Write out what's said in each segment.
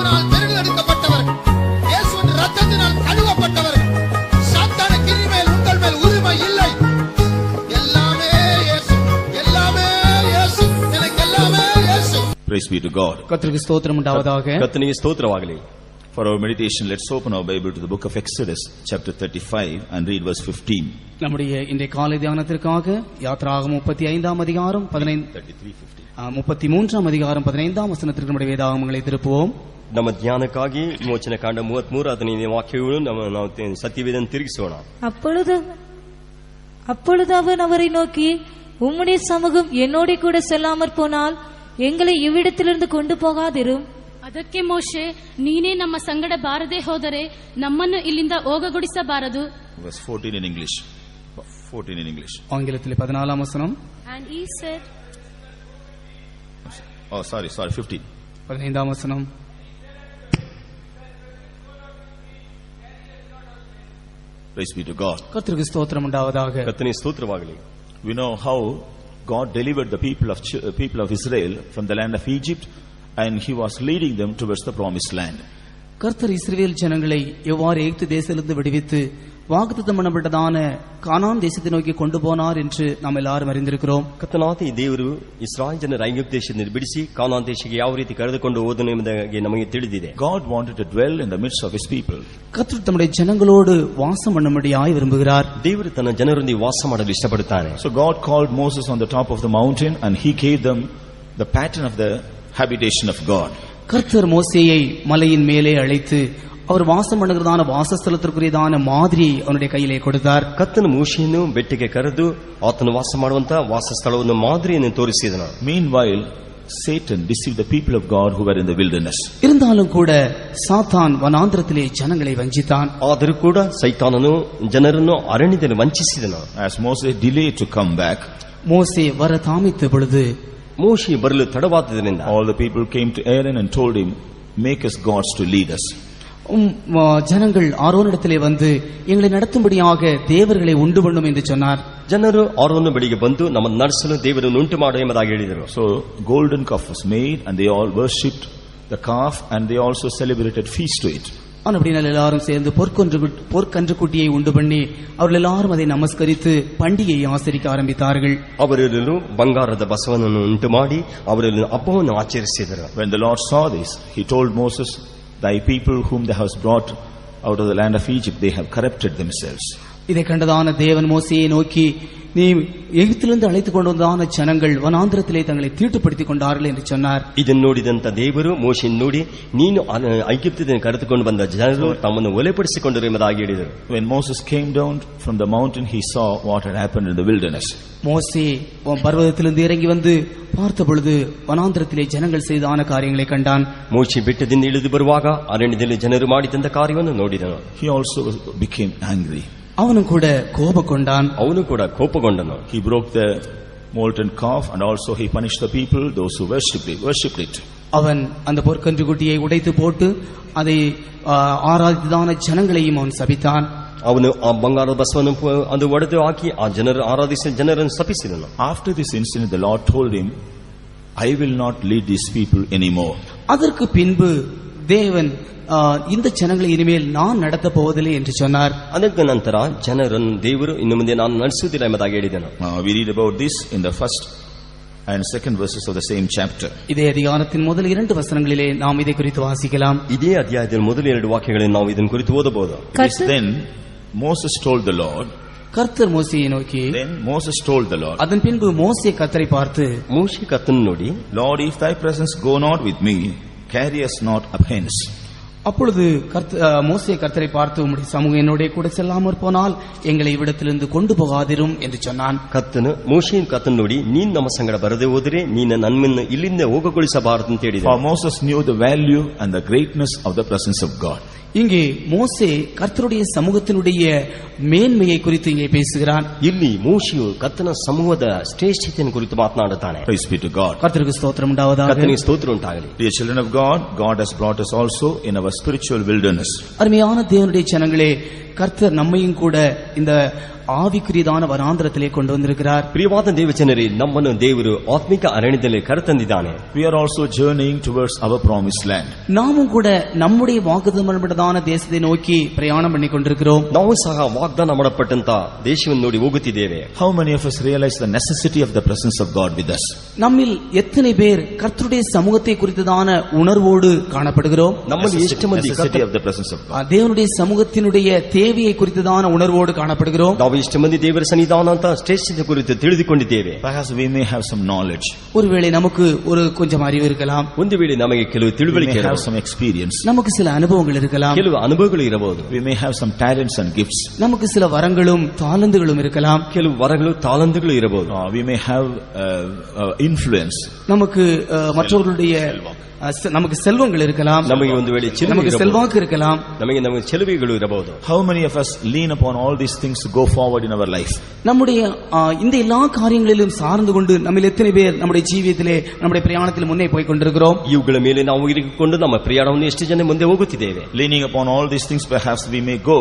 ஆவியினால் தெரிந்தெடுக்கப்பட்டவர்கள், இயேசுவின் இரத்தத்தினால் கழுவப்பட்டவர்கள். சாத்தானுக்கு இனிமேல் உங்கள் மேல் உரிமை இல்லை. எல்லாமே இயேசு, எல்லாமே இயேசு, எனக்கு எல்லாமே இயேசு. Praise be to God. கர்த்தருக்கு ஸ்தோத்திரம் உண்டாவதாக. கர்த்தருக்கு ஸ்தோத்திரமாகಲಿ. For our meditation, let's open our Bible to the book of Exodus, chapter 35, and read verse 15. நம்முடைய இன்றைய காலை தியானத்திற்காக யாத்ராகமம் 35ஆம் அதிகாரம் 33ஆம் அதிகாரம் 15ஆம் வசனத்திற்கு நம்முடைய வேதாகமங்களை திருப்புவோம். ನಮ್ಮ ಧ್ಯಾನಕ್ಕಾಗಿ ವಿಮೋಚನ ಕಾಂಡ 33 15ನೇ ವಾಕ್ಯಗಳು ನಾವು ಸತ್ಯವೇದನ ತಿರುಗಿಸೋಣ. அப்பொழுது அவன் அவரை நோக்கி, உம்முடைய சமூகம் என்னோட கூட செல்லாமற் போனால் எங்களை இவ்விடத்திலிருந்து கொண்டு போகாதிரும். ಅದಕ್ಕೆ ಮೋಶೆ, ನೀನೇ ನಮ್ಮ ಸಂಗಡ ಬಾರದೆ ಹೋದರೆ ನಮ್ಮನ್ನು ಇಲ್ಲಿಂದ ಹೋಗಗೊಡಿಸಬಾರದು. Verse 14 in English. 14 in English. ஆங்கிலத்தில் 14ஆம் வசனம். And he said, oh sorry 15. 15ஆம் வசனம். Praise be to God. கர்த்தருக்கு ஸ்தோத்திரம் உண்டாவதாக. ಕರ್ತನಿಗೆ ಸ್ತೋತ್ರವಾಗಲಿ. We know how God delivered the people of Israel from the land of Egypt, and he was leading them towards the promised land. கர்த்தர் இஸ்ரவேல் ஜனங்களை எவ்வாறு எகிப்து தேசத்திலிருந்து விடுவித்து வாக்குத்தத்தம் பண்ணப்பட்டதான கானான் தேசத்தை நோக்கி கொண்டு போனார் என்று நாம் எல்லாரும் அறிந்திருக்கிறோம். ಕರ್ತನಾದ ಈ ದೇವರು ಇಸ್ರಾಯೇಲ್ ಜನರ ಐಗುಪ್ತ ದೇಶದಿಂದ ಬಿಡಿಸಿ ಕಾನಾನ್ ದೇಶಕ್ಕೆ ಯಾವ ರೀತಿ ಕರೆದುಕೊಂಡು ಹೋದನು ಎಂಬುದಾಗಿ ನಮಗೆ ತಿಳಿದಿದೆ. God wanted to dwell in the midst of his people. கர்த்தர் தம்முடைய ஜனங்களோடு வாசம் பண்ணும்படியாய் விரும்புகிறார். ದೇವರು ತನ್ನ ಜನರೊಂದಿಗೆ ವಾಸ ಮಾಡಲು ಇಷ್ಟಪಡುತ್ತಾನೆ. So God called Moses on the top of the mountain, and he gave them the pattern of the habitation of God. கர்த்தர் மோசேயை மலையின் மேலே அழைத்து அவர் வாசம் பண்ணுகிறதான வாசஸ்தலத்திற்குரியதான மாதிரியை அவனுடைய கையிலே கொடுத்தார். ಕರ್ತನು ಮೋಶೆಯನ್ನು ಬೆಟ್ಟಕ್ಕೆ ಕರೆದು ಆತನು ವಾಸ ಮಾಡುವಂತಹ ವಾಸಸ್ಥಳವನ್ನು ಮಾದರಿಯನ್ನು ತೋರಿಸಿದನು. Meanwhile, Satan deceived the people of God who were in the wilderness. இருந்தாலும் கூட சாத்தான் வனாந்திரத்திலே ஜனங்களை வஞ்சித்தான். ಆದರೂ ಕೂಡ ಸೈತಾನನು ಜನರನ್ನು ಅರಣ್ಯದಲ್ಲಿ ವಂಚಿಸಿದನು. As Moses delayed to come back, மோசே வர தாமித்த பொழுது ಮೋಶೆ ಬರಲು ತಡವಾದದರಿಂದ all the people came to Aaron and told him, make us gods to lead us. ஜனங்கள் ஆரோனிடத்திலே வந்து எங்களை நடத்தும்படியாக தேவர்களை உண்டு பண்ணும் என்று சொன்னார். ಜನರು ಆರೋನ ಬಳಿಗೆ ಬಂದು ನಮ್ಮನ್ನು ನಡೆಸಲು ದೇವರನ್ನು ಉಂಟು ಮಾಡು ಎಂಬುದಾಗಿ ಹೇಳಿದರು. So golden calf was made, and they all worshipped the calf, and they also celebrated feast to it. அப்படினால் எல்லாரும் சேர்ந்து பொற்கன்று குட்டியை உண்டு பண்ணி அவர்கள் எல்லாரும் அதை நமஸ்கரித்து பண்டிகையை ஆசரிக்க ஆரம்பித்தார்கள். ಅವರೆಲ್ಲರೂ ಬಂಗಾರದ ಬಸವನನ್ನು ಉಂಟು ಮಾಡಿ ಅವರೆಲ್ಲ ಹಬ್ಬವನ್ನು ಆಚರಿಸಿದರು. When the Lord saw this, he told Moses, thy people whom thou hast brought out of the land of Egypt, they have corrupted themselves. இதை கண்டதான தேவன் மோசேயை நோக்கி, நீ எகிப்திலிருந்து அழைத்துக் கொண்டு வந்தான ஜனங்கள் வனாந்திரத்திலே தங்களை தீட்டுப்படுத்திக் கொண்டார்கள் என்று சொன்னார். ಇದನ್ನು ನೋಡಿದಂತ ದೇವರು ಮೋಶೆಯನ್ನು ನೋಡಿ, ನೀನು ಐಗುಪ್ತದಿಂದ ಕರೆದುಕೊಂಡು ಬಂದ ಜನರು ತಮ್ಮನ್ನು ಒಲೆಪಡಿಸಿಕೊಂಡರು ಎಂಬುದಾಗಿ ಹೇಳಿದರು. When Moses came down from the mountain, he saw what had happened in the wilderness. மோசே பர்வதத்திலிருந்து இறங்கி வந்து பார்த்த பொழுது வனாந்திரத்திலே ஜனங்கள் செய்தான காரியங்களை கண்டான். ಮೋಶೆ ಬೆಟ್ಟದಿಂದ ಇಳಿದು ಬರುವಾಗ ಅರಣ್ಯದಲ್ಲಿ ಜನರು ಮಾಡಿದಂತ ಕಾರ್ಯವನ್ನು ನೋಡಿದನು. He also became angry. அவனும் கூட கோபம் ಅವನು ಕೂಡ ಕೋಪಗೊಂಡನು. He broke the molten calf, and also he punished the people, those who worshipped it. அவன் அந்த பொற்கன்று குட்டியை உடைத்து போட்டு அதை ஆராதித்ததான ஜனங்களையும் அவன் சபித்தான். ಅವನು ಆ ಬಂಗಾರದ ಬಸವನ್ನು ಅದು ಒಡೆದು ಹಾಕಿ ಆ ಜನರು ಆರಾಧಿಸಿದ ಜನರನ್ನು ಶಪಿಸಿದನು. After this incident, the Lord told him, I will not lead these people anymore. அதற்கு பின்பு தேவன் இந்த ஜனங்களை இனிமேல் நான் நடத்த போவதில்லை என்று சொன்னார். ಅದಕ್ಕೆ ನಂತರ ಜನರನ್ನು ದೇವರು ಇನ್ನು ಮುಂದೆ ನಾನು ನಡೆಸುವುದಿಲ್ಲ ಎಂಬುದಾಗಿ ಹೇಳಿದನು. We read about this in the first and second verses of the same chapter. இதே அதிகாரத்தின் முதல் 2 வசனங்களிலே நாம் இதை குறித்து வாசிக்கலாம். ಇದೇ ಅಧ್ಯಾಯದ ಮೊದಲ 2 ವಾಕ್ಯಗಳಲ್ಲಿ ನಾವು ಇದನ್ನು ಕುರಿತು ಓದಬಹುದು. Then Moses told the Lord. கர்த்தர் மோசேயை நோக்கி. Then Moses told the Lord. அதன் பின்பு மோசே கர்த்தரை பார்த்து, மோசே கர்த்தனை ನೋಡಿ, Lord, if thy presence go not with me, carry us not up hence. அப்பொழுது மோசே கர்த்தரை பார்த்து, உம்முடைய சமூகம் என்னோட கூட செல்லாமற் போனால் எங்களை இவ்விடத்திலிருந்து கொண்டு போகாதிரும் என்று சொன்னான். ಕರ್ತನು ಮೋಶೆಯನ್ನು ಕರ್ತನು ನೋಡಿ, ನೀನು ನಮ್ಮ ಸಂಗಡ ಬರದೆ ಹೋದರೆ ನೀನು ನನ್ನನ್ನು ಇಲ್ಲಿಂದ ಹೋಗಗೊಳಿಸಬಾರದು ಅಂತ ಹೇಳಿದ. For Moses knew the value and the greatness of the presence of God. இங்கே மோசே கர்த்தருடைய சமூகத்தினுடைய மேன்மையை குறித்து இங்கே பேசுகிறான். ಇಲ್ಲಿ ಮೋಶೆಯು ಕರ್ತನ ಸಮೂಹದ ಶ್ರೇಷ್ಠತೆಯನ್ನು ಕುರಿತು ಮಾತನಾಡುತ್ತಾನೆ. Praise be to God. கர்த்தருக்கு ஸ்தோத்திரம் உண்டாவதாக. ಕರ್ತನಿಗೆ ಸ್ತೋತ್ರ ಉಂಟಾಗಲಿ. Dear children of God, God has brought us also in our spiritual wilderness. அருமையான தேவனுடைய ஜனங்களே, கர்த்தர் நம்மையும் கூட இந்த ಆವಿಕುರಿಯದಾನ ವರಾಂತರத்திலே கொண்டு வந்திருக்கிறார். ಪ್ರಿಯವಾದ ದೇವಜನರೇ, ನಮ್ಮನ್ನು ದೇವರು ಆತ್ಮಿಕ ಅರಣ್ಯದಲ್ಲಿ ಕರೆತಂದಿದ್ದಾನೆ. We are also journeying towards our promised land. நாமும் கூட நம்முடைய வாக்குத்தத்தம் பண்ணப்பட்டதான தேசத்தை நோக்கி பிரயாணம் பண்ணி கொண்டிருக்கிறோம். ನಾವು ಸಹ ವಾಗ್ದಾನ ಮಾಡப்பட்டಂತ ದೇಶವನ್ನು ನೋಡಿ ಹೋಗುತ್ತಿದ್ದೇವೆ. How many of us realize the necessity of the presence of God with us? நம்மில் எத்தனை பேர் கர்த்தருடைய சமூகத்தை குறித்ததான உணர்வோடு காணப்படுகிறோம்? ನಮ್ಮಲ್ಲಿ ಎಷ್ಟು ಮಂದಿ Necessity of the presence of God. தேவனுடைய சமூகத்தினுடைய தேவையை குறித்ததான உணர்வோடு காணப்படுகிறோம்? ನಾವು ಎಷ್ಟು ಮಂದಿ ದೇವರ ಸನ್ನಿಧಾನ ಅಂತ ಶ್ರೇಷ್ಠತೆ ಕುರಿತು ತಿಳಿದುಕೊಂಡಿದ್ದೇವೆ. Perhaps we may have some knowledge. ஒருவேளை நமக்கு ஒரு கொஞ்சம் அறிவு இருக்கலாம். ಒಂದು ವೇಳೆ ನಮಗೆ ಕೆಲವು We ತಿಳುವಳಿಕೆ may have ಇರಬಹುದು. some experience. நமக்கு சில அனுபவங்கள் இருக்கலாம். ಕೆಲವು ಅನುಭವಗಳು ಇರಬಹುದು. We may have some talents and gifts. நமக்கு சில வரங்களும் தாளந்துகளும் இருக்கலாம். ಕೆಲವು ವರಗಳು ತಾಲಂತುಗಳು ಇರಬಹುದು. We may have influence. நமக்கு மற்றவர்களுடைய நமக்கு செல்வங்கள் இருக்கலாம். ನಮಗೆ ಒಂದು ವೇಳೆ நமக்கு செல்வாக்கு இருக்கலாம். ನಮಗೆ ಚೆಲುವೆಗಳು ಇರಬಹುದು. How many of us lean upon all these things to go forward in our life? நம்முடைய இந்த எல்லா காரியங்களிலும் சார்ந்து கொண்டு நம்மில் எத்தனை பேர் நம்முடைய ஜீவியத்திலே நம்முடைய பிரயாணத்தில் முன்னே போய் கொண்டிருக்கிறோம்? ಇವುಗಳ ಮೇಲೆ ನಾವು ಇರಿಕೊಂಡು ನಮ್ಮ ಪ್ರಯಾಣವನ್ನು ಎಷ್ಟು ಜನ ಮುಂದೆ ಹೋಗುತ್ತಿದ್ದೇವೆ. Leaning upon all these things, perhaps we may go,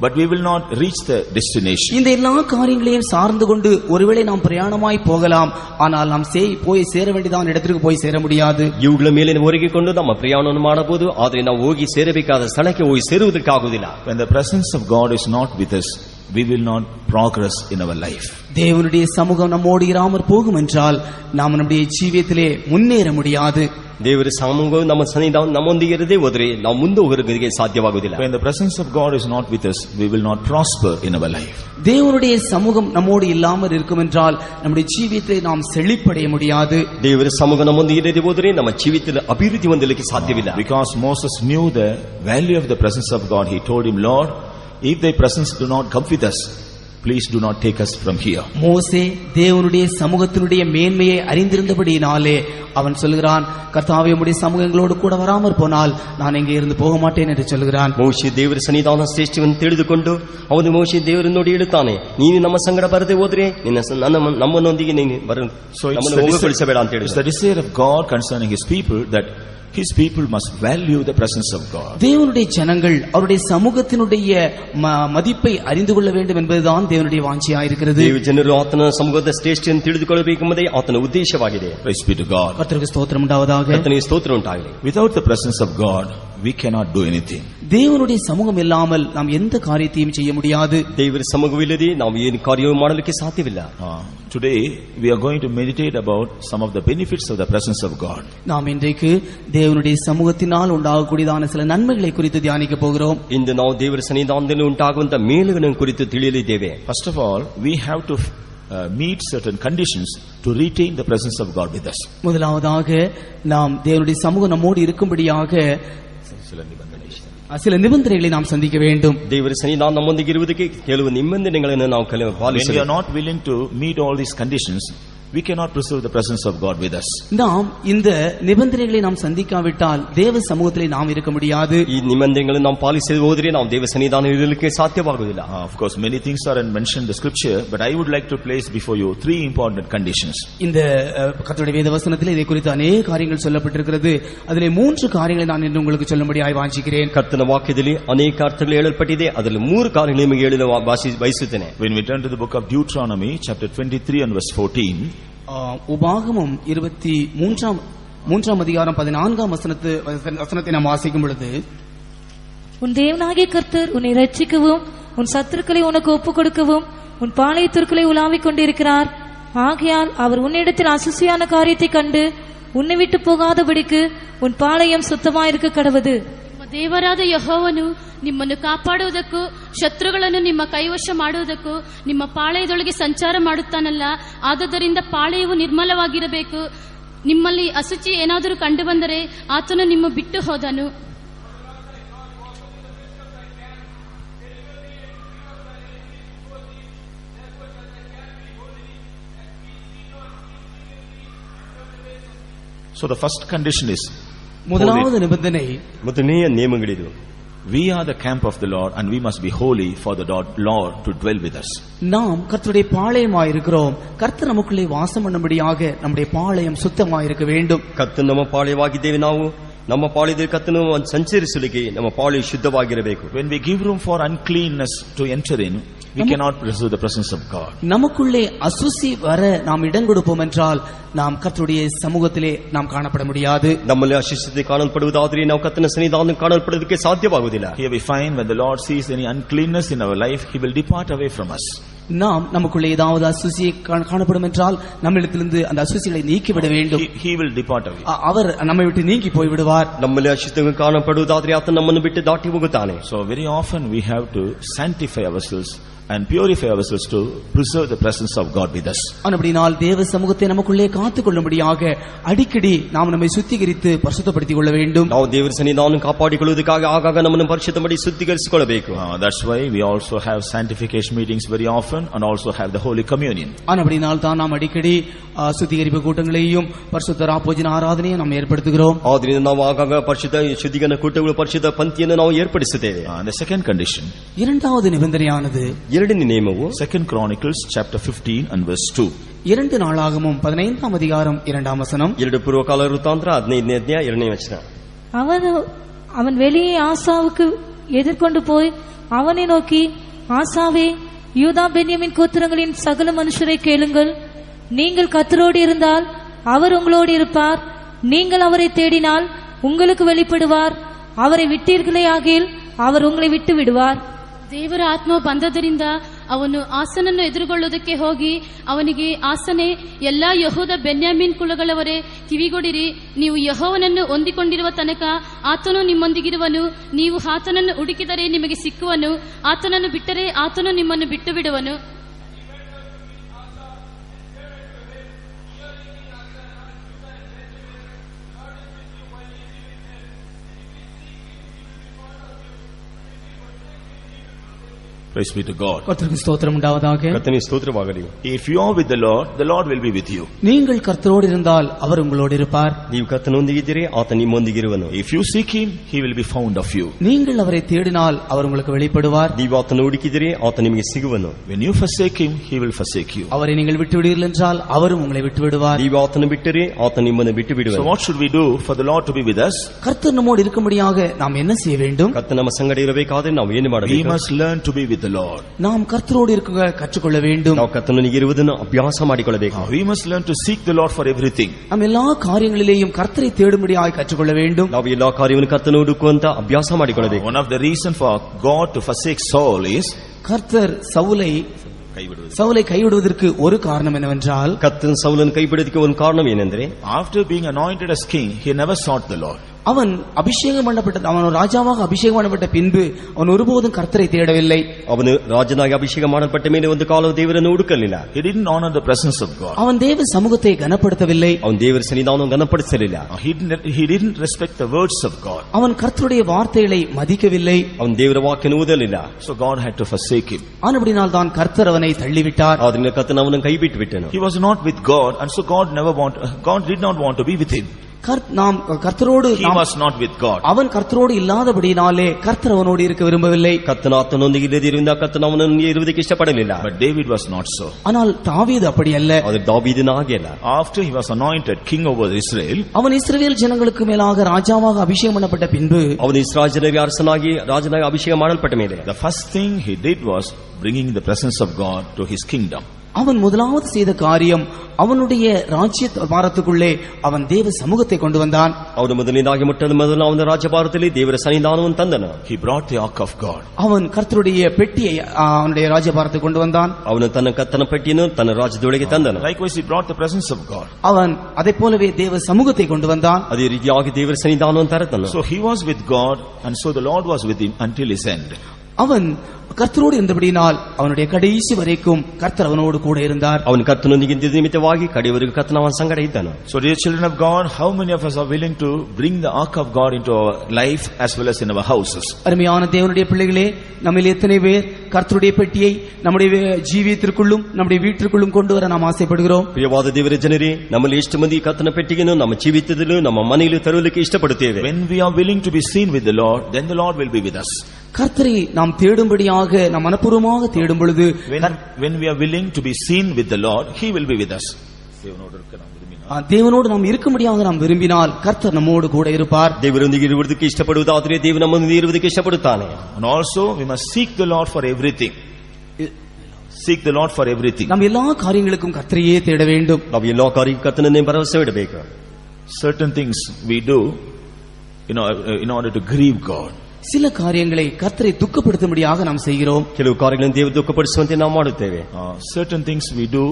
but we will not reach the destination. இந்த எல்லா காரியங்களையும் சார்ந்து கொண்டு ஒருவேளை நாம் பிரயாணமாய் போகலாம், ஆனால் நாம் போய் சேர வேண்டியதான இடத்திற்கு போய் சேர முடியாது. ಇವುಗಳ ಮೇಲೆ ಒರಗಿಕೊಂಡು ನಮ್ಮ ಪ್ರಯಾಣವನ್ನು ಮಾಡಬಹುದು, ಆದರೆ ನಾವು ಹೋಗಿ ಸೇರಬೇಕಾದ ಸ್ಥಳಕ್ಕೆ ಹೋಗಿ ಸೇರುವುದಕ್ಕಾಗುವುದಿಲ್ಲ. When the presence of God is not with us, we will not progress in our life. தேவனுடைய சமூகம் நம்மோடு இராமற் போகும் என்றால் நாம் நம்முடைய ஜீவியத்திலே முன்னேற முடியாது. ದೇವರ ಸಮೂಹವು ನಮ್ಮ ಸನ್ನಿಧಾನ ನಮ್ಮೊಂದಿಗೆ ಇರದೇ ಹೋದರೆ ನಾವು ಮುಂದೆ ಹೋಗೋದಕ್ಕೆ ಸಾಧ್ಯವಾಗುವುದಿಲ್ಲ. When the presence of God is not with us, we will not prosper in our life. தேவனுடைய சமூகம் நம்மோடு இல்லாமல் இருக்கும் என்றால் நம்முடைய ஜீவியத்திலே நாம் செழிப்படைய முடியாது. ದೇವರ ಸಮೂಹ ನಮ್ಮೊಂದಿಗೆ ಇರದೇ ಹೋದರೆ ನಮ್ಮ ಜೀವಿತದಲ್ಲಿ ಅಭಿವೃದ್ಧಿ ಹೊಂದಲಿಕ್ಕೆ ಸಾಧ್ಯವಿಲ್ಲ. Because Moses knew the value of the presence of God, he told him, Lord, if thy presence do not come with us, please do not take us from here. மோசே தேவனுடைய சமூகத்தினுடைய மேன்மையை அறிந்திருந்தபடியினாலே அவன் சொல்கிறான், கர்த்தாவே உம்முடைய சமூகங்களோடு கூட வராமற் போனால் நான் இங்கே இருந்து போக மாட்டேன் என்று சொல்கிறான். ಮೋಶೆ ದೇವರ ಸನ್ನಿಧಾನ ಶ್ರೇಷ್ಠವನ್ನು ತಿಳಿದುಕೊಂಡು ಅವನು ಮೋಶೆ ದೇವರನ್ನು ನೋಡಿ ಹೇಳುತ್ತಾನೆ, ನೀನು ನಮ್ಮ ಸಂಗಡ ಬರದೆ ಹೋದ್ರೆ ನಮ್ಮನ್ನೊಂದಿಗೆ ನೀನು ನಮ್ಮನ್ನು ಹೋಗಗೊಳಿಸಬೇಡ ಅಂತ It's the desire of God concerning his people that his people must value the presence of God. தேவனுடைய ஜனங்கள் அவருடைய சமூகத்தினுடைய மதிப்பை அறிந்து கொள்ள வேண்டும் என்பதுதான் தேவனுடைய வாஞ்சியாக இருக்கிறது. ದೇವ ಜನರು ಆತನ ಸಮೂಹದ ಶ್ರೇಷ್ಠತೆಯನ್ನು ತಿಳಿದುಕೊಳ್ಳಬೇಕೆಂಬುದೇ ಆತನ ಉದ್ದೇಶವಾಗಿದೆ. Praise be to God. கர்த்தருக்கு ஸ்தோத்திரம் உண்டாவதாக. ಕರ್ತನಿಗೆ ಸ್ತೋತ್ರ ಉಂಟಾಗಲಿ. Without the presence of God, we cannot do anything. தேவனுடைய சமூகம் இல்லாமல் நாம் எந்த காரியத்தையும் செய்ய முடியாது. ದೇವರ ಸಮೂಹವಿಲ್ಲದೆ ನಾವು ಏನು ಕಾರ್ಯವೂ ಮಾಡಲಿಕ್ಕೆ ಸಾಧ್ಯವಿಲ್ಲ. Today we are going to meditate about some of the benefits of the presence of God. நாம் இன்றைக்கு தேவனுடைய சமூகத்தினால் உண்டாகக்கூடியதான சில நன்மைகளை குறித்து தியானிக்க போகிறோம். ಇಂದು ನಾವು ದೇವರ ಸನ್ನಿಧಾನದಲ್ಲಿ ಉಂಟಾಗುವಂತ ಮೇಲುಗಳನ್ನು ಕುರಿತು ತಿಳಿಯಲಿದ್ದೇವೆ. First of all, we have to meet certain conditions to retain the presence of God with us. முதலாவதாக நாம் தேவனுடைய சமூகம் நம்மோடு இருக்கும்படியாக சில நிபந்தனைகளை நாம் சந்திக்க வேண்டும். ದೇವರ ಸನ್ನಿಧಾನ ನಮ್ಮೊಂದಿಗೆ ಇರುವುದಕ್ಕೆ ಕೆಲವು ನಿಬಂಧನೆಗಳನ್ನು ನಾವು ಪಾಲಿಸಬೇಕು. When we are not willing to meet all these conditions, we cannot preserve the presence of God with us. நாம் இந்த நிபந்தனைகளை நாம் சந்திக்காவிட்டால் தேவ சமூகத்திலே நாம் இருக்க முடியாது. ಈ ನಿಬಂಧನೆಗಳನ್ನು ನಾವು ಪಾಲಿಸದೆ ಹೋದರೆ ನಾವು ದೇವ ಸನ್ನಿಧಾನ ಇರಲಿಕ್ಕೆ ಸಾಧ್ಯವಾಗುವುದಿಲ್ಲ. Of course, many things are mentioned in the scripture, but I would like to place before you three important conditions. இந்த கர்த்தருடைய வேத வசனத்திலே இதை குறித்து अनेक காரியங்கள் சொல்லப்பட்டிருக்கிறது. அதிலே மூன்று காரியங்களை நான் இன்று உங்களுக்கு சொல்லும்படியாய் வாஞ்சிக்கிறேன். ಕರ್ತನ ವಾಕ್ಯದಲ್ಲಿ ಅನೇಕ ಅರ್ಥಗಳು ಹೇಳಲ್ಪಟ್ಟಿದೆ, ಅದರಲ್ಲಿ ಮೂರು ಕಾರ್ಯಗಳು ನಿಮಗೆ ಹೇಳಲು ಬಯಸುತ್ತೇನೆ. When we turn to the book of Deuteronomy chapter 23 and verse 14, உபாகமம் 23 அதிகாரம் 14 வசனத்தை நாம் வாசிக்கும் பொழுது, உன் தேவனாகிய கர்த்தர் உன்னை ரட்சிக்கவும் உன் சத்துருக்களை உனக்கு ஒப்புக் கொடுக்கவும் உன் பாளையத்திற்குள்ளே உலாவிக் கொண்டிருக்கிறார். ஆகையால் அவர் உன்னிடத்தில் அசுசியான காரியத்தை கண்டு உன்னை விட்டு போகாதபடிக்கு உன் பாளையம் சுத்தமாயிருக்க கடவது. ದೇವರಾದ ಯೆಹೋವನು ನಿಮ್ಮನ್ನು ಕಾಪಾಡುವುದಕ್ಕೂ ಶತ್ರುಗಳನ್ನು ನಿಮ್ಮ ಕೈವಶ ಮಾಡುವುದಕ್ಕೂ ನಿಮ್ಮ ಪಾಳೆಯದೊಳಗೆ ಸಂಚಾರ ಮಾಡುತ್ತಾನಲ್ಲ, ಆದುದರಿಂದ ಪಾಳೆಯವು ನಿರ್ಮಲವಾಗಿರಬೇಕು. ನಿಮ್ಮಲ್ಲಿ ಅಶುಚಿ ಏನಾದರೂ ಕಂಡು ಬಂದರೆ ಆತನು ನಿಮ್ಮ ಬಿಟ್ಟು ಹೋದನು. so the first condition is முதலாவது நிபந்தனை, ಮೊದಲನೆಯ ನಿಯಮಗಳಿದು. we are the camp of the Lord and we must be holy for the Lord to dwell with us. நாம் கர்த்தருடைய பாளையமாய் இருக்கிறோம். கர்த்தர் நமக்குள்ளே வாசம் பண்ணும்படியாக நம்முடைய பாளையம் சுத்தமாய் இருக்க வேண்டும். ಕರ್ತನು ನಮ್ಮ ಪಾಳೆಯವಾಗಿದ್ದೇವೆ. ನಾವು ನಮ್ಮ ಪಾಳೆಯದಲ್ಲಿ ಕರ್ತನು ಸಂಚರಿಸಲಿಕ್ಕೆ ನಮ್ಮ ಪಾಳೆಯ ಶುದ್ಧವಾಗಿರಬೇಕು. When we give room for uncleanness to enter in, we cannot receive the presence of God. நமக்குள்ளே அசுசி வர நாம் இடம் கொடுப்போம் என்றால் நாம் கர்த்தருடைய சமூகத்திலே நாம் காணப்பட முடியாது. ನಮ್ಮಲ್ಲಿ ಅಶುದ್ಧತೆ ಕಾಣಲ್ಪಡುವುದಾದರೆ ನಾವು ಕರ್ತನ ಸನ್ನಿಧಾನ ಕಾಣಲ್ಪಡುವುದಕ್ಕೆ ಸಾಧ್ಯವಾಗುವುದಿಲ್ಲ. Here we find when the Lord sees any uncleanness in our life, He will depart away from us. நாம் நமக்குள்ளே ஏதாவது அசுசியை காணப்படும் என்றால் நம்மிடத்திலிருந்து அந்த அசுசிகளை நீக்கிவிட வேண்டும். He will depart away. அவர் நம்மை விட்டு நீங்கி போய்விடுவார். ನಮ್ಮಲ್ಲಿ ಅಶುದ್ಧತೆ ಕಾಣಲ್ಪಡುವುದಾದರೆ ಆತ ನಮ್ಮನ್ನು ಬಿಟ್ಟು ದಾಟಿ ಹೋಗುತ್ತಾನೆ. So very often we have to sanctify ourselves and purify ourselves to preserve the presence of God with us. அப்படினால் தேவ சமூகத்தை நமக்குள்ளே காத்துக்கொள்ளும்படியாக அடிக்கடி நாம் நம்மை சுத்திகரித்து பரிசுத்தப்படுத்திக் கொள்ள வேண்டும். ನಾವು ದೇವರ ಸನ್ನಿಧಾನವನ್ನು ಕಾಪಾಡಿಕೊಳ್ಳುವುದಕ್ಕಾಗಿ ಆಗಾಗ ನಮ್ಮನ್ನು ಪರಿಶುದ್ಧ ಮಾಡಿ ಶುದ್ಧೀಕರಿಸಿಕೊಳ್ಳಬೇಕು. That's why we also have sanctification meetings very often and also have the Holy Communion. அப்படினால் தான் நாம் அடிக்கடி சுத்திகரிப்பு கூட்டங்களையும் பரிசுத்த ராப்போஜன ஆராதனையும் நாம் ஏற்படுத்துகிறோம். ಆದ್ದರಿಂದ ನಾವು ಆಗಾಗ ಪರಿಶುದ್ಧ ಶುದ್ಧೀಕರಣ ಕೂಟಗಳು ಪರಿಶುದ್ಧ ಪಂಕ್ತಿಯನ್ನು ನಾವು ಏರ್ಪಡಿಸುತ್ತೇವೆ. The second condition, இரண்டாவது நிபந்தனையானது ಎರಡನೇ ನಿಯಮವು 2 Chronicles chapter 15 and verse 2. 2 நாளாகமம் 15ஆம் அதிகாரம் 2ஆம் வசனம். 2 ಪೂರ್ವಕಾಲ ವೃತ್ತಾಂತರ 15ನೇ ಅಧ್ಯಾಯ 2ನೇ ವಚನ. அவன் வெளியே ஆசாவுக்கு எதிர்கொண்டு போய் அவனை நோக்கி, ஆசாவே, யூதா பென்யமின் கோத்திரங்களின் சகல மனுஷரை கேளுங்கள். நீங்கள் கர்த்தரோடு இருந்தால் அவர் உங்களோடு இருப்பார். நீங்கள் அவரை தேடினால் உங்களுக்கு வெளிப்படுவார். அவரை விட்டீர்களே ஆகில் அவர் உங்களை விட்டு விடுவார். ದೇವರ ಆತ್ಮ ಬಂದದರಿಂದ ಅವನು ಆಸನನ್ನು ಎದುರುಗೊಳ್ಳುವುದಕ್ಕೆ ಹೋಗಿ ಅವನಿಗೆ, ಆಸನೆ, ಎಲ್ಲಾ ಯಹೂದ ಬೆನ್ಯಾಮೀನ್ ಕುಲಗಳವರೇ ಕಿವಿಗೊಡಿರಿ. ನೀವು ಯೆಹೋವನನ್ನು ಹೊಂದಿಕೊಂಡಿರುವ ತನಕ ಆತನು ನಿಮ್ಮೊಂದಿಗಿರುವನು. ನೀವು ಆತನನ್ನು ಹುಡುಕಿದರೆ ನಿಮಗೆ ಸಿಕ್ಕುವನು. ಆತನನ್ನು ಬಿಟ್ಟರೆ ಆತನು ನಿಮ್ಮನ್ನು ಬಿಟ್ಟು ಬಿಡುವನು. Praise be to God. கர்த்தருக்கு ஸ்தோத்திரம் உண்டாவதாக. ಕರ್ತನಿಗೆ ಸ್ತೋತ್ರವಾಗಲಿ. If you are with the Lord will be with you. நீங்கள் கர்த்தரோடு இருந்தால் அவர் உங்களோடு இருப்பார். ನೀವು ಕರ್ತನೊಂದಿಗಿದ್ದರೆ ಆತ ನಿಮ್ಮೊಂದಿಗಿರುವನು. If you seek Him, He will be found of you. நீங்கள் அவரை தேடினால் அவர் உங்களுக்கு வெளிப்படுவார். ನೀವು ಆತನ ಹುಡುಕಿದರೆ ಆತ ನಿಮಗೆ ಸಿಗುವನು. When you forsake Him, He will forsake you. அவரை நீங்கள் விட்டு விடுவீர்கள் என்றால் அவரும் உங்களை விட்டு விடுவார். ನೀವು ಆತನ ಬಿಟ್ಟರೆ ಆತ ನಿಮ್ಮನ್ನು ಬಿಟ್ಟು So ಬಿಡುವನು. what should we do for the Lord to be with us? கர்த்தர் நம்மோடு இருக்கும்படியாக நாம் என்ன செய்ய வேண்டும்? ಕರ್ತ ನಮ್ಮ ಸಂಗಡ ಇರಬೇಕಾದ್ರೆ ನಾವು ಏನು We ಮಾಡಬೇಕು? must learn to be with the Lord. நாம் கர்த்தரோடு இருக்க கற்றுக்கொள்ள வேண்டும். ನಾವು ಕರ್ತನಿಗೆ ಇರುವುದನ್ನು ಅಭ್ಯಾಸ ಮಾಡಿಕೊಳ್ಳಬೇಕು. We must learn to seek the Lord for everything. நாம் எல்லா காரியங்களிலேயும் கர்த்தரை தேடும்படியாக கற்றுக்கொள்ள வேண்டும். ನಾವು ಎಲ್ಲಾ ಕಾರ್ಯವನ್ನು ಕರ್ತನ ಹುಡುಕುವಂತ ಅಭ್ಯಾಸ ಮಾಡಿಕೊಳ್ಳಬೇಕು. One of the reasons for God to forsake Saul is கர்த்தர் சவுலை கைவிடுவதற்கு ஒரு காரணம் என்னவென்றால், ಕರ್ತನ ಸೌಲನ್ನು ಕೈ ಬಿಡೋದಕ್ಕೆ ಒಂದು ಕಾರಣ ಏನೆಂದರೆ, after being anointed as king, he never sought the Lord. அவன் அபிஷேகம் பண்ணப்பட்ட அவன் ராஜாவாக அபிஷேகம் பண்ணப்பட்ட பின்பு அவன் ஒருபோதும் கர்த்தரை தேடவில்லை. ಅವನು ರಾಜನಾಗಿ ಅಭಿಷೇಕ ಮಾಡಲ್ಪಟ್ಟ ಮೇಲೆ ಒಂದು ಕಾಲ ದೇವರನ್ನು ಹುಡುಕಲಿಲ್ಲ. He didn't honor the presence of God. அவன் தேவ சமூகத்தை கனப்படுத்தவில்லை. ಅವನು ದೇವರ ಸನ್ನಿಧಾನವನ್ನು ಗಣಪಡಿಸಲಿಲ್ಲ. He didn't respect the words of God. அவன் கர்த்தருடைய வார்த்தைகளை மதிக்கவில்லை. ಅವನು ದೇವರ ವಾಕ್ಯವನ್ನು ಓದಲಿಲ್ಲ. So God had to forsake him. ஆனபடியால் தான் கர்த்தர் அவனை தள்ளிவிட்டார். ಆದ್ದರಿಂದ ಕರ್ತನ ಅವನನ್ನು ಕೈ ಬಿಟ್ಟು ಬಿಟ್ಟನು. He was not with God, and so God did not want to be with him. நாம் கர்த்தரோடு He was not with God. அவன் கர்த்தரோடு இல்லாதபடியினாலே கர்த்தர் அவனோடு இருக்க விரும்பவில்லை. ಕರ್ತನ ಆತನೊಂದಿಗೆ ಇಲ್ಲದಿರುವುದರಿಂದ ಕರ್ತನ ಅವನೊಂದಿಗೆ ಇರುವುದಕ್ಕೆ ಇಷ್ಟಪಡಲಿಲ್ಲ. But David was not so. ஆனால் தாவீது அப்படி அல்ல. ಆದರೆ ದಾವೀದನ ಹಾಗೆ ಅಲ್ಲ. After he was anointed king over Israel, அவன் இஸ்ரவேல் ஜனங்களுக்கு மேலாக ராஜாவாக அபிஷேகம் பண்ணப்பட்ட பின்பு, ಅವನು ಇಸ್ರಾಯೇಲರಿಗೆ ಅರಸನಾಗಿ ರಾಜನಾಗಿ ಅಭಿಷೇಕ ಮಾಡಲ್ಪಟ್ಟ ಮೇಲೆ the first thing he did was bringing the presence of God to his kingdom. அவன் முதலாவது செய்த காரியம் அவனுடைய ராஜ்ய வாரத்துக்குள்ளே அவன் தேவ சமூகத்தை கொண்டு வந்தான். ಅವನು ಮೊದಲನೇದಾಗಿ ಮೊದಲು ಅವನ ರಾಜ್ಯಭಾರತದಲ್ಲಿ ದೇವರ ಸನ್ನಿಧಾನವನ್ನು ತಂದನು. He brought the ark of God. அவன் கர்த்தருடைய பெட்டியை அவனுடைய ராஜ்யபாரத்தை கொண்டு வந்தான். ಅವನು ತನ್ನ ಕರ್ತನ ಪೆಟ್ಟಿಯನ್ನು ತನ್ನ ರಾಜ್ಯದೊಳಗೆ ತಂದನು. Likewise he brought the presence of God. அவன் அதை போலவே தேவ சமூகத்தை கொண்டு வந்தான். ಅದೇ ರೀತಿಯಾಗಿ ದೇವರ ಸನ್ನಿಧಾನವನ್ನು ತರತನು. So he was with God, and so the Lord was with him until his end. அவன் கர்த்தரோடு இருந்தபடியினால் அவனுடைய கடைசி வரைக்கும் கர்த்தர் அவனோடு கூட இருந்தார். ಅವನು ಕರ್ತನೊಂದಿಗೆ ಇದ್ದ ನಿಮಿತ್ತವಾಗಿ ಕಡೆಯವರೆಗೂ ಕರ್ತನ ಅವನ ಸಂಗಡ ಇದ್ದನು. So dear children of God, how many of us are willing to bring the ark of God into our life as well as in our houses? அருமையான தேவனுடைய பிள்ளைகளே, நம்மில் எத்தனை பேர் கர்த்தருடைய பெட்டியை நம்முடைய ஜீவியத்திற்குள்ளும் நம்முடைய வீட்டிற்குள்ளும் கொண்டு வர நாம் ஆசைப்படுகிறோம்? ಪ್ರಿಯವಾದ ದೇವರ ಜನರೇ, ನಮ್ಮಲ್ಲಿ ಎಷ್ಟು ಮಂದಿ ಕರ್ತನ ಪೆಟ್ಟಿಗೆಯನ್ನು ನಮ್ಮ ಜೀವಿತದಲ್ಲೂ ನಮ್ಮ ಮನೆಯಲ್ಲೂ ತರಲಿಕ್ಕೆ ಇಷ್ಟಪಡುತ್ತೇವೆ? When we are willing to be seen with the Lord, then the Lord will be with us. கர்த்தரை நாம் தேடும்படியாக நாம் மனப்பூர்வமாக தேடும் பொழுது, when we are willing to be seen with the Lord, he will be with us. தேவனோடு நாம் இருக்கும்படியாக நாம் விரும்பினால் கர்த்தர் நம்மோடு கூட இருப்பார். ದೇವರೊಂದಿಗೆ ಇರುವುದಕ್ಕೆ ಇಷ್ಟಪಡುವುದಾದರೆ ದೇವರು ನಮ್ಮೊಂದಿಗೆ ಇರುವುದಕ್ಕೆ ಇಷ್ಟಪಡುತ್ತಾನೆ. And also we must seek the Lord for everything. seek the Lord for everything. நாம் எல்லா காரியங்களுக்கும் கர்த்தரையே தேட வேண்டும். ನಾವು ಎಲ್ಲಾ ಕಾರ್ಯಕ್ಕೂ ಕರ್ತನನ್ನೇ ಭರವಸೆ ಇಡಬೇಕು. Certain things we do in order to grieve God. சில காரியங்களை கர்த்தரை துக்கப்படுத்தும்படியாக நாம் செய்கிறோம். ಕೆಲವು ಕಾರ್ಯಗಳನ್ನು ದೇವರು ದುಃಖಪಡಿಸುವಂತೆ ನಾವು ಮಾಡುತ್ತೇವೆ. Certain things we do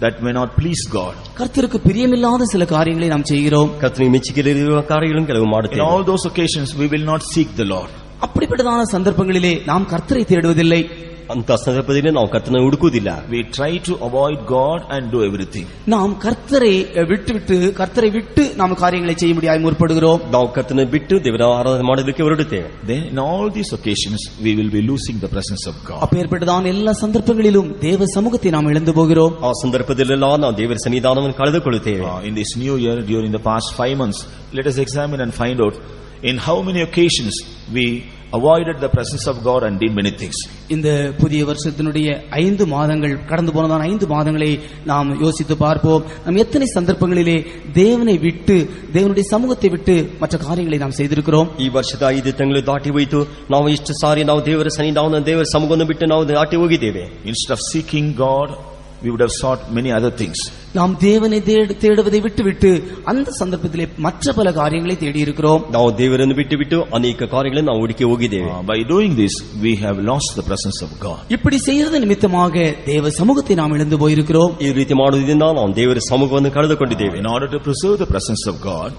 that may not please God. கர்த்தருக்கு பிரியமில்லாத சில காரியங்களை நாம் செய்கிறோம். ಕರ್ತನಿಗೆ ಮೆಚ್ಚುಗೆಯಿರುವ ಕಾರ್ಯಗಳನ್ನು ಕೆಲವು In ಮಾಡುತ್ತೇವೆ. all those occasions we will not seek the Lord. அப்படிப்பட்டதான சந்தர்ப்பங்களிலே நாம் கர்த்தரை தேடுவதில்லை. ಅಂತ ಸಂದರ್ಭದಲ್ಲಿ ನಾವು ಕರ್ತನ ಹುಡುಕುವುದಿಲ್ಲ. We try to avoid God and do everything. நாம் கர்த்தரை விட்டு நாம் காரியங்களை செய்ய முடியாது முற்படுகிறோம். ನಾವು ಕರ್ತನ ಬಿಟ್ಟು ದೇವರ ಆರಾಧನೆ ಮಾಡೋದಕ್ಕೆ ಹೊರಡುತ್ತೇವೆ. Then in all these occasions we will be losing the presence of God. அப்பேற்பட்டதான எல்லா சந்தர்ப்பங்களிலும் தேவ சமூகத்தை நாம் இழந்து போகிறோம். ಆ ಸಂದರ್ಭದಲ್ಲೆಲ್ಲ ನಾವು ದೇವರ ಸನ್ನಿಧಾನವನ್ನು ಕಳೆದುಕೊಳ್ಳುತ್ತೇವೆ. In this new year, during the past 5 months, let us examine and find out in how many occasions we avoided the presence of God and did many things. இந்த புதிய வருஷத்தினுடைய 5 மாதங்கள் கடந்து போனதான 5 மாதங்களை நாம் யோசித்து பார்ப்போம். நாம் எத்தனை சந்தர்ப்பங்களிலே தேவனை விட்டு தேவனுடைய சமூகத்தை விட்டு மற்ற காரியங்களை நாம் செய்திருக்கிறோம். ಈ ವರ್ಷದ 5 ತಿಂಗಳು ದಾಟಿ ಹೋಯಿತು. ನಾವು ಇಷ್ಟು ಸಾರಿ ನಾವು ದೇವರ ಸನ್ನಿಧಾನ ದೇವರ ಸಮೂಹವನ್ನು ಬಿಟ್ಟು ನಾವು ದಾಟಿ ಹೋಗಿದ್ದೇವೆ. Instead of seeking God, we would have sought many other things. நாம் தேவனை தேடுவதை விட்டு அந்த சந்தர்ப்பத்திலே மற்ற பல காரியங்களை தேடி இருக்கிறோம். ನಾವು ದೇವರನ್ನು ಬಿಟ್ಟು ಅನೇಕ ಕಾರ್ಯಗಳನ್ನು ನಾವು ಹುಡುಕಿ ಹೋಗಿದ್ದೇವೆ. By doing this we have lost the presence of God. இப்படி செய்யறது நிமித்தமாக தேவ சமூகத்தை நாம் இழந்து போயிருக்கிறோம். ಈ ರೀತಿ ಮಾಡುವುದರಿಂದ ನಾವು ದೇವರ ಸಮೂಹವನ್ನು ಕಳೆದುಕೊಂಡಿದ್ದೇವೆ. In order to preserve the presence of God,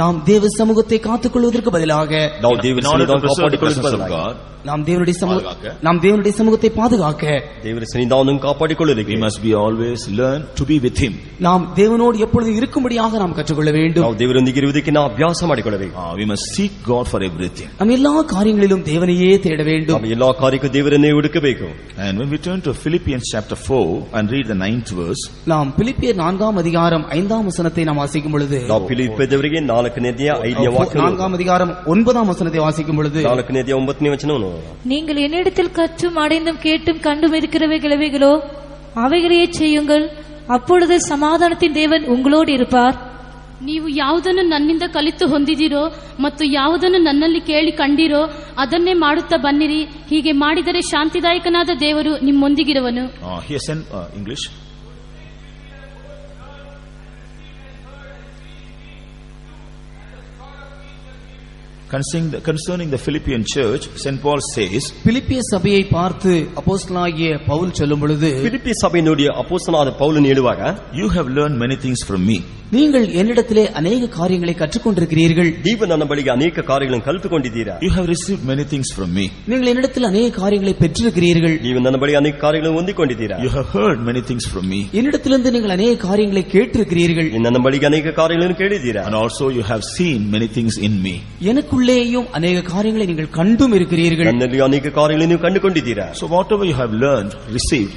நாம் தேவ சமூகத்தை காத்துக்கொள்வதற்கு பதிலாக ನಾವು ದೇವರ ಸನ್ನಿಧಾನವನ್ನು of ಕಾಪಾಡಿಕೊಳ್ಳುವುದಕ್ಕೆ God, நாம் தேவனுடைய சமூகத்தை பாதுகாக்க ದೇವರ ಸನ್ನಿಧಾನವನ್ನು ಕಾಪಾಡಿಕೊಳ್ಳಲಿಕ್ಕೆ we must be always learn to be with him. நாம் தேவனோடு எப்பொழுதும் இருக்கும்படியாக நாம் கற்றுக்கொள்ள வேண்டும். ನಾವು ದೇವರೊಂದಿಗೆ ಇರುವುದಕ್ಕೆ ನಾವು ಅಭ್ಯಾಸ ಮಾಡಿಕೊಳ್ಳಬೇಕು. We must seek God for everything. நாம் எல்லா காரியங்களிலும் தேவனையே தேட வேண்டும். ನಾವು ಎಲ್ಲಾ ಕಾರ್ಯಕ್ಕೂ ದೇವರನ್ನೇ ಹುಡುಕಬೇಕು. And when we turn to Philippians chapter 4 and read the 9th verse, நாம் பிலிப்பியர் 4ஆம் அதிகாரம் 5ஆம் வசனத்தை நாம் வாசிக்கும் பொழுது, ನಾವು ಫಿಲಿಪ್ಪದವರಿಗೆ 4ನೇ ಅಧ್ಯಾಯ 5ನೇ ವಾಕ್ಯ, 4ஆம் அதிகாரம் 9ஆம் வசனத்தை வாசிக்கும் பொழுது, 4ನೇ ಅಧ್ಯಾಯ 9ನೇ ವಚನವನ್ನು, நீங்கள் என்னிடத்தில் கற்றும் அடைந்தும் கேட்டும் கண்டும் இருக்கிறவைகளோ அவைகளையே செய்யுங்கள், அப்பொழுது சமாதானத்தின் தேவன் உங்களோடு இருப்பார். ನೀವು ಯಾವುದನ್ನು ನನ್ನಿಂದ ಕಲಿತು ಹೊಂದಿದಿರೋ ಮತ್ತು ಯಾವುದನ್ನು ನನ್ನಲ್ಲಿ ಕೇಳಿ ಕಂಡಿರೋ ಅದನ್ನೇ ಮಾಡುತ್ತಾ ಬನ್ನಿರಿ. ಹೀಗೆ ಮಾಡಿದರೆ ಶಾಂತಿದಾಯಕನಾದ ದೇವರು ನಿಮ್ಮೊಂದಿಗಿರುವನು. English. Concerning the Philippian church, St. Paul says, பிலிப்பிய சபையை பார்த்து அப்போஸ்தலனாகிய பவுல் சொல்லும் பொழுது, ಫಿಲಿಪ್ಪಿ ಸಭೆಯನ್ನುடைய ಅಪೊಸ್ತಲನಾದ ಪೌಲನು ಹೇಳುವಾಗ, you have learned many things from me. நீங்கள் என்னிடத்திலே அநேக காரியங்களை கற்றுக்கொண்டிருக்கிறீர்கள். ನೀವು ನನ್ನ ಬಳಿಗೆ ಅನೇಕ ಕಾರ್ಯಗಳನ್ನು ಕಲಿತುಕೊಂಡಿದ್ದೀರಾ. You have received many things from me. நீங்கள் என்னிடத்தில் அநேக காரியங்களை பெற்றிருக்கிறீர்கள். ನೀವು ನನ್ನ ಬಳಿಗೆ ಅನೇಕ ಕಾರ್ಯಗಳನ್ನು ಹೊಂದಿಕೊಂಡಿದ್ದೀರಾ. You have heard many things from me. என்னிடத்திலிருந்து நீங்கள் அநேக காரியங்களை கேட்டிருக்கிறீர்கள். ನನ್ನ ಬಳಿಗೆ ಅನೇಕ ಕಾರ್ಯಗಳನ್ನು ಕೇಳಿದ್ದೀರಾ. And also you have seen many things in me. எனக்குள்ளேயும் அநேக காரியங்களை நீங்கள் கண்டும் இருக்கிறீர்கள். ನನ್ನಲ್ಲಿ ಅನೇಕ ಕಾರ್ಯಗಳನ್ನು ನೀವು ಕಂಡುಕೊಂಡಿದ್ದೀರಾ. So whatever you have learned, received,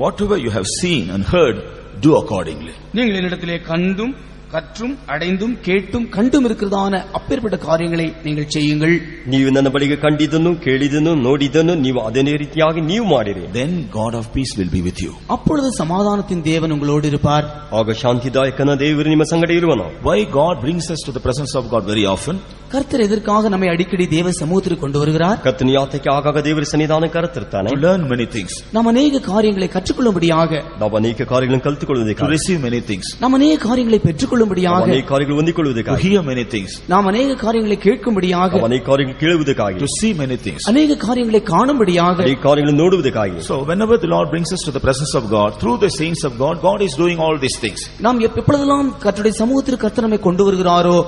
whatever you have seen and heard, do accordingly. நீங்கள் என்னிடத்திலே கண்டும் கற்றும் அடைந்தும் கேட்டும் கண்டும் இருக்கிறதான அப்பேற்பட்ட காரியங்களை நீங்கள் செய்யுங்கள். ನೀವು ನನ್ನ ಬಳಿಗೆ ಕಂಡಿದ್ದನ್ನು ಕೇಳಿದ್ದನ್ನು ನೋಡಿದ್ದನ್ನು ನೀವು ಅದೇ ರೀತಿಯಾಗಿ ನೀವು ಮಾಡಿರಿ. Then God of peace will be with you. அப்பொழுது சமாதானத்தின் தேவன் உங்களோடு இருப்பார். ಆಗ ಶಾಂತಿದಾಯಕನ ದೇವರು ನಿಮ್ಮ ಸಂಗಡ ಇರುವನು. Why God brings us to the presence of God very often? கர்த்தர் எதற்காக நம்மை அடிக்கடி தேவ சமூகத்திற்கு கொண்டு வருகிறார்? ಕರ್ತನ ಯಾತಕ್ಕೆ ಆಗಾಗ ದೇವರ ಸನ್ನಿಧಾನಕ್ಕೆ ಕರೆತರ್ತಾನೆ. To learn many things. நாம் ಅನೇக காரியங்களை கற்றுக்கொள்ளும்படியாக, ನಾವು ಅನೇಕ ಕಾರ್ಯಗಳನ್ನು ಕಲಿತುಕೊಳ್ಳುವುದಕ್ಕೆ, To receive many things. நாம் ಅನೇக காரியங்களை பெற்றுக்கொள்ளும்படியாக, ಅನೇಕ ಕಾರ್ಯಗಳು ಹೊಂದಿಕೊಳ್ಳುವುದಕ್ಕೆ, To hear many things. நாம் ಅನೇக காரியங்களை கேட்கும்படியாக, ಅನೇಕ ಕಾರ್ಯಗಳು ಕೇಳುವುದಕ್ಕಾಗಿ, To see many things. அநேக காரியங்களை காணும்படியாக, ಅನೇಕ ಕಾರ್ಯಗಳನ್ನು ನೋಡುವುದಕ್ಕಾಗಿ. So whenever the Lord brings us to the presence of God, through the saints of God, God is doing all these things. நாம் எப்பொழுதெல்லாம் கர்த்தருடைய சமூகத்திற்கு கர்த்தர் நம்மை கொண்டு வருகிறாரோ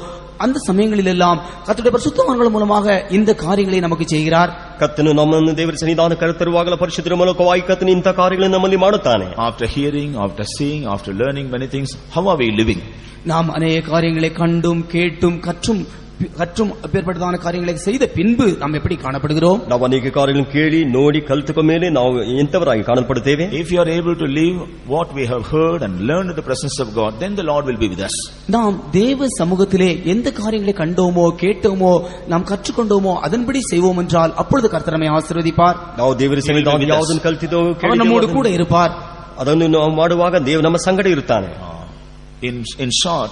அந்த சமயங்களில் எல்லாம் கர்த்தருடைய பரிசுத்தவான்கள் மூலமாக இந்த காரியங்களை நமக்கு செய்கிறார். ಕರ್ತನು ನಮ್ಮನ್ನು ದೇವರ ಸನ್ನಿಧಾನ ಕರೆತರುವಾಗಲ ಪರಿಶುದ್ಧರ ಮೂಲಕವಾಗಿ ಕರ್ತನು ಇಂಥ ಕಾರ್ಯಗಳನ್ನು ನಮ್ಮಲ್ಲಿ ಮಾಡುತ್ತಾನೆ. After hearing, after seeing, after learning many things, how are we living? நாம் அநேக காரியங்களை கண்டும் கேட்டும் கற்றும் அப்பேற்பட்டதான காரியங்களை செய்த பின்பு நாம் எப்படி காணப்படுகிறோம்? ನಾವು ಅನೇಕ ಕಾರ್ಯಗಳನ್ನು ಕೇಳಿ ನೋಡಿ ಕಲಿತುಕೊಂಡ ಮೇಲೆ ನಾವು ಎಂತವರಾಗಿ ಕಾಣಲ್ಪಡುತ್ತೇವೆ. If you are able to live what we have heard and learned in the presence of God, then the Lord will be with us. நாம் தேவ சமூகத்திலே எந்த காரியங்களை கண்டோமோ கேட்டோமோ நாம் கற்றுக்கொண்டோமோ அதன்படி செய்வோம் என்றால் அப்பொழுது கர்த்தர் நம்மை ஆசீர்வதிப்பார். ನಾವು ದೇವರ ಸನ್ನಿಧಾನ ಯಾವುದನ್ನು ಕಲಿತಿದ್ದೋ அவர் நம்மோடு கூட இருப்பார். ಅದನ್ನು ನಾವು ಮಾಡುವಾಗ ದೇವರು ನಮ್ಮ ಸಂಗಡ ಇರುತ್ತಾನೆ. In short,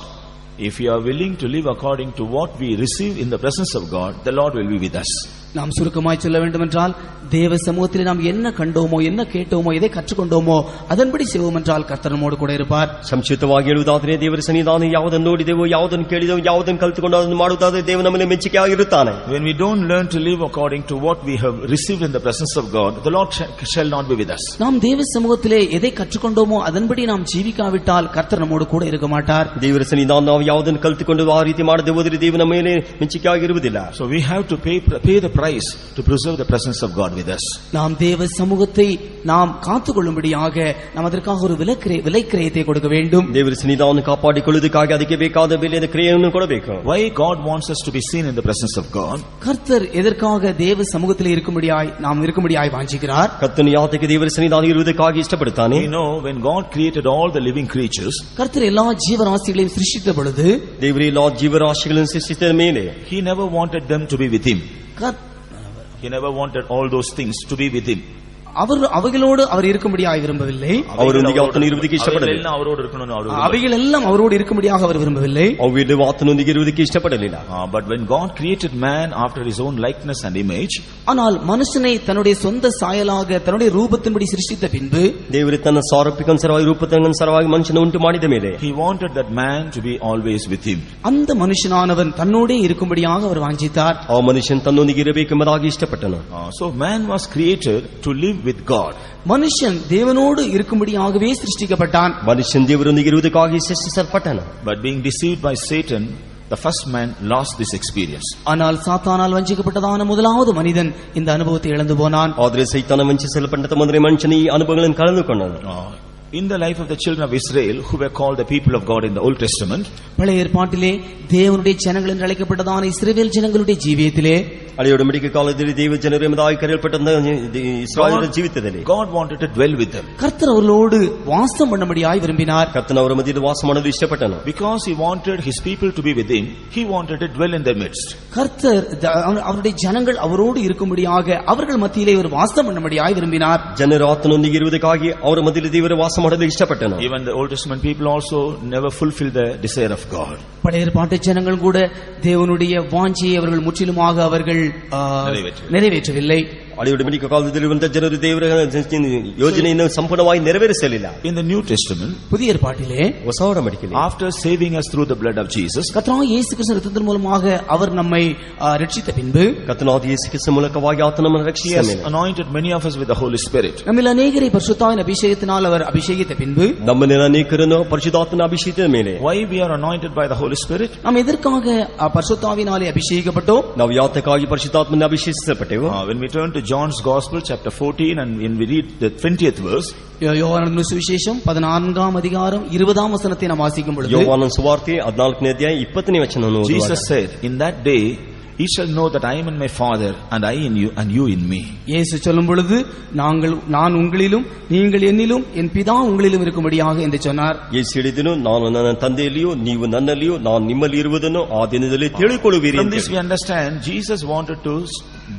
if you are willing to live according to what we receive in the presence of God, the Lord will be with us. நாம் சுருக்கமாய் சொல்ல வேண்டுமென்றால் தேவ சமூகத்திலே நாம் என்ன கண்டோமோ, என்ன கேட்டோமோ, எதை கற்றுக்கொண்டோமோ அதன்படி செய்வோம் என்றால் கர்த்தர் நம்மோடு கூட இருப்பார். ಸಂಕ್ಷಿಪ್ತವಾಗಿ ಹೇಳುವುದಾದರೆ ದೇವರ ಸನ್ನಿಧಾನ ಯಾವುದನ್ನು ನೋಡಿದೆವೋ, ಯಾವುದನ್ನು ಕೇಳಿದೆವೋ, ಯಾವುದನ್ನು ಕಲಿತುಕೊಂಡು ಅದನ್ನು ಮಾಡುವುದಾದರೆ ದೇವ ನಮ್ಮಲ್ಲಿ ಮೆಚ್ಚುಗೆಯಾಗಿರುತ್ತಾನೆ. When we don't learn to live according to what we have received in the presence of God, the Lord shall not be with us. நாம் தேவ சமூகத்திலே எதை கற்றுக்கொண்டோமோ அதன்படி நாம் ஜீவிக்காவிட்டால் கர்த்தர் நம்மோடு கூட இருக்க மாட்டார். ದೇವರ ಸನ್ನಿಧಾನ ನಾವು ಯಾವುದನ್ನು ಕಲಿತುಕೊಂಡು ಆ ರೀತಿ ಮಾಡದೆ ಹೋದರೆ ದೇವ ನಮ್ಮ ಮೇಲೆ ಮೆಚ್ಚುಗೆಯಾಗಿರುವುದಿಲ್ಲ. So we have to pay the price to preserve the presence of God with us. நாம் தேவ சமூகத்தை நாம் காத்துக்கொள்ளும்படியாக நாம் அதற்காக ஒரு விலைக்கிரயத்தை கொடுக்க வேண்டும். ದೇವರ ಸನ್ನಿಧಾನವನ್ನು ಕಾಪಾಡಿಕೊಳ್ಳುವುದಕ್ಕಾಗಿ ಅದಕ್ಕೆ ಬೇಕಾದ ಬೆಲೆಯ ಕ್ರಿಯೆಯನ್ನು ಕೊಡಬೇಕು. Why God wants us to be seen in the presence of God? கர்த்தர் எதற்காக தேவ சமூகத்திலே நாம் இருக்கும்படியாய் வாஞ்சிக்கிறார்? ಕರ್ತನು ಯಾತಕ್ಕೆ ದೇವರ ಸನ್ನಿಧಾನ ಇರುವುದಕ್ಕಾಗಿ ಇಷ್ಟಪಡುತ್ತಾನೆ? You know, when God created all the living creatures, கர்த்தர் எல்லா ஜீவராசிகளையும் சிருஷ்டித்த பொழுது ದೇವರೇ ಎಲ್ಲಾ ಜೀವರಾಶಿಗಳನ್ನು ಸೃಷ್ಟಿಸಿದ ಮೇಲೆ He never wanted them to be with Him. He never wanted all those things to be with Him. அவைகளோடு அவர் இருக்கும்படியாக விரும்பவில்லை. அவரೊಂದಿಗೆ ಆತನು ಇರುವುದಕ್ಕೆ ಇಷ್ಟಪಡಲಿಲ್ಲ. அவைகள் எல்லாம் அவரோடு இருக்கும்படியாக அவர் விரும்பவில்லை. ಅವೆಲ್ಲವೂ ಆತನೊಂದಿಗೆ ಇರುವುದಕ್ಕೆ ಇಷ್ಟಪಡಲಿಲ್ಲ. But when God created man after His own likeness and image, ஆனால் மனுஷனை தன்னுடைய சொந்த சாயலாக தன்னுடைய ரூபத்தின்படி சிருஷ்டித்த பின்பு ದೇವರು ತನ್ನ ಸಾರೂಪ್ಯಕ್ಕನುಸಾರವಾಗಿ ರೂಪಕ್ಕನುಸಾರವಾಗಿ ಮನುಷ್ಯನ ಉಂಟು ಮಾಡಿದ ಮೇಲೆ He wanted that man to be always with Him. அந்த மனுஷனானவன் தன்னோடே இருக்கும்படியாக அவர் வாஞ்சித்தார். ಆ ಮನುಷ್ಯன் ತನ್ನೊಂದಿಗೆ ಇರಬೇಕೆಂಬುದಾಗಿ ಇಷ್ಟಪಟ್ಟನು. So man was created to live with God. மனுஷன் தேவனோடு இருக்கும்படியாகவே சிருஷ்டிக்கப்பட்டான். ಮನುಷ್ಯನ್ ದೇವರೊಂದಿಗೆ ಇರುವುದಕ್ಕಾಗಿ ಸೃಷ್ಟಿಸಲ್ಪಟ್ಟನು. But being deceived by Satan, the first man lost this experience. ஆனால் சாத்தானால் வஞ்சிக்கப்பட்டதான முதலாவது மனிதன் இந்த அனுபவத்தை இழந்து போனான். ಆದರೆ ಸೈತಾನ ವಂಚಿಸಲ್ಪಟ್ಟ ಮೊದಲನೇ ಮನುಷ್ಯನ ಈ ಅನುಭವಗಳನ್ನು ಕಳೆದುಕೊಂಡನು. In the life of the children of Israel, who were called the people of God in the Old Testament, பழைய ஏற்பாட்டிலே தேவனுடைய ஜனங்கள் என்று அழைக்கப்பட்டதான இஸ்ரவேல் ஜனங்களுடைய ஜீவியத்திலே, ಹಳೆಯ ಒಡಂಬಡಿಕೆ ಕಾಲದಲ್ಲಿ ದೇವ ಜನರು ಎಂಬುದಾಗಿ ಕರೆಯಲ್ಪಟ್ಟ ಇಸ್ರಾಯೇಲರ ಜೀವಿತದಲ್ಲಿ God wanted to dwell with them. கர்த்தர் அவர்களோடு வாசம் பண்ணும்படியாய் விரும்பினார். ಕರ್ತನ ಅವರ ಮಧ್ಯದಲ್ಲಿ ವಾಸ ಮಾಡಲು ಇಷ್ಟಪಟ್ಟನು. Because He wanted His people to be with Him, He wanted to dwell in their midst. கர்த்தர் அவருடைய ஜனங்கள் அவரோடு இருக்கும்படியாக அவர்கள் மத்தியிலே ஒரு வாசம் பண்ணும்படியாய் விரும்பினார். ಜನರು ಆತನೊಂದಿಗೆ ಇರುವುದಕ್ಕಾಗಿ ಅವರ ಮಧ್ಯದಲ್ಲಿ ದೇವರ ವಾಸ ಮಾಡಲು ಇಷ್ಟಪಟ್ಟನು. Even the Old Testament people also never fulfilled the desire of God. பழைய ஏற்பாட்டு ஜனங்கள் கூட தேவனுடைய வாஞ்சையை அவர்கள் முற்றிலுமாக அவர்கள் நிறைவேற்றவில்லை. ಹಳೆಯ ಒಡಂಬಡಿಕೆ ಕಾಲದಲ್ಲಿರುವಂತಹ ಜನರು ದೇವರ ಯೋಜನೆಯನ್ನು ಸಂಪೂರ್ಣವಾಗಿ ನೆರವೇರಿಸಲಿಲ್ಲ. In the New Testament, புதிய ஏற்பாட்டிலே ಹೊಸ ಒಡಂಬಡಿಕೆಯಲ್ಲಿ after saving us through the blood of Jesus, கர்த்தராகிய இயேசு கிறிஸ்து இரத்தத்தின் மூலமாக அவர் நம்மை ரட்சித்த பின்பு, ಕರ್ತನಾದ ಯೇಸು ಕ್ರಿಸ್ತನ ಮೂಲಕವಾಗಿ ಆತನು ನಮ್ಮನ್ನು ರಕ್ಷಿಸಿದ He has ಮೇಲೆ anointed many of us with the Holy Spirit. நம்மில் அநேகரை பரிசுத்தாவின் அபிஷேகத்தினால் அவர் அபிஷேகித்த பின்பு, ನಮ್ಮನ್ನ ಅನೇಕರನ್ನು ಪರಿಶುದ್ಧಾತ್ಮನ ಅಭಿಷೇಕದ ಮೇಲೆ Why we are anointed by the Holy Spirit? நாம் எதற்காக பரிசுத்தாவினாலே அபிஷேகிக்கப்பட்டோம்? ನಾವು ಯಾತಕ್ಕಾಗಿ ಪರಿಶುದ್ಧಾತ್ಮನ ಅಭಿಷೇಕಿಸಲ್ಪಟ್ಟೆವು? When we turn to John's Gospel chapter 14 and when we read the 20th verse, Yovanan சுவிசேஷம் 14ஆம் அதிகாரம் 20ஆம் வசனத்தை நாம் வாசிக்கும் பொழுது, ಯೋಹಾನನ ಸುವಾರ್ತೆ 14ನೇ ಅಧ್ಯಾಯ 20ನೇ ವಚನವನ್ನು ಓದುವಾಗ, Jesus said, "In that day ye shall know that I am in my Father, and I in you, and you in me." இயேசு சொல்லும் பொழுது, நான் உங்களிலும் நீங்கள் என்னிலும் என் பிதா உங்களிலும் இருக்கும்படியாக என்று சொன்னார். ಯೇಸು ಹೇಳಿದನು, ನಾನು ನನ್ನ ತಂದೆಯಲ್ಲಿಯೂ ನೀವು ನನ್ನಲ್ಲಿಯೂ ನಾನು ನಿಮ್ಮಲ್ಲಿ ಇರುವುದನ್ನು ಆ ದಿನದಲ್ಲಿ ತಿಳಿದುಕೊಳ್ಳುವಿರಿ. From this we understand Jesus wanted to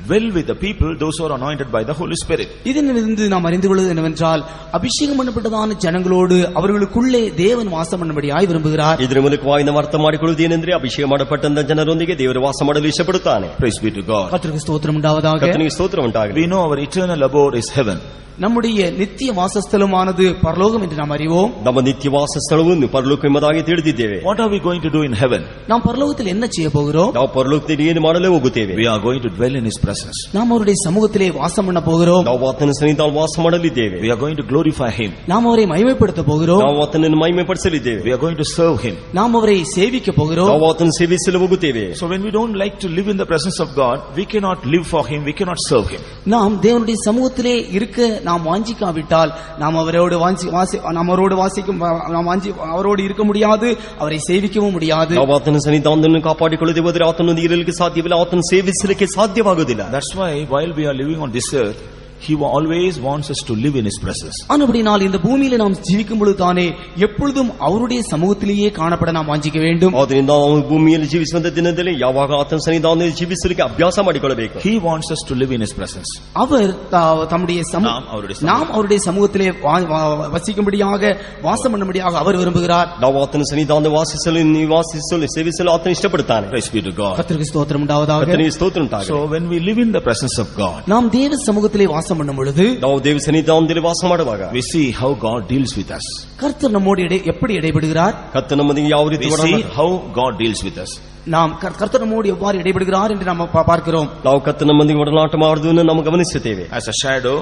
dwell with the people, those who are anointed by the Holy Spirit. இதிலிருந்து நாம் அறிந்து கொள்வது என்னவென்றால், அபிஷேகம் பண்ணப்பட்டதான ஜனங்களோடு அவர்களுக்குள்ளே தேவன் வாசம் பண்ணும்படியாய் விரும்புகிறார். ಇದರ ಮೂಲಕವಾಗಿ ನಾವು ಅರ್ಥ ಮಾಡಿಕೊಳ್ಳುವುದು ಏನೆಂದರೆ, ಅಭಿಷೇಕ ಮಾಡಪಟ್ಟಂತ ಜನರೊಂದಿಗೆ ದೇವರು ವಾಸ ಮಾಡಲು ಇಷ್ಟಪಡುತ್ತಾನೆ. Praise be to God. கர்த்தருக்கு ஸ்தோத்திரம் உண்டாவதாக. ಕರ್ತನಿಗೆ ಸ್ತೋತ್ರ ಉಂಟಾಗಲಿ. We know our eternal abode is heaven. நம்முடைய நித்திய வாசஸ்தலமானது பரலோகம் என்று நாம் அறிவோம். ನಮ್ಮ ನಿತ್ಯ ವಾಸ ಸ್ಥಳವನ್ನು ಪರಲೋಕ ಎಂಬುದಾಗಿ ತಿಳಿದಿದ್ದೇವೆ. What are we going to do in heaven? நாம் பரலோகத்தில் என்ன செய்ய போகிறோம்? ನಾವು ಪರಲೋಕದಲ್ಲಿ ಏನು ಮಾಡಲು ಹೋಗುತ್ತೇವೆ? We are going to dwell in His presence. நாம் அவருடைய சமூகத்திலே வாசம் பண்ண போகிறோம். ನಾವು ಆತನ ಸನ್ನಿಧಾನದಲ್ಲಿ ವಾಸ ಮಾಡಲಿದ್ದೇವೆ. We are going to glorify Him. நாம் அவரை மகிமைப்படுத்த போகிறோம். ನಾವು ಆತನನ್ನು ಮಹಿಮೆಪಡಿಸಲಿದ್ದೇವೆ. We are going to serve Him. நாம் அவரை சேவிக்க போகிறோம். ನಾವು ಆತನ ಸೇವಿಸಲು ಹೋಗುತ್ತೇವೆ. So when we don't like to live in the presence of God, we cannot live for Him, we cannot serve Him. நாம் தேவனுடைய சமூகத்திலே இருக்க நாம் வாஞ்சிக்காவிட்டால் நாம் அவரோடு அவரோடு இருக்க முடியாது, அவரை சேவிக்கவும் முடியாது. ನಾವು ಆತನ ಸನ್ನಿಧಾನವನ್ನು ಕಾಪಾಡಿಕೊಳ್ಳದೆ ಹೋದರೆ ಆತನೊಂದಿಗೆ ಇರಲಿಕ್ಕೆ ಸಾಧ್ಯವಿಲ್ಲ, ಆತನ ಸೇವಿಸಲಿಕ್ಕೆ ಸಾಧ್ಯವಾಗುವುದಿಲ್ಲ. That's why while we are living on this earth, He always wants us to live in His presence. ஆனபடினால் இந்த பூமியில நாம் ஜீவிக்கும் பொழுது தானே எப்பொழுதும் அவருடைய சமூகத்திலேயே காணப்பட நாம் வாஞ்சிக்க வேண்டும். ಆದ್ದರಿಂದ ನಾವು ಭೂಮಿಯಲ್ಲಿ ಜೀವಿಸುವಂತ ದಿನದಲ್ಲಿ ಯಾವಾಗ ಆತನ ಸನ್ನಿಧಾನದಲ್ಲಿ ಜೀವಿಸಲಿಕ್ಕೆ ಅಭ್ಯಾಸ ಮಾಡಿಕೊಳ್ಳಬೇಕು. He wants us to live in His presence. அவர் தம்முடைய நாம் அவருடைய சமூகத்திலே வசிக்கும்படியாக வாசம் பண்ணும்படியாக அவர் விரும்புகிறார். ನಾವು ಆತನ ಸನ್ನಿಧಾನದಲ್ಲಿ ವಾಸಿಸಲು ನಿವಾಸಿಸಲು ಸೇವಿಸಲು ಆತನ ಇಷ್ಟಪಡುತ್ತಾನೆ. Praise be to God. கர்த்தருக்கு ஸ்தோத்திரம் உண்டாவதாக. ಕರ್ತನಿಗೆ ಸ್ತೋತ್ರ ಉಂಟಾಗಲಿ. So when we live in the presence of God, நாம் தேவ சமூகத்திலே வாசம் பண்ணும் பொழுது, ನಾವು ದೇವ ಸನ್ನಿಧಾನದಲ್ಲಿ ವಾಸ ಮಾಡುವಾಗ, we see how God deals with us. கர்த்தர் நம்மோடு எப்படி இடைபடுகிறார்? ಕರ್ತನ ನಮ್ಮೊಂದಿಗೆ ಯಾವ ರೀತಿ We see how God deals with us. நாம் கர்த்தர் நம்மோடு எவ்வாறு இடைபடுகிறார் என்று நாம் பார்க்கிறோம். ನಾವು ಕರ್ತನ ನಮ್ಮೊಂದಿಗೆ ಒಡನಾಟ ಮಾಡುವುದನ್ನು ನಾವು ಗಮನಿಸುತ್ತೇವೆ. As a shadow,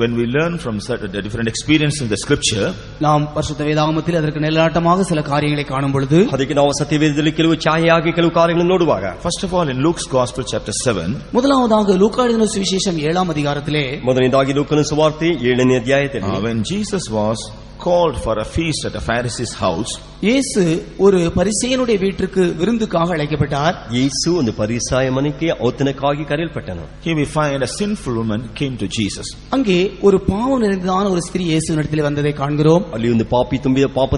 when we learn from the different experiences in the scripture, நாம் பரிசுத்த வேதாகமத்தில் அதற்கு நிழலாட்டமாக சில காரியங்களை காணும் பொழுது, ಅದಕ್ಕೆ ನಾವು ಸತ್ಯವೇದದಲ್ಲಿ ಕೆಲವು ಛಾಯೆಯಾಗಿ ಕೆಲವು ಕಾರ್ಯಗಳನ್ನು ನೋಡುವಾಗ, first of all in Luke's Gospel chapter 7, முதலாவதாக லூக்கா எழுதின சுவிசேஷம் 7ஆம் அதிகாரத்திலே, ಮೊದಲನೇದಾಗಿ ಲೂಕನ ಸುವಾರ್ತೆ 7ನೇ ಅಧ್ಯಾಯದಲ್ಲಿ, when Jesus was called for a feast at a Pharisee's house, இயேசு ஒரு பரிசேயனுடைய வீட்டுக்கு விருந்துக்காக அழைக்கப்பட்டார். ಯೇಸು ಒಂದು ಪರಿಸಾಯ ಮನೆಗೆ ಔತಣಕ್ಕಾಗಿ ಕರೆಯಲ್ಪಟ್ಟನು. Here we find a sinful woman came to Jesus. அங்கே ஒரு பாவம் நிறைந்ததான ஒரு ஸ்திரீ இயேசுவினிடத்தில் வந்ததை காண்கிறோம். ಅಲ್ಲಿ ಒಂದು ಪಾಪ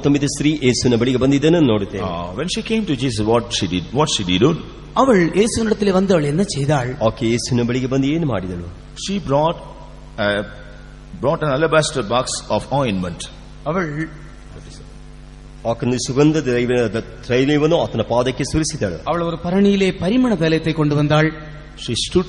ತುಂಬಿದ ಸ್ತ್ರೀ ಯೇಸುವಿನ ಬಳಿಗೆ ಬಂದಿದ್ದನ್ನು ನೋಡುತ್ತೇವೆ. When she came to Jesus, what she did? அவள் இயேசுவினிடத்தில் வந்து அவள் என்ன செய்தாள்? ಆಕೆ ಯೇಸುವಿನ ಬಳಿಗೆ ಬಂದು ಏನು ಮಾಡಿದಳು? She brought an alabaster box of ointment. அவள் ಆಕೆಯನ್ನು ಸುಗಂಧ ತೈಲವನ್ನು ಆತನ ಪಾದಕ್ಕೆ ಸುರಿಸಿದಳು. அவள் ஒரு பரணியிலே பரிமள தைலத்தை கொண்டு வந்தாள். She stood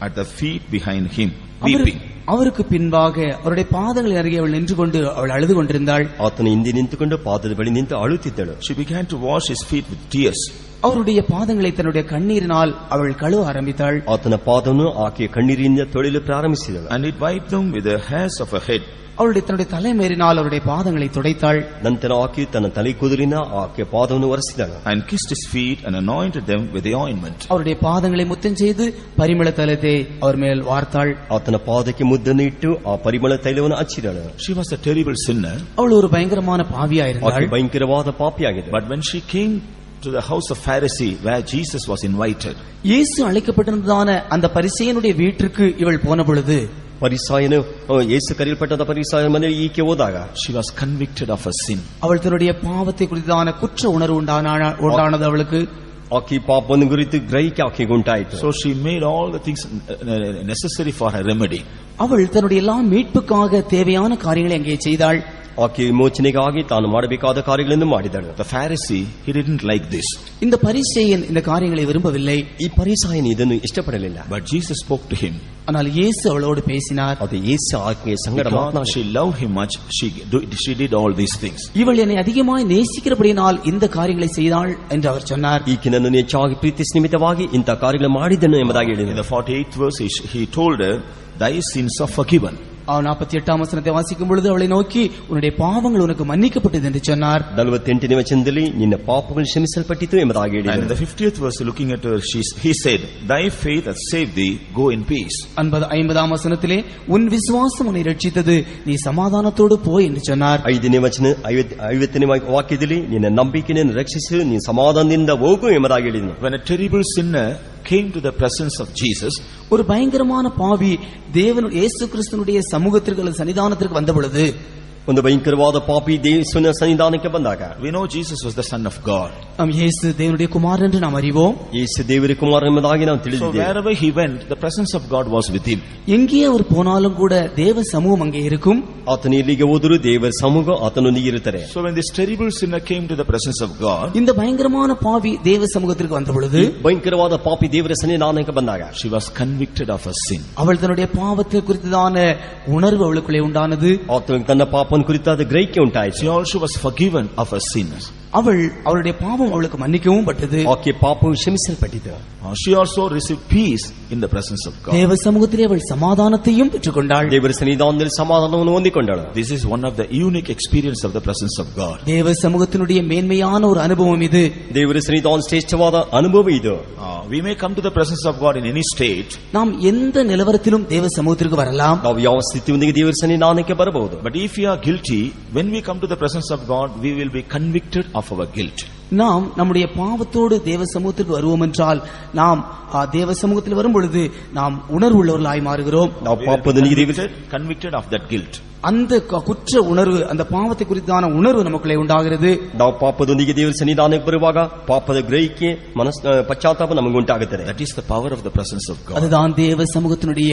at the feet behind him, weeping. அவருக்கு பின்பாக அவருடைய பாதங்கள் அருகே அவள் நின்று கொண்டு அவள் அழுது கொண்டிருந்தாள். ಆತನ ಹಿಂದೆ ನಿಂತುಕೊಂಡು ಪಾದದ ಬಳಿ ನಿಂತು ಅಳುತ್ತಿದ್ದಳು. She began to wash his feet with tears. அவருடைய பாதங்களை தன்னுடைய கண்ணீரினால் அவள் கழுவ ஆரம்பித்தாள். ಆತನ ಪಾದವನ್ನು ಆಕೆಯ ಕಣ್ಣೀರಿನಿಂದ ತೊಳೆಯಲು ಪ್ರಾರಂಭಿಸಿದಳು. And it wiped them with the hairs of her head. அவளுடைய தன்னுடைய தலைமேறினால் அவருடைய பாதங்களை துடைத்தாள். ನಂತರ ಆಕೆ ತನ್ನ ತಲೆ ಕೂದಲಿನ ಆಕೆಯ ಪಾದವನ್ನು ಒರೆಸಿದಳು. And kissed his feet and anointed them with the ointment. அவருடைய பாதங்களை முத்தம் செய்து பரிமள தைலத்தை அவர் மேல் வார்த்தாள். ಆತನ ಪಾದಕ್ಕೆ ಮುದ್ದನ್ನು ಇಟ್ಟು ಆ ಪರಿಮಳ ತೈಲವನ್ನು ಹಚ್ಚಿದಳು. She was a terrible sinner. அவள் ஒரு பயங்கரமான பாவியாயிருந்தாள். ಆಕೆ ಭಯಂಕರವಾದ ಪಾಪಿಯಾಗಿದೆ. But when she came to the house of Pharisee where Jesus was invited, இயேசு அழைக்கப்பட்டிருந்ததான அந்த பரிசேயனுடைய வீட்டிற்கு இவள் போன பொழுது, ಪರಿಸಾಯನು ಯೇಸು ಕರೆಯಲ್ಪಟ್ಟದ ಪರಿಸಾಯ ಮನೆಗೆ ಈಕೆ ಹೋದಾಗ, she was convicted of her sin. அவள் தன்னுடைய பாவத்தை குறித்தான குற்ற உணர்வு உண்டானது அவளுக்கு. ಆಕೆ ಪಾಪವನ್ನು ಕುರಿತು ಗ್ರಹಿಕೆ ಆಕೆಗೆ ಉಂಟಾಯಿತು. So she made all the things necessary for her remedy. அவள் தன்னுடைய எல்லா மீட்புக்காக தேவையான காரியங்களை அங்கே செய்தாள். ಆಕೆ ವಿಮೋಚನೆಗಾಗಿ ತಾನು ಮಾಡಬೇಕಾದ ಕಾರ್ಯಗಳನ್ನು ಮಾಡಿದಳು. The Pharisee, he didn't like this. இந்த பரிசேயன் இந்த காரியங்களை விரும்பவில்லை. ಈ ಪರಿಸಾಯನು ಇದನ್ನು ಇಷ್ಟಪಡಲಿಲ್ಲ. But Jesus spoke to him. ஆனால் இயேசு அவளோடு பேசினார். ಅದು ಯೇಸು ಆಕೆಯ ಸಂಗಡ Because ಮಾತನಾಡಿ, she loved him much, she did all these things. இவள் என்னை அதிகமாய் நேசிக்கிறபடியினால் இந்த காரியங்களை செய்தாள் என்று அவர் சொன்னார். ಈಕೆ ನನ್ನನ್ನು ಹೆಚ್ಚಾಗಿ ಪ್ರೀತಿಸಿ ನಿಮಿತ್ತವಾಗಿ ಇಂಥ ಕಾರ್ಯಗಳು ಮಾಡಿದನು ಎಂಬುದಾಗಿ In ಹೇಳಿದನು. the 48th verse, he told her, thy sins are forgiven. 48ஆம் வசனத்தை வாசிக்கும் பொழுது அவளை நோக்கி உன்னுடைய பாவங்கள் உனக்கு மன்னிக்கப்பட்டது என்று சொன்னார். 48ನೇ ವಚನದಲ್ಲಿ ನಿನ್ನ ಪಾಪಗಳು ಕ್ಷಮಿಸಲ್ಪಟ್ಟಿತು ಎಂಬುದಾಗಿ And in ಹೇಳಿದನು. the 50th verse, looking at her, he said, thy faith hath saved thee, go in peace. 50ஆம் வசனத்திலே உன் விசுவாசம் உன்னை ரட்சித்தது, நீ சமாதானத்தோடு போய் என்று சொன்னார். 5ನೇ ವಚನ 50ನೇ ವಾಕ್ಯದಲ್ಲಿ ನಿನ್ನ ನಂಬಿಕೆಯನ್ನು ರಕ್ಷಿಸು, ನೀನು ಸಮಾಧಾನದಿಂದ ಹೋಗು ಎಂಬುದಾಗಿ ಹೇಳಿದನು. When a terrible sinner came to the presence of Jesus, ஒரு பயங்கரமான பாவி தேவன் இயேசு கிறிஸ்துவினுடைய சமூகத்திற்கு அல்லது சன்னிதானத்திற்கு வந்த பொழுது, ಒಂದು ಭಯಂಕರವಾದ ಪಾಪಿ ದೇವನ ಸನ್ನಿಧಾನಕ್ಕೆ ಬಂದಾಗ, we know Jesus was the Son of God. நாம் இயேசு தேவனுடைய குமாரன் என்று நாம் அறிவோம். ಯೇಸು ದೇವರ ಕುಮಾರ ಎಂಬುದಾಗಿ ನಾವು So ತಿಳಿದಿದ್ದೇವೆ. wherever he went, the presence of God was with him. எங்கே அவர் போனாலும் கூட தேவ சமூகம் அங்கே இருக்கும். ಆತನು ಎಲ್ಲಿಗೆ ಹೋದರೂ ದೇವರ ಸಮೂಹ ಆತನೊಂದಿಗೆ ಇರುತ್ತಾರೆ. So when this terrible sinner came to the presence of God, இந்த பயங்கரமான பாவி தேவ சமூகத்திற்கு வந்த பொழுது, ಭಯಂಕರವಾದ ಪಾಪಿ ದೇವರ ಸನ್ನಿಧಾನಕ್ಕೆ ಬಂದಾಗ, she was convicted of her sin. அவள் தன்னுடைய பாவத்தை குறித்ததான உணர்வு அவளுக்குள்ளே உண்டானது. ಆತನಿಗೆ ತನ್ನ ಪಾಪವನ್ನು ಕುರಿತಾದ ಗ್ರಹಿಕೆ ಉಂಟಾಯಿತು. She also was forgiven of her sins. அவளுடைய பாவம் அவளுக்கு மன்னிக்கவும் பட்டது. ಆಕೆ ಪಾಪವು ಕ್ಷಮಿಸಲ್ಪಟ್ಟಿತು. She also received peace in the presence of God. தேவ சமூகத்திலே அவள் சமாதானத்தையும் பெற்றுக்கொண்டாள். ದೇವರ ಸನ್ನಿಧಾನದಲ್ಲಿ ಸಮಾಧಾನವನ್ನು ಹೊಂದಿಕೊಂಡಳು. This is one of the unique experience of the presence of God. தேவ சமூகத்தினுடைய மேன்மையான ஒரு அனுபவம் இது. ದೇವರ ಸನ್ನಿಧಾನ ಶ್ರೇಷ್ಠವಾದ ಅನುಭವ ಇದು. We may come to the presence of God in any state. நாம் எந்த நிலவரத்திலும் தேவ சமூகத்திற்கு வரலாம். ನಾವು ಯಾವ ಸ್ಥಿತಿಯೊಂದಿಗೆ ದೇವರ ಸನ್ನಿಧಾನಕ್ಕೆ ಬರಬಹುದು. But if we are guilty, when we come to the presence of God, we will be convicted of our guilt. நாம் நம்முடைய பாவத்தோடு தேவ சமூகத்திற்கு வருவோம் என்றால் நாம் தேவ சமூகத்தில் வரும் பொழுது நாம் உணர்வுள்ளவர்களாய் மாறுகிறோம். ನಾವು ಪಾಪದ ನೀರಿಗೆ convicted of that guilt. அந்த குற்ற உணர்வு, அந்த பாவத்தை குறித்தான உணர்வு நமக்குள்ளே உண்டாகிறது. ನಾವು ಪಾಪದೊಂದಿಗೆ ದೇವರ ಸನ್ನಿಧಾನಕ್ಕೆ ಬರುವಾಗ ಪಾಪದ ಗ್ರಹಿಕೆ ಪಶ್ಚಾತ್ತಾಪ ನಮಗೆ ಉಂಟಾಗುತ್ತದೆ. That is the power of the presence of God. அதுதான் தேவ சமூகத்தினுடைய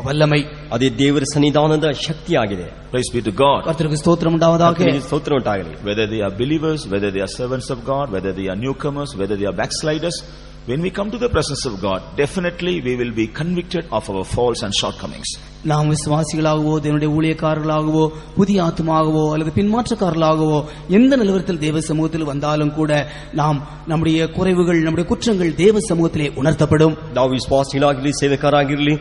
வல்லமை. ಅದೇ ದೇವರ ಸನ್ನಿಧಾನದ ಶಕ್ತಿಯಾಗಿದೆ. Praise be to God. கர்த்தருக்கு ஸ்தோத்திரம் உண்டாவதாக. ಕರ್ತನಿಗೆ ಸ್ತೋತ್ರ ಉಂಟಾಗಲಿ. Whether they are believers, whether they are servants of God, whether they are newcomers, whether they are backsliders, when we come to the presence of God, definitely we will be convicted of our faults and shortcomings. நாம் விசுவாசிகளாகவோ தேவனுடைய ஊழியக்காரர்களாகவோ புதிய ஆத்மாகவோ அல்லது பின்மாற்றக்காரர்களாகவோ எந்த நிலவரத்தில் தேவ சமூகத்தில் வந்தாலும் கூட நாம் நம்முடைய குறைவுகள், நம்முடைய குற்றங்கள் தேவ சமூகத்திலே உணர்த்தப்படும். ನಾವು ವಿಶ್ವಾಸಿಗಳಾಗಿರಲಿ, ಸೇವಕರಾಗಿರಲಿ,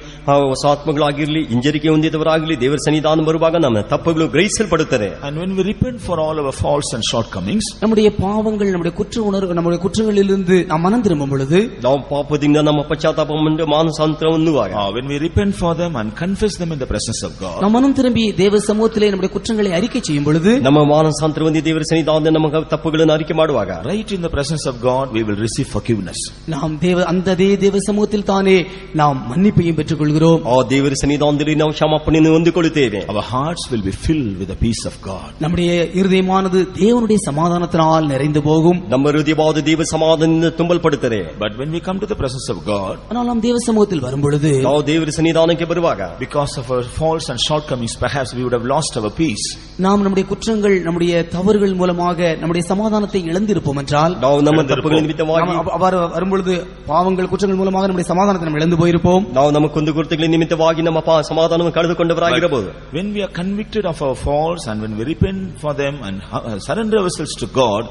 ಹೊಸ ಆತ್ಮಗಳಾಗಿರಲಿ, ಹಿಂಜರಿಕೆ ಹೊಂದಿದವರಾಗಿರಲಿ, ದೇವರ ಸನ್ನಿಧಾನ ಬರುವಾಗ ನಮ್ಮ ತಪ್ಪುಗಳು ಗ್ರಹಿಸಲ್ಪಡುತ್ತದೆ. And when we repent for all our faults and shortcomings, நம்முடைய பாவங்கள், நம்முடைய குற்ற உணர்வு, நம்முடைய குற்றங்களிலிருந்து நாம் மனம் திரும்பும் பொழுது, ನಾವು ಪಾಪದಿಂದ ನಮ್ಮ ಪಶ್ಚಾತ್ತಾಪವನ್ನು ಮಾನಸಾಂತರ ಹೊಂದುವಾಗ, when we repent for them and confess them in the presence of God, நாம் மனம் திரும்பி தேவ சமூகத்திலே நம்முடைய குற்றங்களை அறிக்கை செய்யும் பொழுது, ನಮ್ಮ ಮಾನಸಾಂತರ ಹೊಂದಿ ದೇವರ ಸನ್ನಿಧಾನದಲ್ಲಿ ನಮ್ಮ ತಪ್ಪುಗಳನ್ನು ಅರಿಕೆ ಮಾಡುವಾಗ, right in the presence of God we will receive forgiveness. நாம் அந்த தேவ சமூகத்தில் தானே நாம் மன்னிப்பையும் பெற்றுக் கொள்கிறோம். ಆ ದೇವರ ಸನ್ನಿಧಾನದಲ್ಲಿ ನಾವು ಕ್ಷಮಾಪಣೆಯನ್ನು ಹೊಂದಿಕೊಳ್ಳುತ್ತೇವೆ. Our hearts will be filled with the peace of God. நம்முடைய இருதயமானது தேவனுடைய சமாதானத்தினால் நிறைந்து போகும். ನಮ್ಮ ಹೃದಯವಾದ ದೇವ ಸಮಾಧಾನದಿಂದ ತುಂಬಲ್ಪಡುತ್ತದೆ. But when we come to the presence of God, ஆனால் நாம் தேவ சமூகத்தில் வரும் பொழுது, ನಾವು ದೇವರ ಸನ್ನಿಧಾನಕ್ಕೆ ಬರುವಾಗ, because of our faults and shortcomings, perhaps we would have lost our peace. நாம் நம்முடைய குற்றங்கள், நம்முடைய தவறுகள் மூலமாக நம்முடைய சமாதானத்தை இழந்திருப்போம் என்றால், ನಾವು ನಮ್ಮ ತಪ್ಪುಗಳ ನಿಮಿತ್ತವಾಗಿ அவர் வரும்பொழுது பாவங்கள், குற்றங்கள் மூலமாக நம்முடைய சமாதானத்தை நாம் இழந்து போயிருப்போம். ನಾವು ನಮ್ಮ ಕುಂದುಕೊರತೆಗಳ ನಿಮಿತ್ತವಾಗಿ ನಮ್ಮ ಸಮಾಧಾನವನ್ನು ಕಳೆದುಕೊಂಡವರಾಗಿರಬಹುದು. When we are convicted of our faults and when we repent for them and surrender ourselves to God,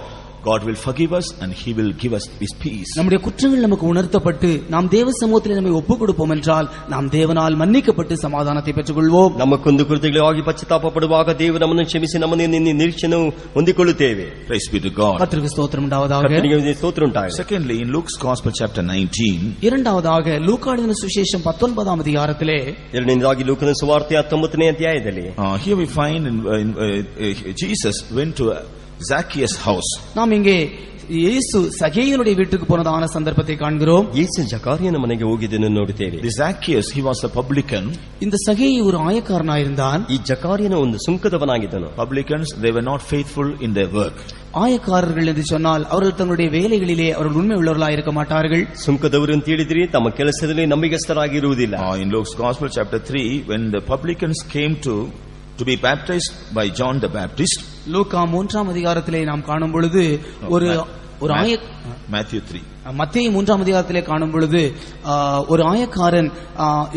God will forgive us and He will give us His peace. நம்முடைய குற்றங்கள் நமக்கு உணர்த்தப்பட்டு நாம் தேவ சமூகத்தில் நம்மை ஒப்புக் கொடுப்போம் என்றால் நாம் தேவனால் மன்னிக்கப்பட்டு சமாதானத்தை பெற்றுக் கொள்வோம். ನಮ್ಮ ಕುಂದುಕೊರತೆಗಳಿಗಾಗಿ ಪಶ್ಚಾತ್ತಾಪ ಪಡುವಾಗ ದೇವರು ನಮ್ಮನ್ನು ಕ್ಷಮಿಸಿ ನಮ್ಮನ್ನು ನಿರೀಕ್ಷೆಯನ್ನು ಹೊಂದಿಕೊಳ್ಳುತ್ತೇವೆ. Praise be to God. கர்த்தருக்கு ஸ்தோத்திரம் உண்டாவதாக. ಕರ್ತನಿಗೆ ಸ್ತೋತ್ರ ಉಂಟಾಗಲಿ. Secondly, in Luke's Gospel chapter 19, இரண்டாவதாக லூக்காடின சுவிசேஷம் 19ஆம் அதிகாரத்திலே, ಎರಡನೇದಾಗಿ ಲೂಕನ ಸುವಾರ್ತೆ 19ನೇ ಅಧ್ಯಾಯದಲ್ಲಿ, here we find Jesus went to Zacchaeus' house. நாம் இங்கே இயேசு சகேயனுடைய வீட்டுக்கு போனதான சந்தர்ப்பத்தை காண்கிறோம். ಯೇಸು ಜಕಾರಿಯನ ಮನೆಗೆ ಹೋಗಿದ್ದನ್ನು ನೋಡುತ್ತೇವೆ. The Zacchaeus, he was a publican. இந்த சகேயு ஒரு ஆயக்காரனாயிருந்தான். ಈ ಜಕಾರಿಯನ ಒಂದು ಸುಂಕದವನಾಗಿದ್ದನು. Publicans, they were not faithful in their work. ஆயக்காரர்கள் என்று சொன்னால் அவர்கள் தங்களுடைய வேலைகளிலே அவர்கள் உண்மை உள்ளவர்களாக இருக்க மாட்டார்கள். ಸುಂಕದವರು ಅಂತ ಹೇಳಿದ್ರೆ ತಮ್ಮ ಕೆಲಸದಲ್ಲಿ ನಂಬಿಗಸ್ತರಾಗಿರುವುದಿಲ್ಲ. In Luke's Gospel chapter 3, when the publicans came to be baptized by John the Baptist, லூக்கா 3ஆம் அதிகாரத்திலே நாம் காணும் பொழுது ஒரு Matthew 3, மத்தேயு 3ஆம் அதிகாரத்திலே காணும் பொழுது ஒரு ஆயக்காரன்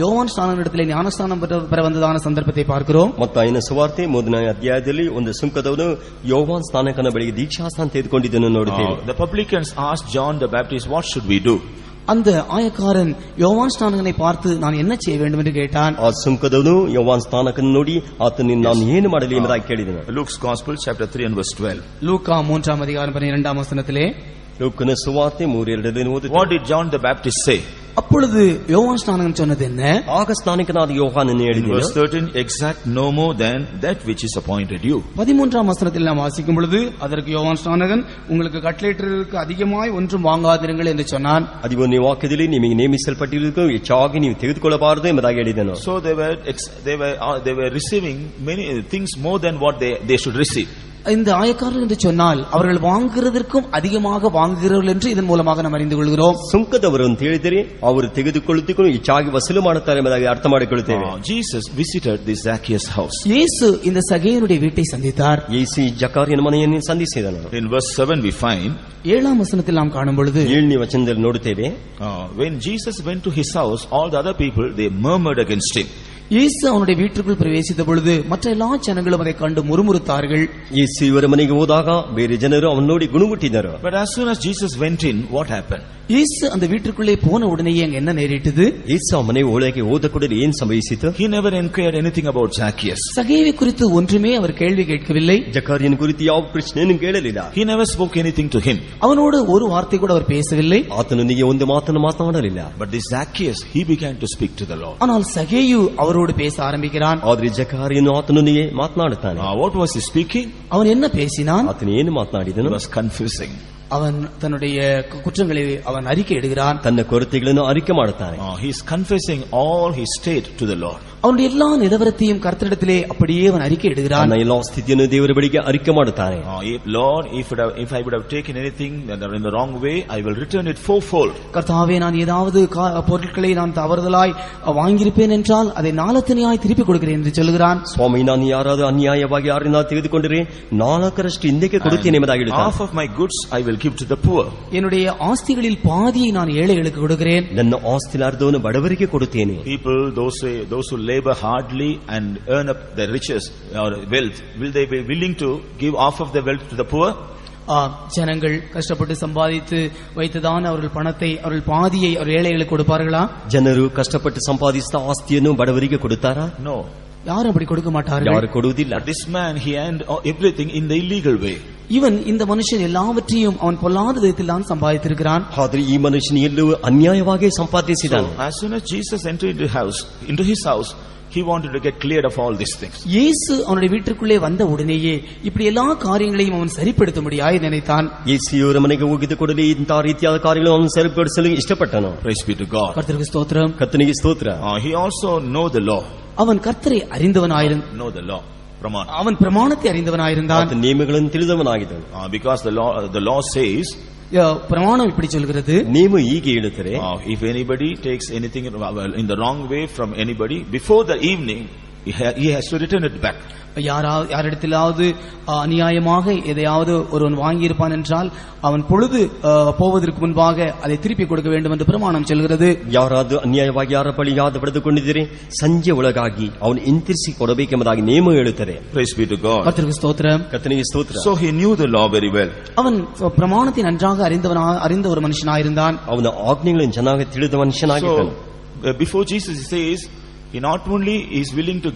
யோவான் ஸ்நானனிடத்திலே ஞானஸ்நானம் பெற வந்ததான சந்தர்ப்பத்தை பார்க்கிறோம். ಮತ್ತಾಯನ ಸುವಾರ್ತೆ 3ನೇ ಅಧ್ಯಾಯದಲ್ಲಿ ಒಂದು ಸುಂಕದವನು ಯೋವಾನ್ ಸ್ನಾನಕನ ಬಳಿಗೆ ದೀಕ್ಷಾಸ್ನಾನ ತೆಗೆದುಕೊಂಡಿದ್ದನ್ನು ನೋಡುತ್ತೇವೆ. The publicans asked John the Baptist, what should we do? அந்த ஆயக்காரன் யோவான் ஸ்நானகனை பார்த்து நான் என்ன செய்ய வேண்டும் என்று கேட்டான். ಆ ಸುಂಕದವನು ಯೋವಾನ್ ಸ್ನಾನಕನ ನೋಡಿ ಆತನಿಗೆ ನಾನು ಏನು ಮಾಡಲಿ ಎಂಬುದಾಗಿ ಕೇಳಿದನು. Luke's Gospel chapter 3 and verse 12. லூக்கா 3ஆம் அதிகாரம் 12ஆம் வசனத்திலே, ಲೂಕನ ಸುವಾರ್ತೆ 3:2 ಓದುತ್ತೇವೆ. What did John the Baptist say? அப்பொழுது யோவான் ஸ்நானகன் சொன்னது என்ன? ಆಗ ಸ್ನಾನಿಕನಾದ ಯೋಹಾನನು In ಹೇಳಿದನು, verse 13, exact no more than that which is appointed you. 13ஆம் வசனத்தில் நாம் வாசிக்கும் பொழுது, அதற்கு யோவான் ஸ்நானகன் உங்களுக்கு கட்டளையிட்டதற்கு அதிகமாய் ஒன்றும் வாங்காதிருங்கள் என்று சொன்னான். 11ನೇ ವಾಕ್ಯದಲ್ಲಿ ನಿಮಗೆ ನೇಮಿಸಲ್ಪಟ್ಟಿರುವುದಕ್ಕೂ ಹೆಚ್ಚಾಗಿ ನೀವು ತೆಗೆದುಕೊಳ್ಳಬಾರದು ಎಂಬುದಾಗಿ ಹೇಳಿದನು. So they were receiving many things more than what they should receive. இந்த ஆயக்காரர்கள் என்று சொன்னால் அவர்கள் வாங்குகிறதற்கும் அதிகமாக வாங்குகிறார்கள் என்று இதன் மூலமாக நாம் அறிந்து கொள்கிறோம். ಸುಂಕದವರು ಅಂತ ಹೇಳಿದರೆ ಅವರು ತೆಗೆದುಕೊಳ್ಳುವುದಕ್ಕೂ ಹೆಚ್ಚಾಗಿ ವಸೂಲು ಮಾಡುತ್ತಾರೆ ಎಂಬುದಾಗಿ ಅರ್ಥ ಮಾಡಿಕೊಳ್ಳುತ್ತೇವೆ. Jesus visited the Zacchaeus house. இயேசு இந்த சகேயனுடைய வீட்டை சந்தித்தார். ಯೇಸು ಜಕಾರಿಯನ ಮನೆಯನ್ನು ಸಂಧಿಸಿದನು. In verse 7 we find, 7ஆம் வசனத்தில் நாம் காணும் பொழுது, 7ನೇ ವಚನದಲ್ಲಿ ನೋಡುತ್ತೇವೆ, when Jesus went to his house, all the other people, they murmured against him. இயேசு அவனுடைய வீட்டுக்குள் பிரவேசித்த பொழுது மற்ற எல்லா ஜனங்களும் அதை கண்டு முறுமுறுத்தார்கள். ಯೇಸು ಇವರ ಮನೆಗೆ ಹೋದಾಗ ಬೇರೆ ಜನರು ಅವನು ನೋಡಿ ಗುಣಗುಟ್ಟಿದರು. But as soon as Jesus went in, what happened? இயேசு அந்த வீட்டுக்குள்ளே போன உடனேயே அங்க என்ன நேரிட்டது? ಯೇಸು ಆ ಮನೆ ಒಳಗೆ ಹೋದ ಕೂಡಲೇ ಏನು ಸಂಭವಿಸಿತು? He never inquired anything about Zacchaeus. சகேயை குறித்து ஒன்றுமே அவர் கேள்வி கேட்கவில்லை. ಜಕಾರಿಯನ ಕುರಿತು ಯಾವ ಪ್ರಶ್ನೆಯನ್ನು ಕೇಳಲಿಲ್ಲ. He never spoke anything to him. அவனோடு ஒரு வார்த்தை கூட அவர் பேசவில்லை. ಆತನೊಂದಿಗೆ ಒಂದು ಮಾತನ್ನು ಮಾತನಾಡಲಿಲ್ಲ. But this Zacchaeus, he began to speak to the Lord. ஆனால் சகேயு அவரோடு பேச ஆரம்பிக்கிறான். ಆದ್ರೆ ಜಕಾರಿಯನು ಆತನೊಂದಿಗೆ ಮಾತನಾಡುತ್ತಾನೆ. What was he speaking? அவன் என்ன பேசினான்? ಆತನು ಏನು ಮಾತನಾಡಿದನು? He was confessing. அவன் தன்னுடைய குற்றங்களை அவன் அறிக்கை இடுகிறான். ತನ್ನ ಕೊರತೆಗಳನ್ನು ಅರಿಕೆ ಮಾಡುತ್ತಾನೆ. He is confessing all his state to the Lord. அவனுடைய எல்லா நிலவரத்தையும் கர்த்தரிடத்திலே அப்படியே அவன் அறிக்கை இடுகிறான். ತನ್ನ ಎಲ್ಲಾ ಸ್ಥಿತಿಯನ್ನು ದೇವರ ಬಳಿಗೆ ಅರಿಕೆ ಮಾಡುತ್ತಾನೆ. Lord, if I would have taken anything in the wrong way, I will return it fourfold. கர்த்தாவே, நான் ஏதாவது பொருட்களை நான் தவறுதலாய் வாங்கியிருப்பேன் என்றால் அதை நாலத்தனையாய் திருப்பி கொடுக்கிறேன் என்று சொல்கிறான். ಸ್ವಾಮಿ, ನಾನು ಯಾರಾದರೂ ಅನ್ಯಾಯವಾಗಿ ಯಾರನ್ನ ತೆಗೆದುಕೊಂಡರೆ 4ರಷ್ಟು ಹಿಂದಕ್ಕೆ ಕೊಡುತ್ತೇನೆ ಎಂಬುದಾಗಿ ಹೇಳುತ್ತಾನೆ. Half of my goods I will give to the poor. என்னுடைய ஆஸ்திகளில் பாதியை நான் ஏழைகளுக்கு கொடுக்கிறேன். ನನ್ನ ಆಸ್ತಿಯಲ್ಲಿ ಅರ್ಧವನ್ನು ಬಡವರಿಗೆ ಕೊಡುತ್ತೇನೆ. People, those who labor hardly and earn up their riches or wealth, will they be willing to give half of their wealth to the poor? ஜனங்கள் கஷ்டப்பட்டு சம்பாதித்து வைத்ததான அவர்கள் பணத்தை அவர்கள் பாதியை அவர் ஏழைகளுக்கு கொடுப்பார்களா? ಜನರು ಕಷ್ಟಪಟ್ಟು ಸಂಪಾದಿಸಿದ ಆಸ್ತಿಯನ್ನು ಬಡವರಿಗೆ ಕೊಡುತ್ತಾರಾ? No. யாரும் அப்படி கொடுக்க மாட்டார்கள். ಯಾರು ಕೊಡುವುದಿಲ್ಲ. This man, he earned everything in the illegal way. இவன் இந்த மனுஷன் எல்லாவற்றையும் அவன் பொல்லாத விதத்தில் தான் சம்பாதித்திருக்கிறான். ಆದರೆ ಈ ಮನುಷ್ಯನು ಎಲ್ಲವೂ ಅನ್ಯಾಯವಾಗಿ ಸಂಪಾದಿಸಿದ್ದಾನೆ. So, as soon as Jesus entered into his house, he wanted to get cleared of all these things. இயேசு அவனுடைய வீட்டுக்குள்ளே வந்த உடனேயே இப்படி எல்லா காரியங்களையும் அவன் சரிப்படுத்தும்படியாய் நினைத்தான். ಯೇಸುವಿನ ಮನೆಗೆ ಹೋಗಿದ್ದ ಕೂಡಲೇ ಇಂತಹ ರೀತಿಯಾದ ಕಾರ್ಯಗಳನ್ನು ಅವನು ಸರಿಪಡಿಸಲು ಇಷ್ಟಪಟ್ಟನು. Praise be to God. கர்த்தருக்கு ஸ்தோத்திரம். ಕರ್ತನಿಗೆ ಸ್ತೋತ್ರ. He also know the law. அவன் கர்த்தரை அறிந்தவனாயிருந்தான். Know the law. அவன் பிரமாணத்தை அறிந்தவனாயிருந்தான். ನಿಯಮಗಳನ್ನು ತಿಳಿದವನಾಗಿದ್ದನು. Because the law says, பிரமாணம் இப்படி சொல்கிறது, ನಿಯಮ ಹೀಗೆ ಹೇಳುತ್ತದೆ, if anybody takes anything in the wrong way from anybody before the evening, he has to return it back. யாரிடத்திலாவது அநியாயமாக எதையாவது ஒருவன் வாங்கியிருப்பான் என்றால் அவன் பொழுது போவதற்கு முன்பாக அதை திருப்பி கொடுக்க வேண்டும் என்று பிரமாணம் சொல்கிறது. ಯಾರಾದರೂ ಅನ್ಯಾಯವಾಗಿ ಯಾರ ಬಳಿಯಾದ ಪಡೆದುಕೊಂಡಿದ್ದರೆ ಸಂಜೆ ಒಳಗಾಗಿ ಅವನು ಹಿಂತಿರಿಸಿ ಕೊಡಬೇಕೆಂಬುದಾಗಿ ನಿಯಮ ಹೇಳುತ್ತದೆ. Praise be to God. கர்த்தருக்கு ஸ்தோத்திரம். ಕರ್ತನಿಗೆ ಸ್ತೋತ್ರ. So he knew the law very well. அவன் பிரமாணத்தை நன்றாக அறிந்த ஒரு மனுஷனாயிருந்தான். ಅವನ ಆಜ್ಞೆಗಳನ್ನು ಚೆನ್ನಾಗಿ ತಿಳಿದ ಮನುಷ್ಯನಾಗಿದ್ದನು. So before Jesus says, he not only is willing to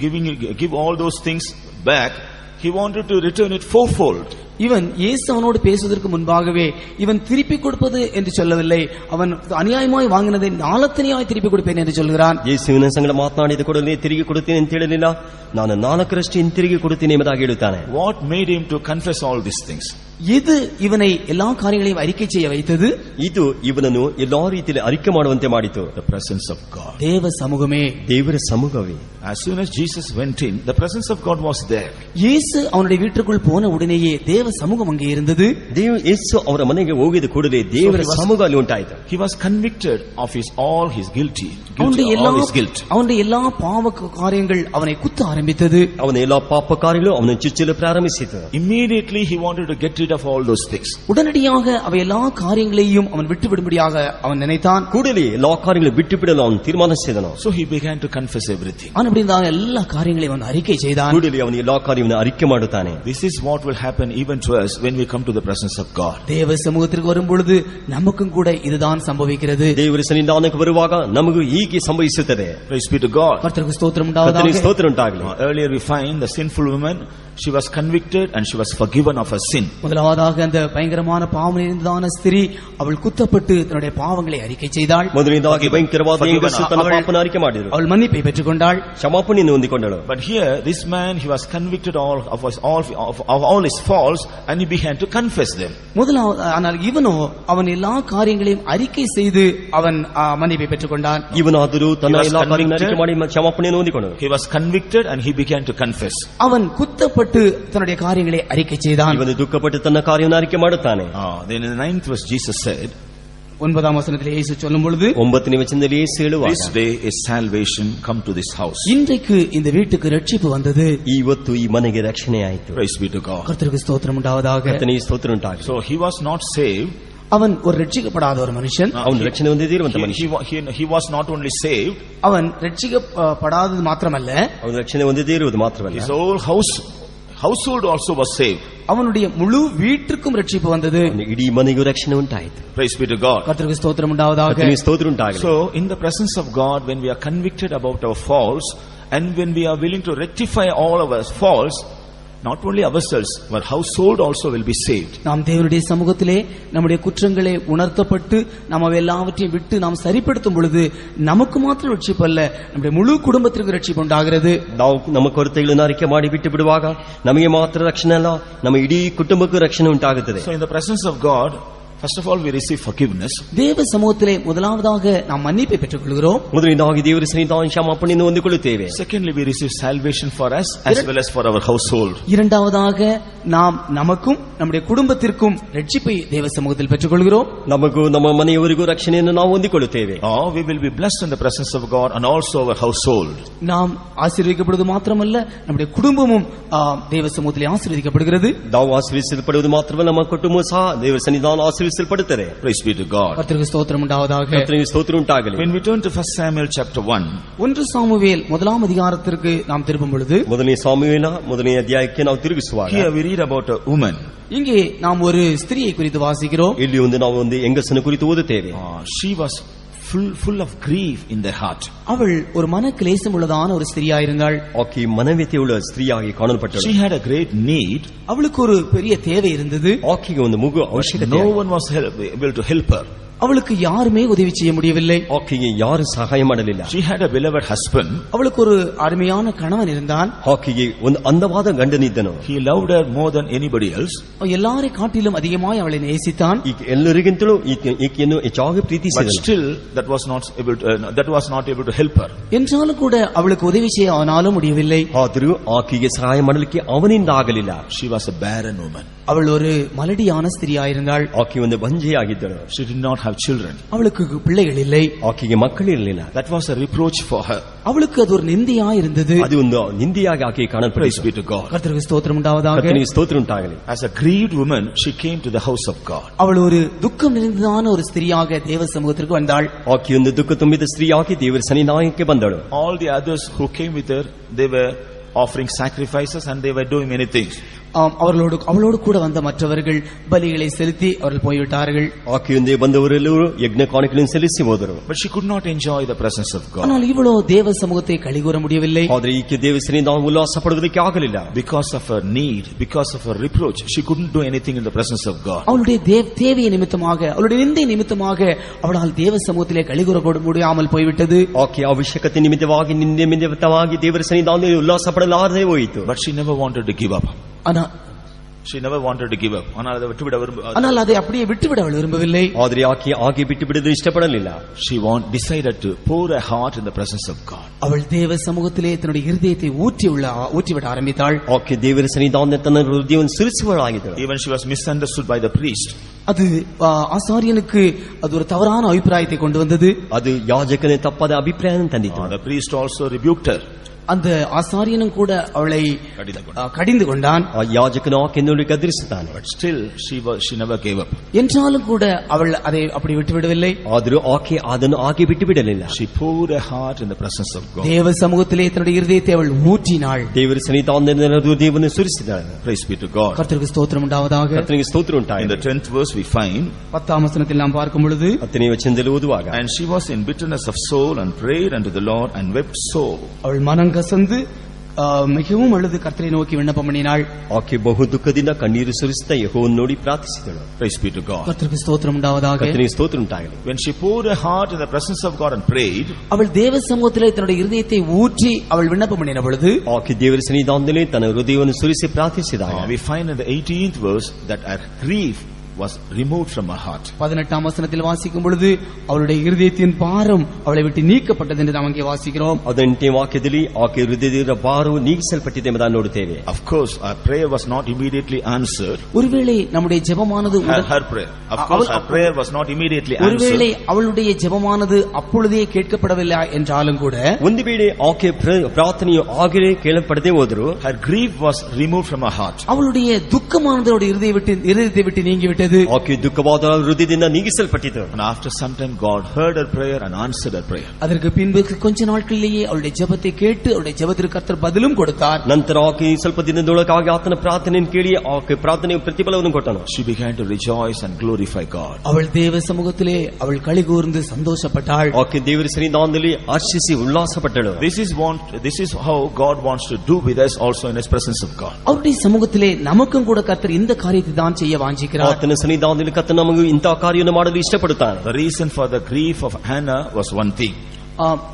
give all those things back, he wanted to return it fourfold. இவன் இயேசு அவனோடு பேசுவதற்கு முன்பாகவே இவன் திருப்பி கொடுப்பது என்று சொல்லவில்லை, அவன் அநியாயமாய் வாங்கினதை நாலத்தனையாய் திருப்பி கொடுப்பேன் என்று சொல்கிறான். ಯೇಸುವಿನ ಸಂಗಡ ಮಾತನಾಡಿದ ಕೂಡಲೇ ತಿರುಗಿ ಕೊಡುತ್ತೇನೆ ಅಂತ ಹೇಳಲಿಲ್ಲ, ನಾನು 4ರಷ್ಟು ಹಿಂತಿರುಗಿ ಕೊಡುತ್ತೇನೆ ಎಂಬುದಾಗಿ ಹೇಳುತ್ತಾನೆ. What made him to confess all these things? இது இவனை எல்லா காரியங்களையும் அறிக்கை செய்ய வைத்தது. ಇದು ಇವನನ್ನು ಎಲ್ಲಾ ರೀತಿಯಲ್ಲಿ ಅರಿಕೆ ಮಾಡುವಂತೆ ಮಾಡಿತು. The presence of God. தேவ சமூகமே. ದೇವರ ಸಮ್ಮುಖವೇ. As soon as Jesus went in, the presence of God was there. இயேசு அவனுடைய வீட்டுக்குள் போன உடனேயே தேவ சமூகம் அங்கே இருந்தது. ಯೇಸು ಅವರ ಮನೆಗೆ ಹೋಗಿದ ಕೂಡಲೇ ದೇವರ ಸಮ್ಮುಖ ಅಲ್ಲಿ ಉಂಟಾಯಿತು. He was convicted of all his guilt. அவனுடைய எல்லா பாவ காரியங்கள் அவனை குத்த ஆரம்பித்தது. ಅವನ ಎಲ್ಲಾ ಪಾಪ ಕಾರ್ಯಗಳು ಅವನನ್ನು ಚುಚ್ಚಲು ಪ್ರಾರಂಭಿಸಿತು. Immediately he wanted to get rid of all those things. உடனடியாக அவை எல்லா காரியங்களையும் அவன் விட்டுவிடும்படியாக அவன் நினைத்தான். ಕೂಡಲೇ ಎಲ್ಲಾ ಕಾರ್ಯಗಳನ್ನು ಬಿಟ್ಟುಬಿಡಲು ಅವನು ತೀರ್ಮಾನಿಸಿದನು. So he began to confess everything. அப்படிதான் எல்லா காரியங்களையும் அவன் அறிக்கை செய்தான். ಕೂಡಲೇ ಅವನು ಎಲ್ಲಾ ಕಾರ್ಯವನ್ನು ಅರಿಕೆ ಮಾಡುತ್ತಾನೆ. This is what will happen even to us when we come to the presence of God. தேவ சமூகத்திற்கு வரும் பொழுது நமக்கும் கூட இதுதான் சம்பவிக்கிறது. ದೇವರ ಸನ್ನಿಧಾನಕ್ಕೆ ಬರುವಾಗ ನಮಗೂ ಹೀಗೆ ಸಂಭವಿಸುತ್ತದೆ. Praise be to God. கர்த்தருக்கு ஸ்தோத்திரம் உண்டாவதாக. ಕರ್ತನಿಗೆ ಸ್ತೋತ್ರ ಉಂಟಾಗಲಿ. Earlier we find the sinful woman, she was convicted and she was forgiven of her sin. முதலாவதாக அந்த பயங்கரமான பாவம் நிறைந்ததான ஸ்திரீ அவள் குத்தப்பட்டு தன்னுடைய பாவங்களை அறிக்கை செய்தாள். ಮೊದಲನೇದಾಗಿ ಭಯಂಕರವಾದ ಹೆಂಗಸು ತನ್ನ ಪಾಪನ ಅರಿಕೆ ಮಾಡಿದಳು. அவள் மன்னிப்பை பெற்றுக்கொண்டாள். ಕ್ಷಮಾಪಣೆಯನ್ನು ಹೊಂದಿಕೊಂಡಳು. But here this man, he was convicted of all his faults and he began to confess them. முதலாவது ஆனால் இவனோ அவன் எல்லா காரியங்களையும் அறிக்கை செய்து அவன் மன்னிப்பை பெற்றுக்கொண்டான். ಇವನಾದರೂ ತನ್ನ ಎಲ್ಲಾ ಕಾರ್ಯಗಳನ್ನು ಅರಿಕೆ ಮಾಡಿ ಕ್ಷಮಾಪಣೆಯನ್ನು ಹೊಂದಿಕೊಂಡನು. He was convicted and he began to confess. அவன் குத்தப்பட்டு தன்னுடைய காரியங்களை அறிக்கை செய்தான். ಇವನು ದುಃಖಪಟ್ಟು ತನ್ನ ಕಾರ್ಯವನ್ನು ಅರಿಕೆ ಮಾಡುತ್ತಾನೆ. Then in the 9th verse Jesus said, 9ஆம் வசனத்திலே இயேசு சொல்லும் பொழுது, 9ನೇ ವಚನದಲ್ಲಿ ಯೇಸು ಹೇಳುವಾಗ, this day is salvation come to this house. இன்றைக்கு இந்த வீட்டுக்கு ரட்சிப்பு வந்தது. ಇವತ್ತು ಈ ಮನೆಗೆ ರಕ್ಷಣೆ ಆಯಿತು. Praise be to God. கர்த்தருக்கு ஸ்தோத்திரம் உண்டாவதாக. ಕರ್ತನಿಗೆ ಸ್ತೋತ್ರ ಉಂಟಾಗಲಿ. So he was not saved. அவன் ஒரு ரட்சிக்கப்படாத ஒரு மனுஷன். ಅವನು ರಕ್ಷಣೆ ಹೊಂದಿದಿರುವಂತ ಮನುಷ್ಯ. He was not only saved, அவன் ரட்சிக்கப்படாதது மாத்திரமல்ல, ಅವನು ರಕ್ಷಣೆ ಹೊಂದಿದೇ ಇರುವುದು ಮಾತ್ರವಲ್ಲ, his whole household also was saved. அவனுடைய முழு வீட்டுக்கும் ரட்சிப்பு வந்தது. ಇಡೀ ಮನೆಗೂ ರಕ್ಷಣೆ ಉಂಟಾಯಿತು. Praise be to God. கர்த்தருக்கு ஸ்தோத்திரம் உண்டாவதாக. ಕರ್ತನಿಗೆ ಸ್ತೋತ್ರ ಉಂಟಾಗಲಿ. So in the presence of God, when we are convicted about our faults and when we are willing to rectify all of our faults, not only ourselves but household also will be saved. நாம் தேவனுடைய சமூகத்திலே நம்முடைய குற்றங்களை உணர்த்தப்பட்டு நாம் எல்லாவற்றையும் விட்டு நாம் சரிப்படுத்தும் பொழுது நமக்கு மாத்திரம் ரட்சிப்பு அல்ல, நம்முடைய முழு குடும்பத்திற்கு ரட்சிப்பு உண்டாகிறது. ನಾವು ನಮ್ಮ ಕೊರತೆಗಳನ್ನು ಅರಿಕೆ ಮಾಡಿ ಬಿಟ್ಟು ಬಿಡುವಾಗ ನಮಗೆ ಮಾತ್ರ ರಕ್ಷಣೆ ಅಲ್ಲ, ನಮ್ಮ ಇಡೀ ಕುಟುಂಬಕ್ಕೂ ರಕ್ಷಣೆ ಉಂಟಾಗುತ್ತದೆ. So in the presence of God, First of all, we receive forgiveness. தேவ சமூகத்திலே முதலாவதாக நாம் மன்னிப்பை பெற்றுக் கொள்கிறோம். ಮೊದಲನೇದಾಗಿ ದೇವರ ಸನ್ನಿಧಾನ ಕ್ಷಮಾಪಣೆಯನ್ನು ಹೊಂದಿಕೊಳ್ಳುತ್ತೇವೆ. Secondly, we receive salvation for us as well as for our household. இரண்டாவதாக நாம் நமக்கும் நம்முடைய குடும்பத்திற்கும் ரட்சிப்பை தேவ சமூகத்தில் பெற்றுக் கொள்கிறோம். ನಮಗೂ ನಮ್ಮ ಮನೆಯವರಿಗೂ ರಕ್ಷಣೆಯನ್ನು ನಾವು ಹೊಂದಿಕೊಳ್ಳುತ್ತೇವೆ. Oh, we will be blessed in the presence of God and also our household. நாம் ஆசீர்வதிக்கப்படுவது மாத்திரமல்ல, நம்முடைய குடும்பமும் தேவ சமூகத்திலே ஆசீர்வதிக்கப்படுகிறது. ನಾವು ಆಶೀರ್ವದಿಸಲ್ಪಡುವುದು ಮಾತ್ರವಲ್ಲ, ನಮ್ಮ ಕುಟುಂಬ ಸಹ ದೇವರ ಸನ್ನಿಧಾನ ಆಶೀರ್ವದಿಸಲ್ಪಡುತ್ತದೆ. Praise be to God. கர்த்தருக்கு ஸ்தோத்திரம் உண்டாவதாக. ಕರ್ತನಿಗೆ ಸ್ತೋತ್ರ ಉಂಟಾಗಲಿ. When we turn to 1 Samuel chapter 1, 1 Samuel முதலாம் அதிகாரத்திற்கு நாம் திரும்பும் பொழுது, ಮೊದಲನೇ ಸಾಮುವೇಲ ಮೊದಲನೇ ಅಧ್ಯಾಯಕ್ಕೆ ನಾವು ತಿರುಗಿಸುವಾಗ here we read about a woman. இங்கே நாம் ஒரு ஸ்திரியை குறித்து வாசிக்கிறோம். ಇಲ್ಲಿ ನಾವು ಒಂದು ಹೆಂಗಸನ್ನು ಕುರಿತು ಓದುತ್ತೇವೆ. She was full of grief in their heart. அவள் ஒரு மன கிளேசம் உள்ளதான ஒரு ஸ்திரியாயிருந்தாள். ಆಕೆ ಮನವ್ಯತೆಯುಳ್ಳ ಸ್ತ್ರೀಯಾಗಿ ಕಾಣಲ್ಪಟ್ಟಳು. She had a great need. அவளுக்கு ஒரு பெரிய தேவை இருந்தது. ಆಕೆಗೆ ಒಂದು ಮಗು ಅವಶ್ಯಕತೆ. No one was able to help her. அவளுக்கு யாருமே உதவி செய்ய முடியவில்லை. ಆಕೆಗೆ ಯಾರು ಸಹಾಯ ಮಾಡಲಿಲ್ಲ. She had a beloved husband. அவளுக்கு ஒரு அருமையான கணவன் இருந்தான். ಆಕೆಗೆ ಒಂದು ಅಂದವಾದ ಗಂಡನಿದ್ದನು. He loved her more than anybody else. எல்லாரை காட்டிலும் அதிகமாய் அவளை நேசித்தான். ಈಕೆ ಎಲ್ಲರಿಗಿಂತಲೂ ಈಕೆಯನ್ನು ಹೆಚ್ಚಾಗಿ But ಪ್ರೀತಿಸಿದನು. still that was not able to help her. என்றாலும் கூட அவளுக்கு உதவி செய்ய அவனாலும் முடியவில்லை. ಆದರೂ ಆಕೆಗೆ ಸಹಾಯ ಮಾಡಲಿಕ್ಕೆ ಅವನಿಂದ ಆಗಲಿಲ್ಲ. She was a barren woman. அவள் ஒரு மலடியான ஸ்திரியாயிருந்தாள். ಆಕೆ ಒಂದು ಬಂಜೆಯಾಗಿದ್ದಳು. She did not have children. அவளுக்கு பிள்ளைகள் இல்லை. ಆಕೆಗೆ ಮಕ್ಕಳಿರಲಿಲ್ಲ. That was a reproach for her. அவளுக்கு அது ஒரு நிந்தையாயிருந்தது. ಅದು ಒಂದು ನಿಂದೆಯಾಗಿ ಆಕೆ Praise ಕಾಣಲ್ಪಟ್ಟಿತು. be to God. கர்த்தருக்கு ஸ்தோத்திரம் உண்டாவதாக. ಕರ್ತನಿಗೆ ಸ್ತೋತ್ರ ಉಂಟಾಗಲಿ. As a grieved woman, she came to the house of God. அவள் ஒரு துக்கம் நிறைந்ததான ஒரு ஸ்திரியாக தேவ சமூகத்திற்கு வந்தாள். ಆಕೆ ಒಂದು ದುಃಖ ತುಂಬಿದ ಸ್ತ್ರೀಯಾಗಿ ದೇವರ ಸನ್ನಿಧಾನಕ್ಕೆ ಬಂದಳು. All the others who came with her, they were offering sacrifices and they were doing many things. அவளோடு கூட வந்த மற்றவர்கள் பலிகளை செலுத்தி அவர்கள் போய்விட்டார்கள். ಆಕೆಯೊಂದೇ ಬಂದವರೆಲ್ಲರೂ ಯಜ್ಞ ಕಾಣಿಕೆಗಳನ್ನು ಸಲ್ಲಿಸಿ ಹೋದರು. But she could not enjoy the presence of God. ஆனால் இவளோ தேவ சமூகத்தை கழிகூற முடியவில்லை. ಆದರೆ ಈಕೆ ದೇವರ ಸನ್ನಿಧಾನ ಉಲ್ಲಾಸ ಪಡುವುದಕ್ಕೆ ಆಗಲಿಲ್ಲ. Because of her need, because of her reproach, she couldn't do anything in the presence of God. அவளுடைய தேவையை நிமித்தமாக, அவளுடைய நிந்தை நிமித்தமாக அவளால் தேவ சமூகத்திலே கழிகூற முடியாமல் போய்விட்டது. ಆಕೆ ಅವಶ್ಯಕತೆ ನಿಮಿತ್ತವಾಗಿ ನಿಂದೆ ನಿಮಿತ್ತವಾಗಿ ದೇವರ ಸನ್ನಿಧಾನದಲ್ಲಿ ಉಲ್ಲಾಸ ಪಡಲಾರದೆ ಹೋಯಿತು. But she never wanted to give up. She never wanted to give up. ஆனால் அதை அப்படியே விட்டுவிட அவள் விரும்பவில்லை. ಆದರೆ ಆಕೆ ಹಾಗೆ ಬಿಟ್ಟು ಬಿಡಲು ಇಷ್ಟಪಡಲಿಲ್ಲ. She decided to pour her heart in the presence of God. அவள் தேவ சமூகத்திலே தன்னுடைய இருதயத்தை ஊற்றிவிட ஆரம்பித்தாள். ಆಕೆ ದೇವರ ಸನ್ನಿಧಾನದಲ್ಲಿ ತನ್ನ ಹೃದಯವನ್ನು ಸುರಿಸುವಳಾಗಿದ್ದಳು. Even she was misunderstood by the priest. அது ஆசாரியனுக்கு அது ஒரு தவறான அபிப்பிராயத்தை கொண்டு வந்தது. ಅದು ಯಾಜಕನೇ ತಪ್ಪಾದ ಅಭಿಪ್ರಾಯವನ್ನು ತಂದಿತು. The priest also rebuked her. அந்த ஆசாரியனும் கூட அவளை கடிந்து கொண்டான். ಆ ಯಾಜಕನು ಆಕೆಯನ್ನು ಗದರಿಸುತ್ತಾನೆ. But still she never gave up. என்றாலும் கூட அவள் அதை அப்படி விட்டுவிடவில்லை. ಆದರೂ ಆಕೆ ಅದನ್ನು ಆಕೆ ಬಿಟ್ಟು ಬಿಡಲಿಲ್ಲ. She poured her heart in the presence of God. தேவ சமூகத்திலே தன்னுடைய இருதயத்தை அவள் ஊற்றினாள். ದೇವರ ಸನ್ನಿಧಾನದಲ್ಲಿ ಹೃದಯವನ್ನು ಸುರಿಸಿದಳು. Praise be to God. கர்த்தருக்கு ஸ்தோத்திரம் உண்டாவதாக. ಕರ್ತನಿಗೆ ಸ್ತೋತ್ರ In ಉಂಟಾಗಲಿ. the 10th verse we find, 10ஆம் வசனத்தில் நாம் பார்க்கும் பொழுது, 10ನೇ ವಚನದಲ್ಲಿ ಓದುವಾಗ, and she was in bitterness of soul and prayed unto the Lord and wept sore. அவள் மனம் கசந்து மிகவும் அழுது கர்த்தரை நோக்கி விண்ணப்பம் பண்ணினாள். ಆಕೆ ಬಹು ದುಃಖದಿಂದ ಕಣ್ಣೀರು ಸುರಿಸುತ್ತಾ ಯೆಹೋವನನ್ನು ನೋಡಿ ಪ್ರಾರ್ಥಿಸಿದಳು. Praise be to God. கர்த்தருக்கு ஸ்தோத்திரம் உண்டாவதாக. ಕರ್ತನಿಗೆ ಸ್ತೋತ್ರ ಉಂಟಾಗಲಿ. When she poured her heart in the presence of God and prayed, அவள் தேவ சமூகத்திலே தன்னுடைய இருதயத்தை ஊற்றி அவள் விண்ணப்பம் பண்ணின பொழுது, ಆಕೆ ದೇವರ ಸನ್ನಿಧಾನದಲ್ಲಿ ತನ್ನ ಹೃದಯವನ್ನು ಸುರಿಸಿ ಪ್ರಾರ್ಥಿಸಿದಾಗ, we find in the 18th verse that her grief was removed from her heart. 18ஆம் வசனத்தில் வாசிக்கும் பொழுது அவளுடைய இருதயத்தின் பாரம் அவளை விட்டு நீக்கப்பட்டது என்று நாம் அங்கே வாசிக்கிறோம். 18ನೇ ವಾಕ್ಯದಲ್ಲಿ ಆಕೆ ಹೃದಯದ ಭಾರವು ನೀಗಿಸಲ್ಪಟ್ಟಿದೆ ಎಂಬುದನ್ನು ನೋಡುತ್ತೇವೆ. Of course our prayer was not immediately answered. ஒருவேளை நம்முடைய ஜெபமானது Her prayer, of course her prayer was not immediately answered. ஒருவேளை அவளுடைய ஜெபமானது அப்பொழுதே கேட்கப்படவில்லை என்றாலும் கூட, ಒಂದು ವೇಳೆ ಆಕೆ ಪ್ರಾರ್ಥನೆಯು ಆಗಲೇ ಕೇಳಲ್ಪಡದೆ ಹೋದರೂ, her grief was removed from her heart. அவளுடைய துக்கமானது அவளுடைய இருதயத்தை விட்டு நீங்கிவிட்டது. ಆಕೆ ದುಃಖವಾದ ಹೃದಯದಿಂದ ನೀಗಿಸಲ್ಪಟ್ಟಿತು. And after some time God heard her prayer and answered her prayer. அதற்கு பின்பு கொஞ்ச நாட்களிலேயே அவளுடைய ஜெபத்தை கேட்டு அவளுடைய ஜெபத்திற்கு கர்த்தர் பதிலும் கொடுத்தார். ನಂತರ ಆಕೆ ಸ್ವಲ್ಪ ದಿನದೊಳಗಾಗಿ ಆತನ ಪ್ರಾರ್ಥನೆಯನ್ನು ಕೇಳಿ ಆಕೆ ಪ್ರಾರ್ಥನೆಯ ಪ್ರತಿಫಲವನ್ನು ಕೊಟ್ಟನು. She began to rejoice and glorify God. அவள் தேவ சமூகத்திலே அவள் களிகூர்ந்து சந்தோஷப்பட்டாள். ಆಕೆ ದೇವರ ಸನ್ನಿಧಾನದಲ್ಲಿ ಹರ್ಷಿಸಿ ಉಲ್ಲಾಸಪಟ್ಟಳು. This is how God wants to do with us also in his presence of God. அவருடைய சமூகத்திலே நமக்கும் கூட கர்த்தர் இந்த காரியத்தை தான் செய்ய வாஞ்சிக்கிறார். ಆತನ ಸನ್ನಿಧಾನದಲ್ಲಿ ಕರ್ತನು ನಮಗೆ ಇಂತಹ ಕಾರ್ಯವನ್ನು ಮಾಡಲು ಇಷ್ಟಪಡುತ್ತಾನೆ. The reason for the grief of Hannah was one thing.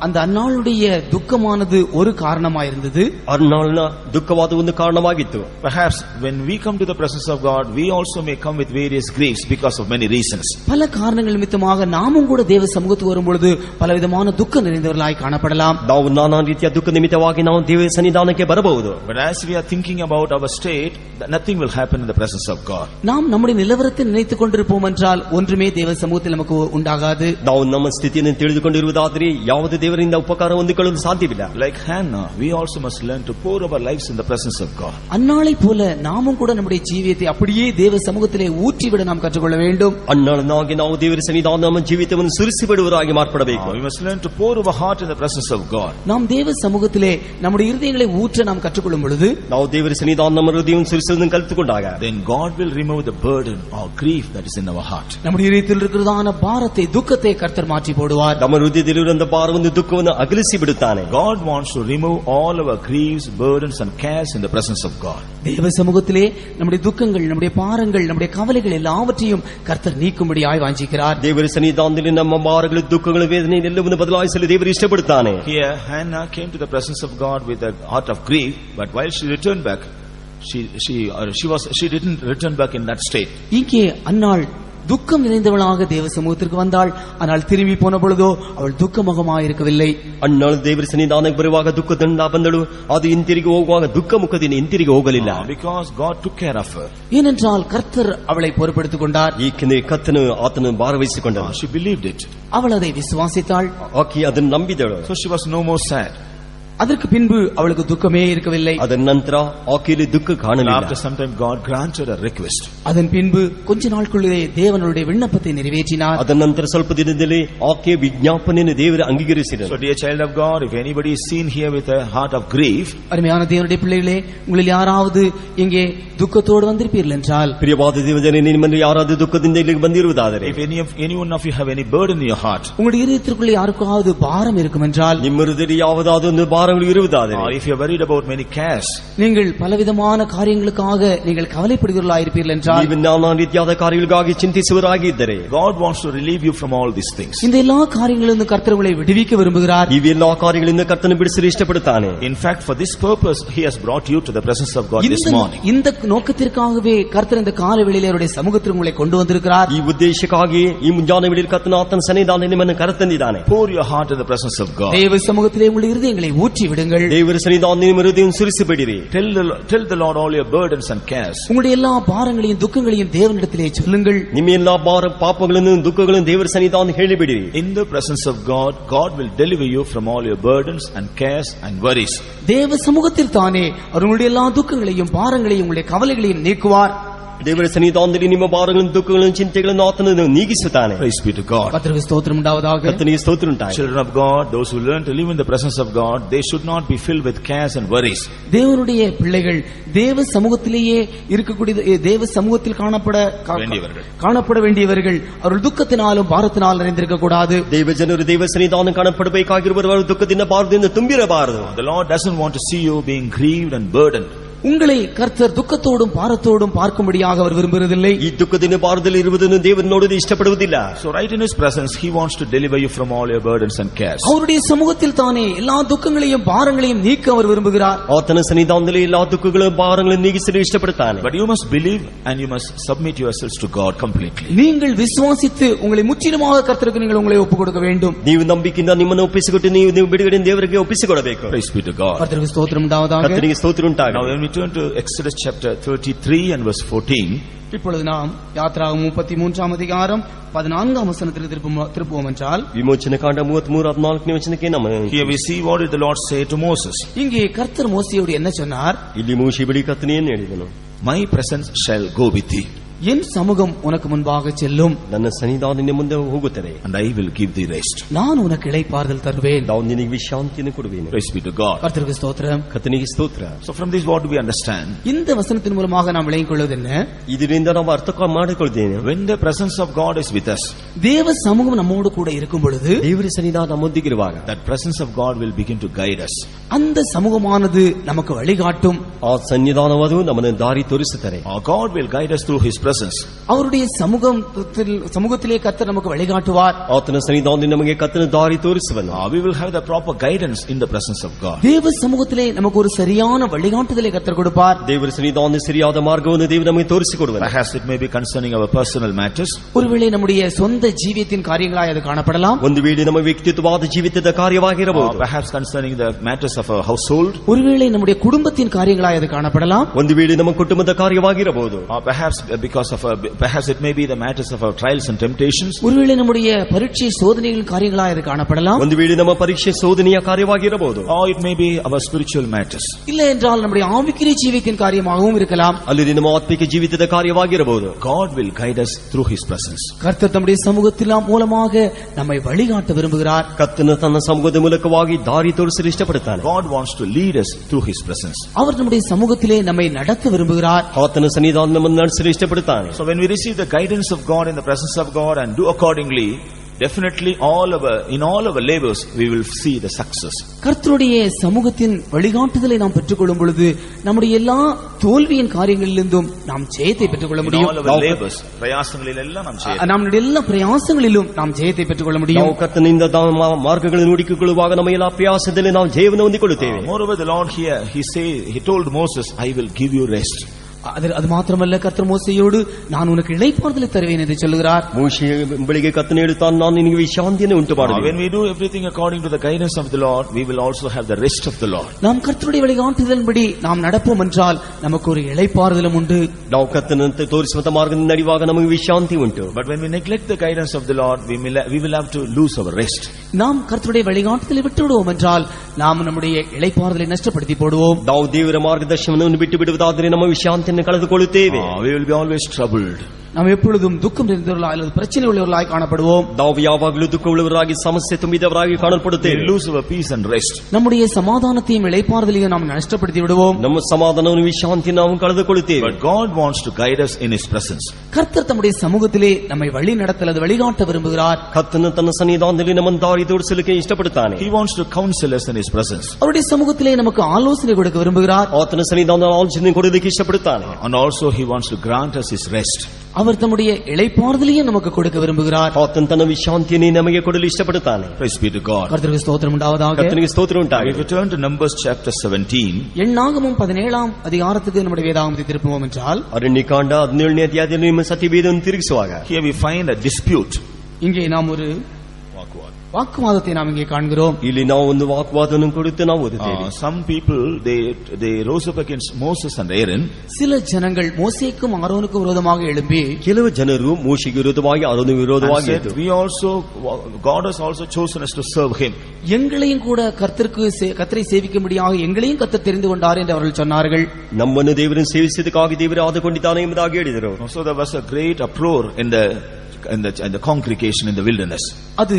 அந்த அந்நாளுடைய துக்கமானது ஒரு காரணமாயிருந்தது. ಅರ್ನಾಳ್ನ ದುಃಖವಾದ ಒಂದು ಕಾರಣವಾಗಿತ್ತು. Perhaps when we come to the presence of God, we also may come with various griefs because of many reasons. பல காரணங்கள் நிமித்தமாக நாமும் கூட தேவ சமூகத்துக்கு வரும்பொழுது பலவிதமான துக்கம் நிறைந்தவர்களாய் காணப்படலாம். ನಾವು ನಾನಾ ರೀತಿಯ ದುಃಖ ನಿಮಿತ್ತವಾಗಿ ನಾವು ದೇವರ ಸನ್ನಿಧಾನಕ್ಕೆ ಬರಬಹುದು. But as we are thinking about our state, nothing will happen in the presence of God. நாம் நம்முடைய நிலவரத்தை நினைத்துக் கொண்டிருப்போம் என்றால் ஒன்றுமே தேவ சமூகத்தில் நமக்கு உண்டாகாது. ನಾವು ನಮ್ಮ ಸ್ಥಿತಿಯನ್ನು ತಿಳಿದುಕೊಂಡಿರುವುದಾದರೆ ಯಾವುದು ದೇವರಿಂದ ಉಪಕಾರ ಹೊಂದಿಕೊಳ್ಳಲು ಸಾಧ್ಯವಿಲ್ಲ. Like Hannah, we also must learn to pour our lives in the presence of God. அந்நாளை போல நாமும் கூட நம்முடைய ஜீவியத்தை அப்படியே தேவ சமூகத்திலே ஊற்றிவிட நாம் கற்றுக்கொள்ள வேண்டும். ಅನ್ನಾಳನಾಗಿ ನಾವು ದೇವರ ಸನ್ನಿಧಾನ ನಮ್ಮ ಜೀವಿತವನ್ನು ಸುರಿಸಿ ಬಿಡುವರಾಗಿ ಮಾರ್ಪಡಬೇಕು. We must learn to pour our heart in the presence of God. நாம் தேவ சமூகத்திலே நம்முடைய இருதயங்களை ஊற்ற நாம் கற்றுக்கொள்ளும் பொழுது ನಾವು ದೇವರ ಸನ್ನಿಧಾನ ನಮ್ಮ ಹೃದಯವನ್ನು ಸುರಿಸುವುದನ್ನು ಕಲಿತುಕೊಂಡಾಗ then God will remove the burden or grief that is in our heart. நம்முடைய இதயத்தில் இருக்கிறதான பாரத்தை துக்கத்தை கர்த்தர் மாற்றி போடுவார். ನಮ್ಮ ಹೃದಯದಲ್ಲಿರುವಂತಹ ಭಾರವನ್ನು ದುಃಖವನ್ನು ಅಗಲಿಸಿ ಬಿಡುತ್ತಾನೆ. God wants to remove all our griefs, burdens and cares in the presence of God. தேவ சமூகத்திலே நம்முடைய துக்கங்கள், நம்முடைய பாரங்கள், நம்முடைய கவலைகள் எல்லாவற்றையும் கர்த்தர் நீக்கும்படியாய் வாஞ்சிக்கிறார். ದೇವರ ಸನ್ನಿಧಾನದಲ್ಲಿ ನಮ್ಮ ಭಾರಗಳು ದುಃಖಗಳು ವೇದನೆ ಎಲ್ಲವನ್ನು ಬದಲಾಯಿಸಲು ದೇವರು ಇಷ್ಟಪಡುತ್ತಾನೆ. Here Hannah came to the presence of God with a heart of grief, but while she returned back, she didn't return back in that state. இங்கே அன்னாள் துக்கம் நிறைந்தவளாக தேவ சமூகத்திற்கு வந்தாள். ஆனால் திரும்பி போன பொழுதோ அவள் துக்கமுகமாயிருக்கவில்லை. ಅನ್ನಾಳು ದೇವರ ಸನ್ನಿಧಾನಕ್ಕೆ ಬರುವಾಗ ದುಃಖದಿಂದ ಬಂದಳು. ಅದು ಹಿಂತಿರುಗಿ ಹೋಗುವಾಗ ದುಃಖ ಮುಖದಿಂದ ಹಿಂತಿರುಗಿ ಹೋಗಲಿಲ್ಲ. Because God took care of her. ஏனென்றால் கர்த்தர் அவளை பொறுப்படுத்திக் கொண்டார். ಏಕೆಂದರೆ ಕರ್ತನು ಆತನು ಭಾರವಹಿಸಿಕೊಂಡನು. She believed it. அவள் அதை விசுவாசித்தாள். ಆಕೆ ಅದನ್ನು ನಂಬಿದಳು. So she was no more sad. அதற்கு பின்பு அவளுக்கு துக்கமே இருக்கவில்லை. ಅದರ ನಂತರ ಆಕೆಯಲ್ಲಿ ದುಃಖ ಕಾಣಲಿಲ್ಲ. After some time God granted her request. அதன் பின்பு கொஞ்ச நாட்களுடைய தேவனுடைய விண்ணப்பத்தை நிறைவேற்றினார். ಅದರ ನಂತರ ಸ್ವಲ್ಪ ದಿನದಲ್ಲಿ ಆಕೆ ವಿಜ್ಞಾಪನೆಯನ್ನು ದೇವರು ಅಂಗೀಕರಿಸಿದರು. So dear child of God, if anybody is seen here with a heart of grief, அருமையான தேவனுடைய பிள்ளைகளே, உங்களில் யாராவது இங்கே துக்கத்தோடு வந்திருப்பீர்கள் என்றால், ಪ್ರಿಯವಾದ ದೇವಜನರೇ, ನಿಮ್ಮಲ್ಲಿ ಯಾರಾದರೂ ದುಃಖದಿಂದ ಇಲ್ಲಿಗೆ ಬಂದಿರುವುದಾದರೆ, if any one of you have any burden in your heart, உங்களுடைய இதயத்திற்குள்ளே யாருக்காவது பாரம் இருக்கும் என்றால், ನಿಮ್ಮ ಹೃದಯದಲ್ಲಿ ಯಾವುದಾದರೂ ಒಂದು ಭಾರಗಳು ಇರುವುದಾದರೆ, or if you are worried about many cares, நீங்கள் பலவிதமான காரியங்களுக்காக நீங்கள் கவலைப்படுகிறவர்களாயிருப்பீர்கள் என்றால், ನೀವು ನಾನಾ ರೀತಿಯಾದ ಕಾರ್ಯಗಳಿಗಾಗಿ ಚಿಂತಿಸುವರಾಗಿದ್ದರೆ, God wants to relieve you from all these things. இந்த எல்லா காரியங்களிலிருந்து கர்த்தர் உங்களை விடுவிக்க விரும்புகிறார். ಇವೆಲ್ಲಾ ಕಾರ್ಯಗಳಿಂದ ಕರ್ತನು ಬಿಡಿಸಲು ಇಷ್ಟಪಡುತ್ತಾನೆ. In fact, for this purpose he has brought you to the presence of God this morning. இந்த நோக்கத்திற்காகவே கர்த்தர் இந்த காலை வேளையிலே அவருடைய சமூகத்திற்கு உங்களை கொண்டு வந்திருக்கிறார். ಈ ಉದ್ದೇಶಕ್ಕಾಗಿ ಈ ಮುಂಜಾನೆ ವೇಳೆಯಲ್ಲಿ ಕರ್ತನು ಆತನ ಸನ್ನಿಧಾನದಲ್ಲಿ ನಿಮ್ಮನ್ನು ಕರೆತಂದಿದ್ದಾನೆ. Pour your heart in the presence of God. தேவ சமூகத்திலே உங்கள் இருதயங்களை ஊற்றி விடுங்கள். ದೇವರ ಸನ್ನಿಧಾನದಲ್ಲಿ ನಿಮ್ಮ ಹೃದಯವನ್ನು ಸುರಿಸಿಬಿಡಿರಿ. Tell the Lord all your burdens and cares. உங்களுடைய எல்லா பாரங்களையும் துக்கங்களையும் தேவனிடத்திலே சொல்லுங்கள். ನಿಮ್ಮ ಎಲ್ಲಾ ಭಾರ ಪಾಪಗಳನ್ನು ದುಃಖಗಳನ್ನು ದೇವರ ಸನ್ನಿಧಾನದಲ್ಲಿ ಹೇಳಿಬಿಡಿರಿ. In the presence of God, God will deliver you from all your burdens and cares and worries. தேவ சமூகத்தில் தானே அவர் உங்களுடைய எல்லா துக்கங்களையும் பாரங்களையும் உங்களுடைய கவலைகளையும் நீக்குவார். ದೇವರ ಸನ್ನಿಧಾನದಲ್ಲಿ ನಿಮ್ಮ ಭಾರಗಳನ್ನು ದುಃಖಗಳನ್ನು ಚಿಂತೆಗಳನ್ನು ಆತನು ನೀಗಿಸುತ್ತಾನೆ. Praise be to God. கர்த்தருக்கு ஸ்தோத்திரம் உண்டாவதாக. ಕರ್ತನಿಗೆ ಸ್ತೋತ್ರ ಉಂಟಾಗಲಿ. Children of God, those who learn to live in the presence of God, they should not be filled with cares and worries. தேவனுடைய பிள்ளைகள் தேவ சமூகத்திலேயே இருக்கக்கூடிய தேவ சமூகத்தில் காணப்பட வேண்டியவர்கள் அவர்கள் துக்கத்தினாலும் பாரத்தினால் நிறைந்திருக்க கூடாது. ದೇವ ಜನರು ದೇವ ಸನ್ನಿಧಾನ ಕಾಣಪಡಬೇಕಾಗಿರುವವರು ದುಃಖದಿಂದ ಭಾರದಿಂದ ತುಂಬಿರಬಾರದು. The Lord doesn't want to see you being grieved and burdened. உங்களை கர்த்தர் துக்கத்தோடும் பாரத்தோடும் பார்க்கும்படியாக அவர் விரும்புவதில்லை. ಈ ದುಃಖದಿಂದ ಭಾರದಲ್ಲಿ ಇರುವುದನ್ನು ದೇವರು ನೋಡಲು ಇಷ್ಟಪಡುವುದಿಲ್ಲ. So right in his presence he wants to deliver you from all your burdens and cares. அவருடைய சமூகத்தில் தானே எல்லா துக்கங்களையும் பாரங்களையும் நீக்க அவர் விரும்புகிறார். ಆತನ ಸನ್ನಿಧಾನದಲ್ಲಿ ಎಲ್ಲಾ ದುಃಖಗಳು ಭಾರಗಳನ್ನು ನೀಗಿಸಲು ಇಷ್ಟಪಡುತ್ತಾನೆ. But you must believe and you must submit yourselves to God completely. நீங்கள் விசுவாசித்து உங்களை முற்றிலுமாக கர்த்தருக்கு நீங்கள் உங்களை ஒப்புக் கொடுக்க வேண்டும். ನೀವು ನಂಬಿಕೆಯಿಂದ ನಿಮ್ಮನ್ನು ಒಪ್ಪಿಸಿಕೊಟ್ಟು ನೀವು ಬಿಡುಗಡೆಯಿಂದ ದೇವರಿಗೆ ಒಪ್ಪಿಸಿಕೊಡಬೇಕು. Praise be to God. கர்த்தருக்கு ஸ்தோத்திரம் உண்டாவதாக. ಕರ್ತನಿಗೆ ಸ್ತೋತ್ರ ಉಂಟಾಗಲಿ. Now when we turn to Exodus chapter 33 and verse 14, இப்பொழுது நாம் யாத்ராகமம் 33ஆம் அதிகாரம் 14ஆம் வசனத்திற்கு திருப்புவோம் என்றால், ವಿಮೋಚನ ಕಾಂಡ 33:14ನೇ ವಚನಕ್ಕೆ ನಮ್ಮ here we see what did the Lord say to Moses. இங்கே கர்த்தர் மோசேயோடு என்ன சொன்னார்? ಇಲ್ಲಿ ಮೋಶೆ ಬಳಿ ಕರ್ತನೇನು ಹೇಳಿದನು? My presence shall go with thee. என் சமூகம் உனக்கு முன்பாக செல்லும். ನನ್ನ ಸನ್ನಿಧಾನ ನಿನ್ನ ಮುಂದೆ ಹೋಗುತ್ತದೆ. And I will give thee rest. நான் உனக்கு இளைப்பாறுதல் தருவேன். ನಾವು ನಿನಗೆ ವಿಶ್ರಾಂತಿಯನ್ನು ಕೊಡುವೆನು. Praise be to God. கர்த்தருக்கு ஸ்தோத்திரம். ಕರ್ತನಿಗೆ ಸ್ತೋತ್ರ. So from this what do we understand? இந்த வசனத்தின் மூலமாக நாம் விளங்கிக் கொள்வது என்ன? ಇದರಿಂದ ನಾವು ಅರ್ಥ ಮಾಡಿಕೊಳ್ಳುತ್ತೇವೆ. When the presence of God is with us, தேவ சமூகம் நம்மோடு கூட இருக்கும் பொழுது ದೇವರ ಸನ್ನಿಧಾನ ನಮ್ಮೊಂದಿಗಿರುವಾಗ that presence of God will begin to guide us. அந்த சமூகமானது நமக்கு வழிகாட்டும். ಆ ಸನ್ನಿಧಾನವಾದು ನಮ್ಮನ್ನು ದಾರಿ ತೋರಿಸುತ್ತದೆ. Our God will guide us through his presence. அவருடைய சமூகத்திலே கர்த்தர் நமக்கு வழிகாட்டுவார். ಆತನ ಸನ್ನಿಧಾನದಲ್ಲಿ ನಮಗೆ ಕರ್ತನ ದಾರಿ ತೋರಿಸುವನು. We will have the proper guidance in the presence of God. தேவ சமூகத்திலே நமக்கு ஒரு சரியான வழிகாட்டுதலை கர்த்தர் கொடுப்பார். ದೇವರ ಸನ್ನಿಧಾನದಲ್ಲಿ ಸರಿಯಾದ ಮಾರ್ಗವನ್ನು ದೇವರು ನಮಗೆ ತೋರಿಸಿಕೊಡುವನು. Perhaps it may be concerning our personal matters. ஒருவேளை நம்முடைய சொந்த ஜீவியத்தின் காரியங்களாய் அது காணப்படலாம். ಒಂದು ವೇಳೆ ನಮ್ಮ ವ್ಯಕ್ತಿತ್ವವಾದ ಜೀವಿತದ ಕಾರ್ಯವಾಗಿರಬಹುದು. Perhaps concerning the matters of our household. ஒருவேளை நம்முடைய குடும்பத்தின் காரியங்களாய் அது காணப்படலாம். ಒಂದು ವೇಳೆ ನಮ್ಮ ಕುಟುಂಬದ ಕಾರ್ಯವಾಗಿರಬಹುದು. Perhaps it may be the matters of our trials and temptations. ஒருவேளை நம்முடைய பரீட்சை சோதனைகளின் காரியங்களாய் அது காணப்படலாம். ಒಂದು ವೇಳೆ ನಮ್ಮ ಪರೀಕ್ಷೆ ಶೋಧನೆಯ ಕಾರ್ಯವಾಗಿರಬಹುದು. Or it may be our spiritual matters. இல்லை என்றால் நம்முடைய ஆவிக்குரிய ஜீவியத்தின் காரியமாகவும் இருக்கலாம். ಅಲ್ಲಿ ನಮ್ಮ ಆತ್ಮಿಕ ಜೀವಿತದ ಕಾರ್ಯವಾಗಿರಬಹುದು. God will guide us through his presence. கர்த்தர் தம்முடைய சமூகத்தின் மூலமாக நம்மை வழிகாட்ட விரும்புகிறார். ಕರ್ತನ ತನ್ನ ಸಮೂಹದ ಮೂಲಕವಾಗಿ ದಾರಿ ತೋರಿಸಲು ಇಷ್ಟಪಡುತ್ತಾನೆ. God wants to lead us through his presence. அவர் நம்முடைய சமூகத்திலே நம்மை நடத்த விரும்புகிறார். ಆತನ ಸನ್ನಿಧಾನ ನಮ್ಮನ್ನು ನಡೆಸಲು ಇಷ್ಟಪಡುತ್ತಾನೆ. So when we receive the guidance of God in the presence of God and do accordingly, definitely in all our labors we will see the success. கர்த்தருடைய சமூகத்தின் வழிகாட்டுதலை நாம் பெற்றுக்கொள்ளும் பொழுது நம்முடைய எல்லா தோல்வியின் காரியங்களிலிருந்தும் நாம் ஜெயத்தை பெற்றுக்கொள்ள முடியும். all our labors பிரயாசங்களில் எல்லாம் நாம் ஜெயம். நம்முடைய எல்லா பிரயாசங்களிலும் நாம் ஜெயத்தை பெற்றுக்கொள்ள முடியும். ನಾವು ಕರ್ತನಿಂದ ಮಾರ್ಗಗಳನ್ನು ಹುಡುಕಿಕೊಳ್ಳುವಾಗ ನಮ್ಮ ಎಲ್ಲ ಪ್ರಯಾಸದಲ್ಲಿ ನಾವು ಜಯವನ್ನು ಹೊಂದಿಕೊಳ್ಳುತ್ತೇವೆ. Moreover, the Lord here he told Moses, I will give you rest. அது மாத்திரமல்ல, கர்த்தர் மோசேயோடு நான் உனக்கு இளைப்பாறுதலை தருவேன் என்று சொல்கிறார். மோசே ಬೆಳಿಗ್ಗೆ ಕರ್ತನು ಹೇಳುತ್ತಾನೆ, ನಾನು ನಿನಗೆ ವಿಶ್ರಾಂತಿಯನ್ನು ಉಂಟು ಮಾಡುವೆನು. When we do everything according to the guidance of the Lord, we will also have the rest of the Lord. நாம் கர்த்தருடைய வழிகாட்டுதலின்படி நாம் நடப்போம் என்றால் நமக்கு ஒரு இளைப்பாறுதலும் உண்டு. ನಾವು ಕರ್ತನಂತೆ ತೋರಿಸುವಂತ ಮಾರ್ಗದಲ್ಲಿ ನಡೆಯುವಾಗ ನಮಗೆ ವಿಶ್ರಾಂತಿ ಉಂಟು. But when we neglect the guidance of the Lord, we will have to lose our rest. நாம் கர்த்தருடைய வழிகாட்டுதலை விட்டுவிடுவோம் என்றால் நாம் நம்முடைய இளைப்பாறுதலை நஷ்டப்படுத்தி போடுவோம். ನಾವು ದೇವರ ಮಾರ್ಗದರ್ಶನವನ್ನು ಬಿಟ್ಟು ಬಿಡುವುದಾದರೆ ನಮ್ಮ ವಿಶ್ರಾಂತಿ ಕಳೆದುಕೊಳ್ಳುತ್ತೇವೆ. We will be always troubled. நாம் எப்பொழுதும் துக்கம் நிறைந்தவர்களாய் அல்லது பிரச்சனை உள்ளவர்களாய் காணப்படுவோம். ನಾವು ಯಾವಾಗಲೂ ದುಃಖ ಉಳ್ಳವರಾಗಿ ಸಮಸ್ಯೆ ತುಂಬಿದವರಾಗಿ ಕಾಣಲ್ಪಡುತ್ತೇವೆ. We lose our peace and rest. நம்முடைய சமாதானத்தையும் இளைப்பாறுதலையும் நாம் நஷ்டப்படுத்தி விடுவோம். ನಮ್ಮ ಸಮಾಧಾನವನ್ನು ವಿಶ್ರಾಂತಿಯನ್ನು ನಾವು ಕಳೆದುಕೊಳ್ಳುತ್ತೇವೆ. But God wants to guide us in his presence. கர்த்தர் தம்முடைய சமூகத்திலே நம்மை வழி நடத்த அல்லது வழிகாட்ட விரும்புகிறார். ಕರ್ತನು ತನ್ನ ಸನ್ನಿಧಾನದಲ್ಲಿ ನಮ್ಮನ್ನು ದಾರಿ ತೋರಿಸಲಿಕ್ಕೆ ಇಷ್ಟಪಡುತ್ತಾನೆ. He wants to counsel us in his presence. அவருடைய சமூகத்திலே நமக்கு ஆலோசனை கொடுக்க விரும்புகிறார். ಆತನ ಸನ್ನಿಧಾನದಲ್ಲಿ ಆಲೋಚನೆ ಕೊಡಲಿಕ್ಕೆ ಇಷ್ಟಪಡುತ್ತಾನೆ. And also he wants to grant us his rest. அவர் தம்முடைய இளைப்பாறுதலையும் நமக்கு கொடுக்க விரும்புகிறார். ಆತನು ತನ್ನ ವಿಶ್ರಾಂತಿಯನ್ನು ನಮಗೆ ಕೊಡಲು ಇಷ್ಟಪಡುತ್ತಾನೆ. Praise be to God. கர்த்தருக்கு ஸ்தோத்திரம் உண்டாவதாக. ಕರ್ತನಿಗೆ ಸ್ತೋತ್ರ ಉಂಟಾಗಲಿ. If we turn to Numbers chapter 17, எண்ணாகமம் 17ஆம் அதிகாரத்துக்கு நம்முடைய வேதாகமத்தை திருப்புவோம் என்றால், ಅರಣ್ಯಕಾಂಡ 17ನೇ ಅಧ್ಯಾಯದಲ್ಲಿ ನಿಮ್ಮ ಸತ್ಯವೇದವನ್ನು ತಿರುಗಿಸುವಾಗ here we find a dispute. இங்கே நாம் ஒரு வாக்குவாதத்தை நாம் இங்கே காண்கிறோம். ಇಲ್ಲಿ ನಾವು ಒಂದು ವಾಕ್ವಾದವನ್ನು ಕುರಿತು ನಾವು ಓದುತ್ತೇವೆ. Some people they rose up against Moses and Aaron. சில ஜனங்கள் மோசேக்கும் ஆரோனுக்கும் விரோதமாக எழும்பி, ಕೆಲವು ಜನರು ಮೋಶೆಗೆ ವಿರೋಧವಾಗಿ ಆರೋನಗೆ ವಿರೋಧವಾಗಿ ಎದ್ದು, God has also chosen us to serve him. எங்களையும் கூட கர்த்தரை சேவிக்கும்படியாக எங்களையும் கர்த்தர் தெரிந்து கொண்டார் என்று அவர்கள் சொன்னார்கள். ನಮ್ಮನ್ನು ದೇವರನ್ನು ಸೇವಿಸುವುದಕ್ಕಾಗಿ ದೇವರು ಆದುಕೊಂಡಿದ್ದಾನೆ ಎಂಬುದಾಗಿ ಹೇಳಿದರು. So there was a great uproar in the congregation in the wilderness. அது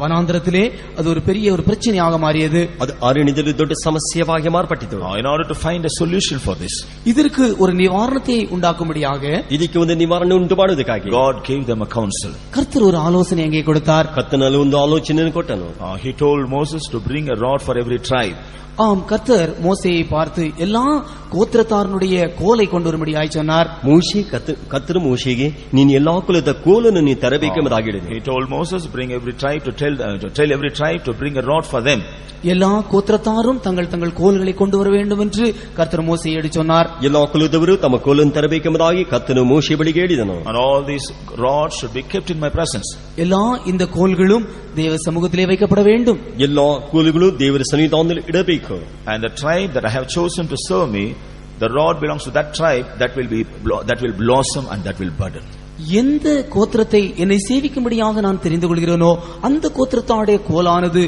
வனாந்தரத்திலே அது ஒரு பெரிய ஒரு பிரச்சனையாக மாறியது. ಅದು ಅರಣ್ಯದಲ್ಲಿ ದೊಡ್ಡ ಸಮಸ್ಯೆಯಾಗಿ ಮಾರ್ಪಟ್ಟಿತು. In order to find a solution for this, இதற்கு ஒரு நிவாரணத்தை உண்டாக்கும்படியாக ಇದಕ್ಕೆ ಒಂದು ನಿವಾರಣೆ ಉಂಟು ಮಾಡುವುದಕ್ಕಾಗಿ God gave them a counsel. கர்த்தர் ஒரு ஆலோசனை அங்கே கொடுத்தார். ಕರ್ತನಲ್ಲಿ ಒಂದು ಆಲೋಚನೆಯನ್ನು ಕೊಟ್ಟನು. He told Moses to bring a rod for every tribe. ஆம், கர்த்தர் மோசேயை பார்த்து எல்லா கோத்திரத்தாரனுடைய கோலை கொண்டு வரும்படியாய் சொன்னார். ಕರ್ತರು ಮೋಶೆಗೆ ನೀನು ಎಲ್ಲಾ ಕುಲದ ಕೋಲನ್ನು ನೀನು ತರಬೇಕೆಂಬುದಾಗಿ ಹೇಳಿದನು. He told Moses, bring every tribe to tell every tribe to bring a rod for them. எல்லா கோத்திரத்தாரும் தங்கள் கோல்களை கொண்டு வர வேண்டும் என்று கர்த்தர் மோசேயை சொன்னார். ಎಲ್ಲಾ ಕುಲದವರು ತಮ್ಮ ಕೋಲನ್ನು ತರಬೇಕೆಂಬುದಾಗಿ ಕರ್ತನು ಮೋಶೆ ಬಳಿಗೆ ಹೇಳಿದನು. And all these rods should be kept in my presence. எல்லா இந்த கோல்களும் தேவ சமூகத்திலே வைக்கப்பட வேண்டும். ಎಲ್ಲಾ ಕೋಲುಗಳು ದೇವರ ಸನ್ನಿಧಾನದಲ್ಲಿ ಇಡಬೇಕು. And the tribe that I have chosen to serve me, the rod belongs to that tribe that will blossom and that will burden. எந்த கோத்திரத்தை என்னை சேவிக்கும்படியாக நான் தெரிந்து கொள்கிறேனோ அந்த கோத்திரத்தாடைய கோலானது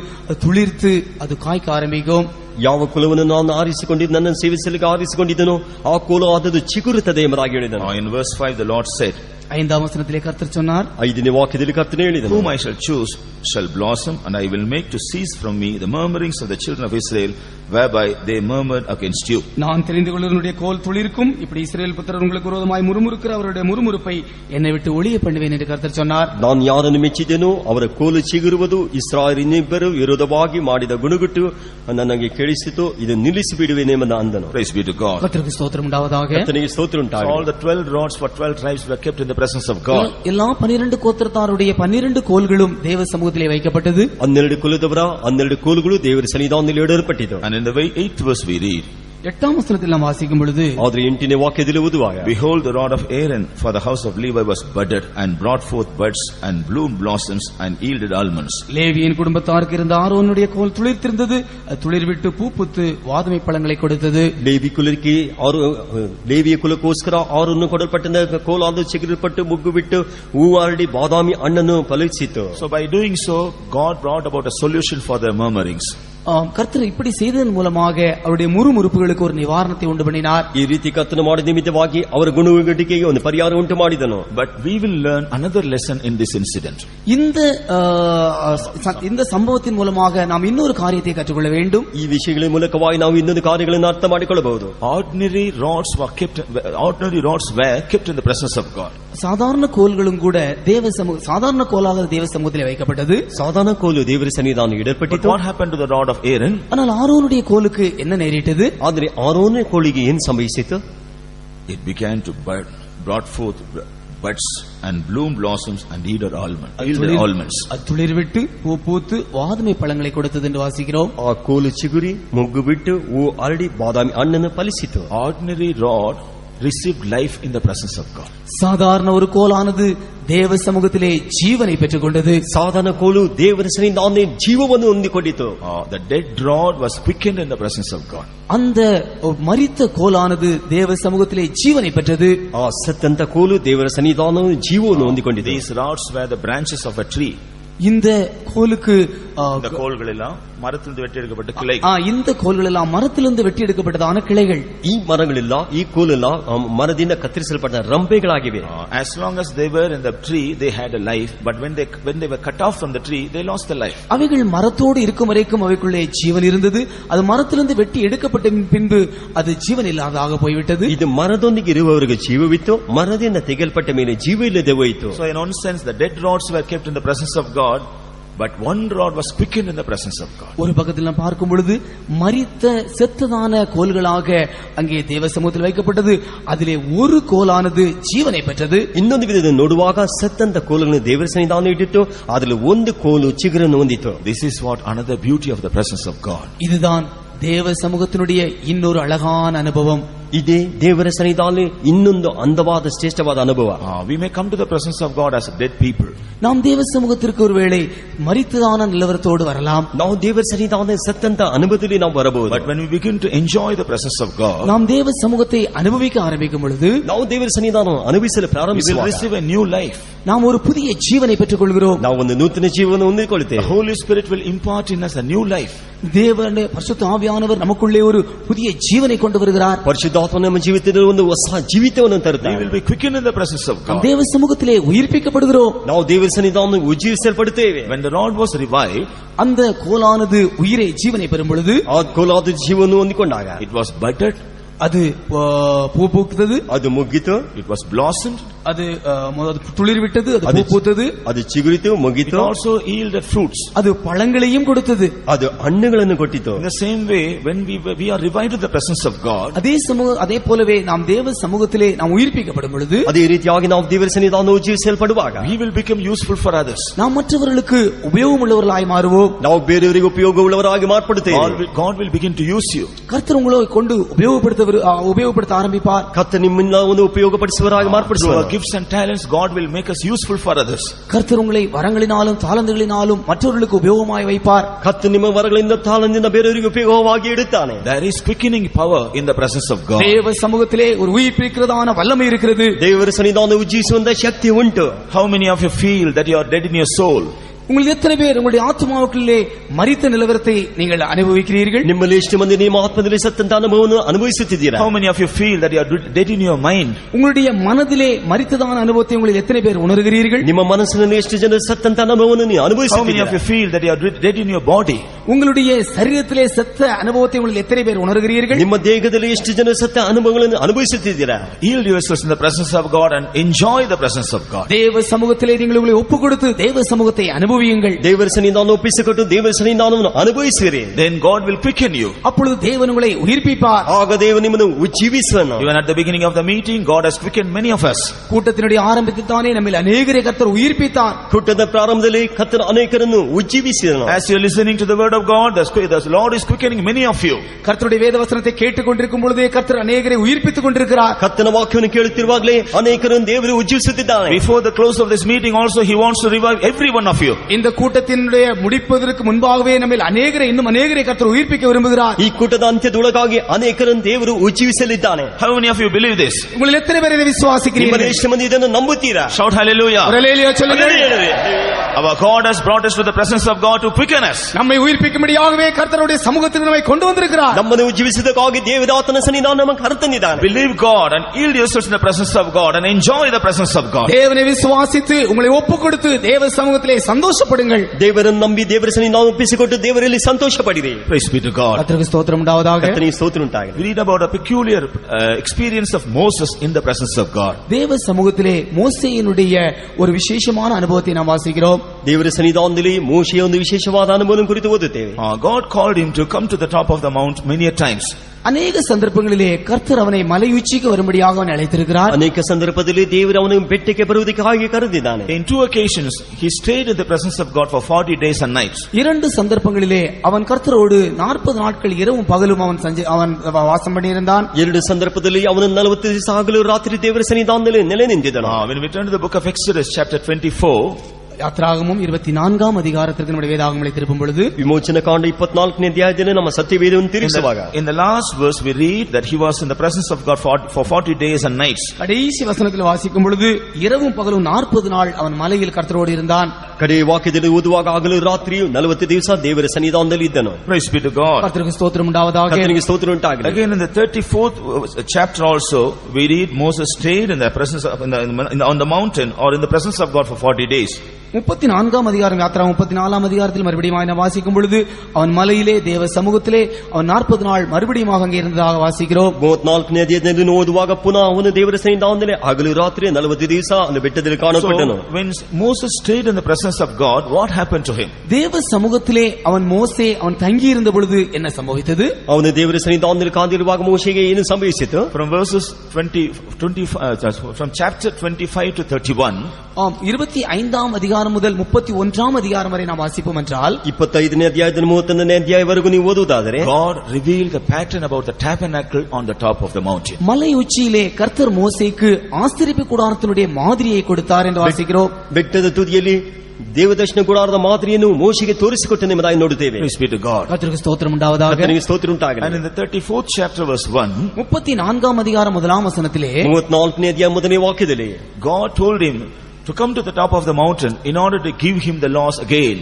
துளிர்த்து அது காய்க்க ஆரம்பிக்கும். ಯಾವ ಕುಲವನ್ನು ನಾನು ಆರಿಸಿಕೊಂಡಿದ್ದು ನನ್ನನ್ನು ಸೇವಿಸಲಿಕ್ಕೆ ಆರಿಸಿಕೊಂಡಿದ್ದನೋ ಆ ಕೋಲು ಆದದ್ದು ಚಿಗುರುತ್ತದೆ ಎಂಬುದಾಗಿ ಹೇಳಿದನು. In verse 5 the Lord said, 5ஆம் வசனத்திலே கர்த்தர் சொன்னார், 5ನೇ ವಾಕ್ಯದಲ್ಲಿ ಕರ್ತನು ಹೇಳಿದನು, whom I shall choose shall blossom, and I will make to cease from me the murmurings of the children of Israel, whereby they murmured against you. நான் தெரிந்து கொள்ளுவனுடைய கோல் துளிர்க்கும், இப்படி இஸ்ரவேல் புத்திரர் உங்களுக்கு விரோதமாய் முறுமுறுக்கிற அவருடைய முறுமுறுப்பை என்னை விட்டு ஒழிய பண்ணுவேன் என்று கர்த்தர் சொன்னார். ನಾನು ಯಾರನ್ನು ಮೆಚ್ಚಿದೆನೋ ಅವರ ಕೋಲು ಚಿಗುರುವುದು, ಇಸ್ರಾಯೇಲಿನಿಬ್ಬರು ವಿರೋಧವಾಗಿ ಮಾಡಿದ ಗುಣಗುಟ್ಟು ನನಗೆ ಕೇಳಿಸಿತು, ಇದು ನಿಲ್ಲಿಸಿ ಬಿಡುವೆನೆಂಬ ಅಂದನು. Praise be to God. கர்த்தருக்கு ஸ்தோத்திரம் உண்டாவதாக. ಕರ್ತನಿಗೆ ಸ್ತೋತ್ರ So ಉಂಟಾಗಲಿ. all the 12 rods for 12 tribes were kept in the presence of God. எல்லா 12 கோத்திரத்தாருடைய 12 கோல்களும் தேவ சமூகத்திலே வைக்கப்பட்டது. 12 ಕುಲದವರ 12 ಕೋಲುಗಳು ದೇವರ ಸನ್ನಿಧಾನದಲ್ಲಿ ಇಡಲ್ಪಟ್ಟಿತು. And in the 8th verse we read, 8ஆம் வசனத்தில் நாம் வாசிக்கும் பொழுது, ಆದ್ರೆ 8ನೇ ವಾಕ್ಯದಲ್ಲಿ ಓದುವಾಗ, behold, the rod of Aaron for the house of Levi was budded and brought forth buds and bloomed blossoms and yielded almonds. லேவியின் குடும்பத்தாருக்கு இருந்த ஆரோனுடைய கோல் துளிர்த்திருந்தது, அது துளிர்விட்டு பூ பூத்து வாதுமை பழங்களை கொடுத்தது. ಲೇವಿಯ ಕುಲಕ್ಕೋಸ್ಕರ ಆರನ್ನು ಕೊಡಲ್ಪಟ್ಟ ಕೋಲಾದ ಚಿಗುರಿಪಟ್ಟು ಮುಗ್ಗು ಬಿಟ್ಟು ಹೂವಾರಡಿ ಬಾದಾಮಿ ಹಣ್ಣನ್ನು ಫಲಿಸಿತು. So by doing so, God brought about a solution for their murmurings. கர்த்தர் இப்படி செய்ததன் மூலமாக அவருடைய முறுமுறுப்புகளுக்கு ஒரு நிவாரணத்தை உண்டு பண்ணினார். ಈ ರೀತಿ ಕರ್ತನು ಮಾಡಿದ ನಿಮಿತ್ತವಾಗಿ ಅವರ ಗುಣಗಟ್ಟಿಕೆಗೆ ಒಂದು ಪರಿಹಾರ ಉಂಟು ಮಾಡಿದನು. But we will learn another lesson in this incident. இந்த சம்பவத்தின் மூலமாக நாம் இன்னொரு காரியத்தை கற்றுக்கொள்ள வேண்டும். ಈ ವಿಷಯಗಳ ಮೂಲಕವಾಗಿ ನಾವು ಇನ್ನೊಂದು ಕಾರ್ಯಗಳನ್ನು ಅರ್ಥ ಮಾಡಿಕೊಳ್ಳಬಹುದು. Ordinary rods were kept in the presence of God. சாதாரண கோல்களும் கூட சாதாரண கோலாக தேவ சமூகத்திலே வைக்கப்பட்டது. சாதாரண கோಲು ದೇವರ ಸನ್ನಿಧಾನ ಇಡಲ್ಪಟ್ಟಿತು. What happened to the rod of Aaron? ஆனால் ஆரோனுடைய கோலுக்கு என்ன நேரிட்டது? ಆದರೆ ಆರೋನನ ಕೋಲಿಗೆ ಏನು ಸಂಭವಿಸಿತು? It began to bud, brought forth buds and bloom blossoms and yielded almonds. துளிர்விட்டு பூ பூத்து வாதுமை பழங்களை கொடுத்தது என்று வாசிக்கிறோம். ಆ ಕೋಲು ಚಿಗುರಿ ಮುಗ್ಗು ಬಿಟ್ಟು ಹೂ ಅರಳಿ ಬಾದಾಮಿ ಹಣ್ಣನ್ನು ಫಲಿಸಿತು. Ordinary rod received life in the presence of God. சாதாரண ஒரு கோலானது தேவ சமூகத்திலே ஜீவனை பெற்றுக் கொண்டது. ಸಾಧಾರಣ ಕೋಲು ದೇವರ ಸನ್ನಿಧಾನದಲ್ಲಿ ಜೀವವನ್ನು ಹೊಂದಿಕೊಂಡಿತು. The dead rod was quickened in the presence of God. அந்த மரித்த கோலானது தேவ சமூகத்திலே ஜீவனை பெற்றது. ಆ ಸತ್ತಂತ ಕೋಲು ದೇವರ ಸನ್ನಿಧಾನದಲ್ಲಿ ಜೀವವನ್ನು ಹೊಂದಿಕೊಂಡಿತು. These rods were the branches of a tree. இந்த கோலுக்கு இந்த கோல்கள் எல்லாம் மரத்திலிருந்து வெட்டி எடுக்கப்பட்ட கிளை. இந்த கோல்கள் எல்லாம் மரத்திலிருந்து வெட்டி எடுக்கப்பட்டதான கிளைகள். ಈ ಮರಗಳೆಲ್ಲ ಈ ಕೋಲೆಲ್ಲ ಮರದಿಂದ ಕತ್ತರಿಸಲ್ಪಟ್ಟ ರಂಬೆಗಳಾಗಿವೆ. As long as they were in the tree they had a life, but when they were cut off from the tree they lost their life. அவைகள் மரத்தோடு இருக்கும் வரைக்கும் அவைக்குள்ளே ஜீவன் இருந்தது. அது மரத்திலிருந்து வெட்டி எடுக்கப்பட்ட பின்பு அது ஜீவன் இல்லாததாக போய்விட்டது. ಇದು ಮರದೊಂದಿಗೆ ಇರುವವರಿಗೆ ಜೀವವಿತ್ತು, ಮರದಿಂದ ತೆಗೆಯಲ್ಪಟ್ಟ ಮೇಲೆ ಜೀವ ಇಲ್ಲದೆ ಹೋಯಿತು. So in one sense the dead rods were kept in the presence of God, but one rod was quickened in the presence of God. ஒரு பக்கத்தில் நாம் பார்க்கும் பொழுது மரித்த செத்ததான கோல்களாக அங்கே தேவ சமூகத்தில் வைக்கப்பட்டது. அதிலே ஒரு கோலானது ஜீவனை பெற்றது. ಇನ್ನೊಂದು ವಿಧದಲ್ಲಿ ನೋಡುವಾಗ ಸತ್ತಂತ ಕೋಲನ್ನು ದೇವರ ಸನ್ನಿಧಾನ ಇಟ್ಟಿತ್ತು, ಅದರಲ್ಲಿ ಒಂದು ಕೋಲು ಚಿಗುರನ್ನು ಹೊಂದಿತ್ತು. This is what another beauty of the presence of God. இதுதான் தேவ சமூகத்தினுடைய இன்னொரு அழகான அனுபவம். ಇದೇ ದೇವರ ಸನ್ನಿಧಾನದಲ್ಲಿ ಇನ್ನೊಂದು ಅಂದವಾದ ಶ್ರೇಷ್ಠವಾದ ಅನುಭವ. We may come to the presence of God as dead people. நாம் தேவ சமூகத்திற்கு ஒருவேளை மரித்ததான நிலவரத்தோடு வரலாம். ನಾವು ದೇವರ ಸನ್ನಿಧಾನದಲ್ಲಿ ಸತ್ತಂತ ಅನುಭವದಲ್ಲಿ ನಾವು ಬರಬಹುದು. But when we begin to enjoy the presence of God, நாம் தேவ சமூகத்தை அனுபவிக்க ஆரம்பிக்கும் பொழுது, ನಾವು ದೇವರ ಸನ್ನಿಧಾನವನ್ನು ಅನುಭವಿಸಲು we will ಪ್ರಾರಂಭಿಸುವಾಗ receive a new life. நாம் ஒரு புதிய ஜீவனை பெற்றுக் கொள்கிறோம். ನಾವು ಒಂದು ನೂತನ ಜೀವನ ಹೊಂದಿಕೊಳ್ಳುತ್ತೇವೆ. The Holy Spirit will impart in us a new life. தேவனுடைய பரிசுத்த ஆவியானவர் நமக்குள்ளே ஒரு புதிய ஜீவனை கொண்டு வருகிறார். ಪರಿಶುದ್ಧಾತ್ಮ ನಮ್ಮ ಜೀವಿತದಲ್ಲಿ ಒಂದು ಹೊಸ ಜೀವಿತವನ್ನು We ತರುತ್ತಾನೆ. will be quickened in the presence of God. தேவ சமூகத்திலே உயிர்ப்பிக்கப்படுகிறோம். ನಾವು ದೇವರ ಸನ್ನಿಧಾನವನ್ನು ಉಜ್ಜೀವಿಸಲ್ಪಡುತ್ತೇವೆ. When the rod was revived, அந்த கோலானது உயிரை ஜீவனை பெறும் பொழுது ಆ ಕೋಲಾದ ಜೀವವನ್ನು ಹೊಂದಿಕೊಂಡಾಗ it was budded, அது பூ பூத்தது, ಅದು ಮುಗ್ಗಿತು, it was blossomed, அது துளிர் விட்டது, அது பூ பூத்தது, ಅದು ಚಿಗುರಿತು, it ಮುಗ್ಗಿತು, also yielded fruits. அது பழங்களையும் கொடுத்தது. ಅದು ಹಣ್ಣುಗಳನ್ನು ಕೊಟ್ಟಿತು. In the same way, when we are revived in the presence of God, அதே போலவே நாம் தேவ சமூகத்திலே நாம் உயிர்ப்பிக்கப்படும் பொழுது ಅದೇ ರೀತಿಯಾಗಿ ನಾವು ದೇವರ ಸನ್ನಿಧಾನವನ್ನು ಉಜ್ಜೀವಿಸಲ್ಪಡುವಾಗ we will become useful for others. நாம் மற்றவர்களுக்கு உபயோகம் உள்ளவர்களாய் மாறுவோம். ನಾವು ಬೇರೆಯವರಿಗೆ ಉಪಯೋಗವುಳ್ಳವರಾಗಿ ಮಾರ್ಪಡುತ್ತೇವೆ. God will begin to use you. கர்த்தர் உங்களை கொண்டு உபயோகப்படுத்த ஆரம்பிப்பார். ಕರ್ತನು ನಿಮ್ಮನ್ನ ಒಂದು ಉಪಯೋಗಪಡಿಸುವವರಾಗಿ Through ಮಾರ್ಪಡಿಸುವರು. our gifts and talents, God will make us useful for others. கர்த்தர் உங்களை வரங்களினாலும் தாளந்துகளினாலும் மற்றவர்களுக்கு உபயோகமாய் வைப்பார். ಕರ್ತನು ನಿಮ್ಮ ವರಗಳಿಂದ ತಾಳದಿಂದ ಬೇರೆಯವರಿಗೆ ಉಪಯೋಗವಾಗಿ ಇಡುತ್ತಾನೆ. There is quickening power in the presence of God. தேவ சமூகத்திலே ஒரு உயிர்ப்பிக்கிறதான வல்லமை இருக்கிறது. ದೇವರ ಸನ್ನಿಧಾನವನ್ನು ಉಜ್ಜೀವಿಸುವಂತ ಶಕ್ತಿ ಉಂಟು. How many of you feel that you are dead in your soul? உங்கள் எத்தனை பேர் உங்களுடைய ஆத்மாவுக்குள்ளே மரித்த நிலவரத்தை நீங்கள் அனுபவிக்கிறீர்கள்? ನಿಮ್ಮಲ್ಲಿ ಎಷ್ಟು ಮಂದಿ ನಿಮ್ಮ ಆತ್ಮದಲ್ಲಿ ಸತ್ತಂತ ಅನುಭವವನ್ನು ಅನುಭವಿಸುತ್ತಿದ್ದೀರಾ? How many of you feel that you are dead in your mind? உங்களுடைய மனதிலே மரித்ததான அனுபவத்தை உங்களில் எத்தனை பேர் உணர்கிறீர்கள்? ನಿಮ್ಮ ಮನಸ್ಸಿನಲ್ಲಿ ಎಷ್ಟು ಜನರು ಸತ್ತಂತ ಅನುಭವವನ್ನು ನೀವು How many of ಅನುಭವಿಸುತ್ತಿದ್ದೀರಾ? you feel that you are dead in your body? உங்களுடைய சரீரத்திலே செத்த அனுபவத்தை உங்களில் எத்தனை பேர் உணர்கிறீர்கள்? ನಿಮ್ಮ ದೇಹದಲ್ಲಿ ಎಷ್ಟು ಜನ ಸತ್ತ ಅನುಭವಗಳನ್ನು ಅನುಭವಿಸುತ್ತಿದ್ದೀರಾ? Yield yourselves in the presence of God and enjoy the presence of God. தேவ சமூகத்திலே நீங்கள் உங்களை ஒப்புக் கொடுத்து தேவ சமூகத்தை அனுபவியுங்கள். ದೇವರ ಸನ್ನಿಧಾನ ಒಪ್ಪಿಸಿಕೊಟ್ಟು ದೇವರ ಸನ್ನಿಧಾನವನ್ನು ಅನುಭವಿಸಿರಿ. Then God will quicken you. அப்பொழுது தேவன் உங்களை உயிர்ப்பிப்பார். ಆಗ ದೇವರು ನಿಮ್ಮನ್ನು ಉಜ್ಜೀವಿಸುವನು. Even at the beginning of the meeting, God has quickened many of us. கூட்டத்தினுடைய ஆரம்பத்தில் தானே நம்மில் அநேகரை கர்த்தர் உயிர்ப்பித்தார். ಕೂಟದ ಪ್ರಾರಂಭದಲ್ಲಿ ಕರ್ತನು ಅನೇಕರನ್ನು ಉಜ್ಜೀವಿಸಿದನು. As you are listening to the word of God, the Lord is quickening many of you. கர்த்தருடைய வேத வசனத்தை கேட்டுக்கொண்டிருக்கும் பொழுதே கர்த்தர் அநேகரை உயிர்ப்பித்துக் கொண்டிருக்கிறார். ಕರ್ತನ ವಾಕ್ಯವನ್ನು ಕೇಳುತ್ತಿರುವಾಗಲೇ ಅನೇಕರನ್ನು ದೇವರು ಉಜ್ಜೀವಿಸುತ್ತಿದ್ದಾನೆ. Before the close of this meeting also, He wants to revive every one of you. இந்த கூட்டத்தினுடைய முடிப்பதற்கு முன்பாகவே நம்மில் அநேகரை இன்னும் அநேகரை கர்த்தர் உயிர்ப்பிக்க விரும்புகிறார். ಈ ಕೂಟದ ಅಂತ್ಯದೊಳಗಾಗಿ ಅನೇಕರನ್ನು ದೇವರು ಉಜ್ಜೀವಿಸಲಿದ್ದಾನೆ. How many of you believe this? உங்களில் எத்தனை பேர் இதை விசுவாசிக்கிறீர்கள்? ನಿಮ್ಮಲ್ಲಿ ಎಷ್ಟು ಮಂದಿ ಇದನ್ನು ನಂಬುತ್ತೀರಾ? Shout hallelujah. ஹல்லேலூயா சொல்லுங்கள். Our God has brought us to the presence of God to quicken us. நம்மை உயிர்ப்பிக்கும்படியாகவே கர்த்தருடைய சமூகத்துக்கு நம்மை கொண்டு வந்திருக்கிறார். ನಮ್ಮನ್ನು ಉಜ್ಜೀವಿಸುವುದಕ್ಕಾಗಿ ದೇವದಾತನ ಸನ್ನಿಧಾನ ನಮಗೆ ಕರೆತಂದಿದ್ದಾನೆ. Believe God and yield yourselves in the presence of God and enjoy the presence of God. தேவனை விசுவாசித்து உங்களை ஒப்புக் கொடுத்து தேவ சமூகத்திலே சந்தோஷப்படுங்கள். ದೇವರನ್ನು ನಂಬಿ ದೇವರ ಸನ್ನಿಧಾನ ಒಪ್ಪಿಸಿಕೊಟ್ಟು ದೇವರಲ್ಲಿ ಸಂತೋಷ ಪಡಿರಿ. Praise be to God. கர்த்தருக்கு ஸ்தோத்திரம் உண்டாவதாக. ಕರ್ತನಿಗೆ ಸ್ತೋತ್ರ ಉಂಟಾಗಲಿ. We read about a peculiar experience of Moses in the presence of God. தேவ சமூகத்திலே மோசேயினுடைய ஒரு விசேஷமான அனுபவத்தை நாம் வாசிக்கிறோம். ದೇವರ ಸನ್ನಿಧಾನದಲ್ಲಿ ಮೋಶೆಯ ಒಂದು ವಿಶೇಷವಾದ ಅನುಭವವನ್ನು ಕುರಿತು ಓದುತ್ತೇವೆ. God called him to come to the top of the mount many a times. அநேக சந்தர்ப்பங்களிலே கர்த்தர் அவனை மலை உச்சிக்கு வரும்படியாக அவனை அழைத்திருக்கிறார். ಅನೇಕ ಸಂದರ್ಭದಲ್ಲಿ ದೇವರು ಅವನು ಬೆಟ್ಟಕ್ಕೆ ಬರುವುದಕ್ಕಾಗಿ ಕರೆದಿದ್ದಾನೆ. In 2 occasions he stayed in the presence of God for 40 days and nights. இரண்டு சந்தர்ப்பங்களிலே அவன் கர்த்தரோடு 40 நாட்கள் இரவும் பகலும் அவன் வாசம் பண்ணியிருந்தான். ಎರಡು ಸಂದರ್ಭದಲ್ಲಿ ಅವನು 40 ದಿವಸ ಹಗಲು ರಾತ್ರಿ ದೇವರ ಸನ್ನಿಧಾನದಲ್ಲಿ ನೆಲೆ ನಿಂತಿದ್ದನು. When we turn to the book of Exodus chapter 24, யாத்ராகமம் 24ஆம் அதிகாரத்திற்கு நம்முடைய வேதாகமத்தை திருப்பும் பொழுது ವಿಮೋಚನ ಕಾಂಡ 24ನೇ ಅಧ್ಯಾಯದಲ್ಲಿ ನಮ್ಮ ಸತ್ಯವೇದವನ್ನು ತಿರುಗಿಸುವಾಗ in the last verse we read that he was in the presence of God for 40 days and nights. கடைசி வசனத்தில் வாசிக்கும் பொழுது இரவும் பகலும் 40 நாள் அவன் மலையில் கர்த்தரோடு இருந்தான். ಕಡೆ ವಾಕ್ಯದಲ್ಲಿ ಓದುವಾಗ ಹಗಲು ರಾತ್ರಿಯು 40 ದಿವಸ ದೇವರ ಸನ್ನಿಧಾನದಲ್ಲಿ ಇದ್ದನು. Praise be to God. கர்த்தருக்கு ஸ்தோத்திரம் உண்டாவதாக. ಕರ್ತನಿಗೆ ಸ್ತೋತ್ರ ಉಂಟಾಗಲಿ. Again in the 34th chapter also we read Moses stayed in the presence of on the mountain or in the presence of God for 40 days. 34ஆம் அதிகாரம் யாத்ரா 34ஆம் அதிகாரத்தில் மறுபடியும் அவனை வாசிக்கும் பொழுது அவன் மலையிலே தேவ சமூகத்திலே அவன் 40 நாள் மறுபடியும் அங்கே இருந்ததாக வாசிக்கிறோம். 34ನೇ ಅಧ್ಯಾಯದಲ್ಲಿ ಓದುವಾಗ ಪುನಃ ಅವನು ದೇವರ ಸನ್ನಿಧಾನದಲ್ಲಿ ಹಗಲು ರಾತ್ರಿ 40 ದಿವಸ அந்த ಬೆಟ್ಟದಲ್ಲಿ ಕಾಣಲ್ಪಟ್ಟನು. So when Moses stayed in the presence of God, what happened to him? தேவ சமூகத்திலே அவன் தங்கி இருந்த பொழுது என்ன சம்பவித்தது? ಅವನು ದೇವರ ಸನ್ನಿಧಾನದಲ್ಲಿ ಕಾದಿರುವಾಗ ಮೋಶೆಗೆ ಏನು ಸಂಭವಿಸಿತು? From verses from chapter 25 to 31, 25ஆம் அதிகாரம் முதல் 31ஆம் அதிகாரம் வரை நாம் வாசிப்போம் என்றால் 25ನೇ ಅಧ್ಯಾಯದಿಂದ 31ನೇ ಅಧ್ಯಾಯವರೆಗೂ ನೀವು ಓದುವುದಾದರೆ God revealed the pattern about the tabernacle on the top of the mountain. மலை உச்சியிலே கர்த்தர் மோசேக்கு ஆசரிப்பு கூடாரத்தினுடைய மாதிரியை கொடுத்தார் என்று வாசிக்கிறோம். ಬೆಟ್ಟದ ತುದಿಯಲ್ಲಿ ದೇವದರ್ಶನ ಗುಡಾರದ ಮಾದರಿಯನ್ನು ಮೋಶೆಗೆ ತೋರಿಸಿಕೊಟ್ಟು ನಿಮ್ಮದಾಗಿ ನೋಡುತ್ತೇವೆ. Praise be to God. கர்த்தருக்கு ஸ்தோத்திரம் உண்டாவதாக. ಕರ್ತನಿಗೆ ಸ್ತೋತ್ರ ಉಂಟಾಗಲಿ. And in the 34th chapter verse 1, 34ஆம் அதிகாரம் முதலாம் வசனத்திலே 34ನೇ ಅಧ್ಯಾಯ ಮೊದಲನೇ ವಾಕ್ಯದಲ್ಲಿ God told him to come to the top of the mountain in order to give him the laws again.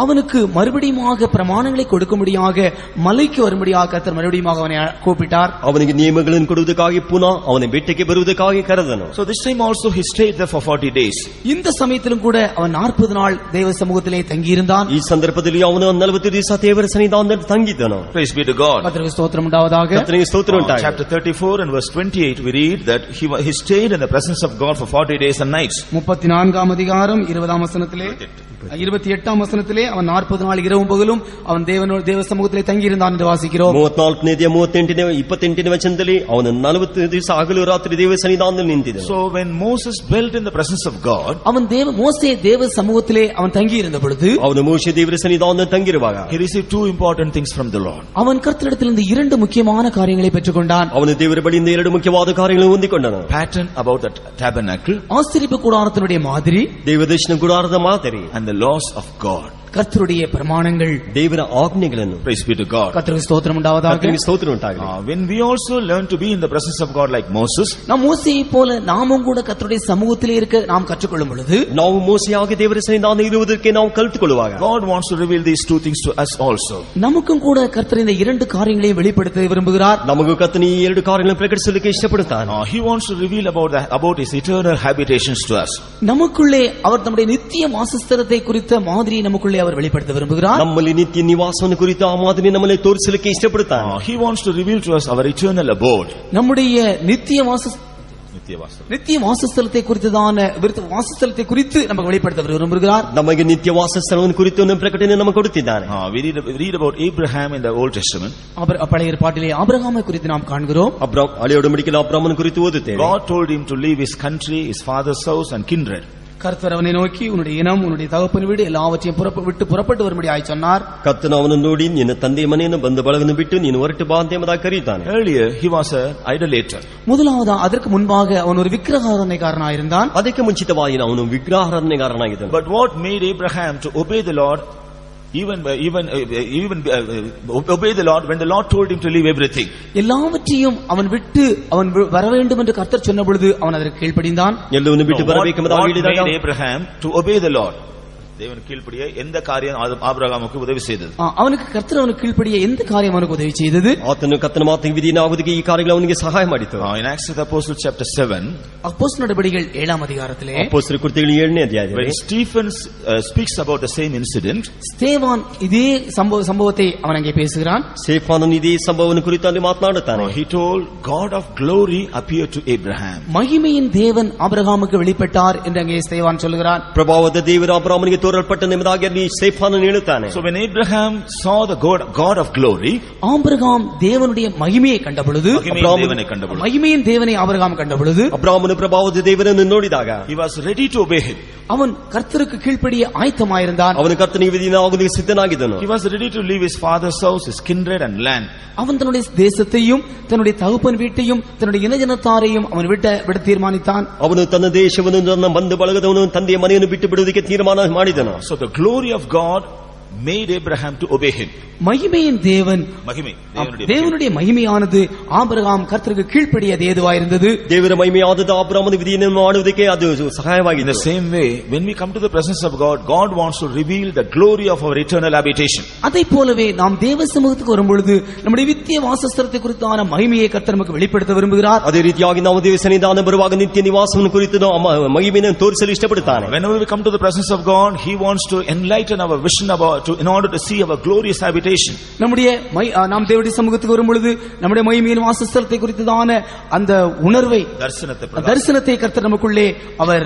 அவனுக்கு மறுபடியுமாக பிரமாணங்களை கொடுக்கும்படியாக மலைக்கு வரும்படியாக கர்த்தர் மறுபடியுமாக அவனை கூப்பிட்டார். ಅವನಿಗೆ ನಿಯಮಗಳನ್ನು ಕೊಡುವುದಕ್ಕಾಗಿ ಪುನಃ ಅವನ ಬೆಟ್ಟಕ್ಕೆ ಬರುವುದಕ್ಕಾಗಿ ಕರೆದನು. So this time also he stayed there for 40 days. இந்த சமயத்திலும் கூட அவன் 40 நாள் தேவ சமூகத்திலே தங்கி இருந்தான். ಈ ಸಂದರ್ಭದಲ್ಲಿ ಅವನು 40 ದಿವಸ ದೇವರ ಸನ್ನಿಧಾನದಲ್ಲಿ ತಂಗಿದ್ದನು. Praise be to God. கர்த்தருக்கு ஸ்தோத்திரம் உண்டாவதாக. ಕರ್ತನಿಗೆ ಸ್ತೋತ್ರ ಉಂಟಾಗಲಿ. Chapter 34 and verse 28 we read that he stayed in the presence of God for 40 days and nights. 34ஆம் அதிகாரம் 20ஆம் வசனத்திலே 28ஆம் வசனத்திலே அவன் 40 நாள் இரவும் பகலும் அவன் தேவ சமூகத்திலே தங்கி இருந்தான் என்று வாசிக்கிறோம். 34ನೇ ಅಧ್ಯಾಯ 28ನೇ ವಚನದಲ್ಲಿ ಅವನು 40 ದಿವಸ ಹಗಲು ರಾತ್ರಿ ದೇವರ ಸನ್ನಿಧಾನದಲ್ಲಿ ನಿಂತಿದ್ದನು. So when Moses dwelt in the presence of God, அவன் மோசே தேவ சமூகத்திலே அவன் தங்கி இருந்த பொழுது ಅವನು ಮೋಶೆ ದೇವರ ಸನ್ನಿಧಾನದಲ್ಲಿ ತಂಗಿರುವಾಗ he received 2 important things from the Lord. அவன் கர்த்தரிடத்திலிருந்து 2 முக்கியமான காரியங்களை பெற்றுக்கொண்டான். ಅವನು ದೇವರ ಬಳಿಯಿಂದ 2 ಮುಖ್ಯವಾದ ಕಾರ್ಯಗಳನ್ನು ಹೊಂದಿಕೊಂಡನು. Pattern about the tabernacle ஆசரிப்பு கூடாரத்தினுடைய மாதிரி, ದೇವದರ್ಶನ ಗುಡಾರದ ಮಾದರಿ, and the laws of God. கர்த்தருடைய பிரமாணங்கள், ದೇವರ ಆಜ್ಞೆಗಳನ್ನು. Praise be to God. கர்த்தருக்கு ஸ்தோத்திரம் உண்டாவதாக. ಕರ್ತನಿಗೆ ಸ್ತೋತ್ರ ಉಂಟಾಗಲಿ. When we also learn to be in the presence of God like Moses, நாம் மோசேயை போல நாமும் கூட கர்த்தருடைய சமூகத்திலே இருக்க நாம் கற்றுக்கொள்ளும் பொழுது ನಾವು ಮೋಸೆಯಾಗಿ ದೇವರ ಸನ್ನಿಧಾನದಲ್ಲಿ ಇರುವುದಕ್ಕೆ ನಾವು ಕಲಿತುಕೊಳ್ಳುವಾಗ God wants to reveal these 2 things to us also. நமக்கும் கூட கர்த்தர் இந்த 2 காரியங்களையும் வெளிப்படுத்த விரும்புகிறார். ನಮಗೂ ಕರ್ತನು ಈ 2 ಕಾರ್ಯಗಳನ್ನು ಪ್ರಕಟಿಸಲಿಕ್ಕೆ ಇಷ್ಟಪಡುತ್ತಾನೆ. He wants to reveal about his eternal habitations to us. நமக்குள்ளே அவர் நம்முடைய நித்திய வாசஸ்தலத்தை குறித்த மாதிரியை நமக்குள்ளே அவர் அவர் வெளிப்படுத்த விரும்புகிறார். ನಮ್ಮಲ್ಲಿ ನಿತ್ಯ ನಿವಾಸವನ್ನು ಕುರಿತು ಆ ಮಾದರಿ ನಮ್ಮಲ್ಲಿ ತೋರಿಸಲಿಕ್ಕೆ ಇಷ್ಟಪಡುತ್ತಾನೆ. He wants to reveal to us our eternal abode. நம்முடைய நித்திய வாசஸ்தலத்தை குறித்து நமக்கு வெளிப்படுத்த விரும்புகிறார். ನಮಗೆ ನಿತ್ಯ ವಾಸಸ್ಥಳವನ್ನು ಕುರಿತು ಒಂದು ಪ್ರಕಟಣೆ ನಮಗೆ ಕೊಡುತ್ತಿದ್ದಾನೆ. We read about Abraham in the Old Testament. பழைய ஏற்பாட்டிலே ஆபிரகாமை குறித்து நாம் காண்கிறோம். ಹಳೆಯ ಒಡಂಬಡಿಕೆಯಲ್ಲಿ ಅಬ್ರಹಾಮನ ಕುರಿತು ಓದುತ್ತೇವೆ. God told him to leave his country, his father's house and kindred. கர்த்தர் அவனை நோக்கி உன்னுடைய இனம், உன்னுடைய தகப்பன் வீடு எல்லாவற்றையும் விட்டு புறப்பட்டு வரும்படியாய் சொன்னார். ಕರ್ತನು ಅವನನ್ನು ನೋಡಿ ನಿನ್ನ ತಂದೆಯ ಮನೆಯನ್ನು ಬಂಧು ಬಳಗವನ್ನು ಬಿಟ್ಟು ನೀನು ಹೊರಟು ಬಾ ಅಂತ ಎಂಬುದಾಗಿ ಕರೆಯುತ್ತಾನೆ. Earlier he was an idolater. முதலாவது அதற்கு முன்பாக அவன் ஒரு விக்கிரகாராதனைக்காரனாயிருந்தான். ಅದಕ್ಕೆ ಮುಂಚಿತವಾಗಿ ಅವನು ವಿಗ್ರಹಾರಾಧನೆಗಾರನಾಗಿದ್ದಾನೆ. But what made Abraham to obey the Lord, even obey the Lord when the Lord told him to leave everything? எல்லாவற்றையும் அவன் விட்டு அவன் வர வேண்டும் என்று கர்த்தர் சொன்ன பொழுது அவன் அதற்கு கீழ்ப்படிந்தான். ಎಲ್ಲವನ್ನು ಬಿಟ್ಟು ಬರಬೇಕೆಂಬುದಾಗಿ ಹೇಳಿದಾಗ made Abraham to obey the Lord? தேவன் கீழ்ப்படிய எந்த காரியம் ஆபிரகாமுக்கு உதவி செய்தது? அவனுக்கு கர்த்தர் அவனுக்கு கீழ்ப்படிய எந்த காரியம் அவனுக்கு உதவி செய்தது? ಆತನು ಕರ್ತನ ಮಾತಿಗೆ ವಿಧೇಯನಾಗುವುದಕ್ಕೆ ಈ ಕಾರ್ಯಗಳು ಅವನಿಗೆ ಸಹಾಯ ಮಾಡಿತು. In Acts of the Apostles chapter 7, அப்போஸ்தலர் நடபடிகள் 7ஆம் அதிகாரத்திலே அப்போஸ்தலர் ಕೃತ್ಯಗಳು 7ನೇ ಅಧ್ಯಾಯದಲ್ಲಿ when Stephen speaks about the same incident, ஸ்தேவான் இதே சம்பவத்தை அவன் அங்கே பேசுகிறான். ಸ್ಟೇಫಾನನು ಇದೇ ಸಂಭವವನ್ನು ಕುರಿತು ಅಲ್ಲಿ ಮಾತನಾಡುತ್ತಾನೆ. he told God of glory appeared to Abraham. மகிமையின் தேவன் ஆபிரகாமுக்கு வெளிப்பட்டார் என்று அங்கே ஸ்தேவான் சொல்கிறான். ಪ್ರಭಾವದ ದೇವರು ಅಬ್ರಹಾಮನಿಗೆ ತೋರಲ್ಪಟ್ಟನೆಂಬುದಾಗಿ ಅಲ್ಲಿ ಸ್ಟೇಫಾನನು ಹೇಳುತ್ತಾನೆ. So when Abraham saw the God of glory, Abraham தேவனுடைய மகிமையை கண்ட பொழுது, மகிமையின் தேவனை ஆபிரகாம் கண்ட பொழுது, ಅಬ್ರಹಾಮನು ಪ್ರಭಾವದ ದೇವರನ್ನು ನೋಡಿದಾಗ he was ready to obey him. அவன் கர்த்தருக்கு கீழ்ப்படிய ஆயத்தமாயிருந்தான். ಅವನು ಕರ್ತನಿಗೆ ವಿಧೇಯನಾಗುವುದಕ್ಕೆ ಸಿದ್ಧನಾಗಿದ್ದನು. He was ready to leave his father's house, his kindred and land. அவன் தன்னுடைய தேசத்தையும் தன்னுடைய தகப்பன் வீட்டையும் தன்னுடைய இனஜனத்தாரையும் அவன் விட தீர்மானித்தான். ಅವನು ತನ್ನ ದೇಶವನ್ನು ತನ್ನ ಬಂಧು ಬಳಗದವನು ತಂದೆಯ ಮನೆಯನ್ನು ಬಿಟ್ಟು ಬಿಡುವುದಕ್ಕೆ ತೀರ್ಮಾನ ಮಾಡಿದನು. So the glory of God made Abraham to obey him. மகிமையின் தேவன், தேவனுடைய மகிமையானது ஆபிரகாம் கர்த்தருக்கு கீழ்ப்படியது ஏதுவாயிருந்தது. ದೇವರ ಮಹಿಮೆಯಾದದ್ದು ಆಬ್ರಹಾಮನ ವಿಧಿಯನ್ನು ಮಾಡುವುದಕ್ಕೆ ಅದು ಸಹಾಯವಾಗಿದೆ. In the same way, when we come to the presence of God, God wants to reveal the glory of our eternal habitation. அதை போலவே நாம் தேவ சமூகத்துக்கு வரும்பொழுது நம்முடைய நித்திய வாசஸ்தலத்தை குறித்தான மகிமையை கர்த்தர் நமக்கு வெளிப்படுத்த விரும்புகிறார். ಅದೇ ರೀತಿಯಾಗಿ ನಾವು ದೇವ ಸನ್ನಿಧಾನ ಬರುವಾಗ ನಿತ್ಯ ನಿವಾಸವನ್ನು ಕುರಿತು ಮಹಿಮೆಯನ್ನು ತೋರಿಸಲು ಇಷ್ಟಪಡುತ್ತಾನೆ. Whenever we come to the presence of God, He wants to enlighten our vision in order to see our glorious habitation. நாம் தேவனுடைய சமூகத்துக்கு வரும்பொழுது நம்முடைய மகிமையின் வாசஸ்தலத்தை குறித்ததான அந்த உணர்வை, தரிசனத்தை கர்த்தர் நமக்குள்ளே அவர்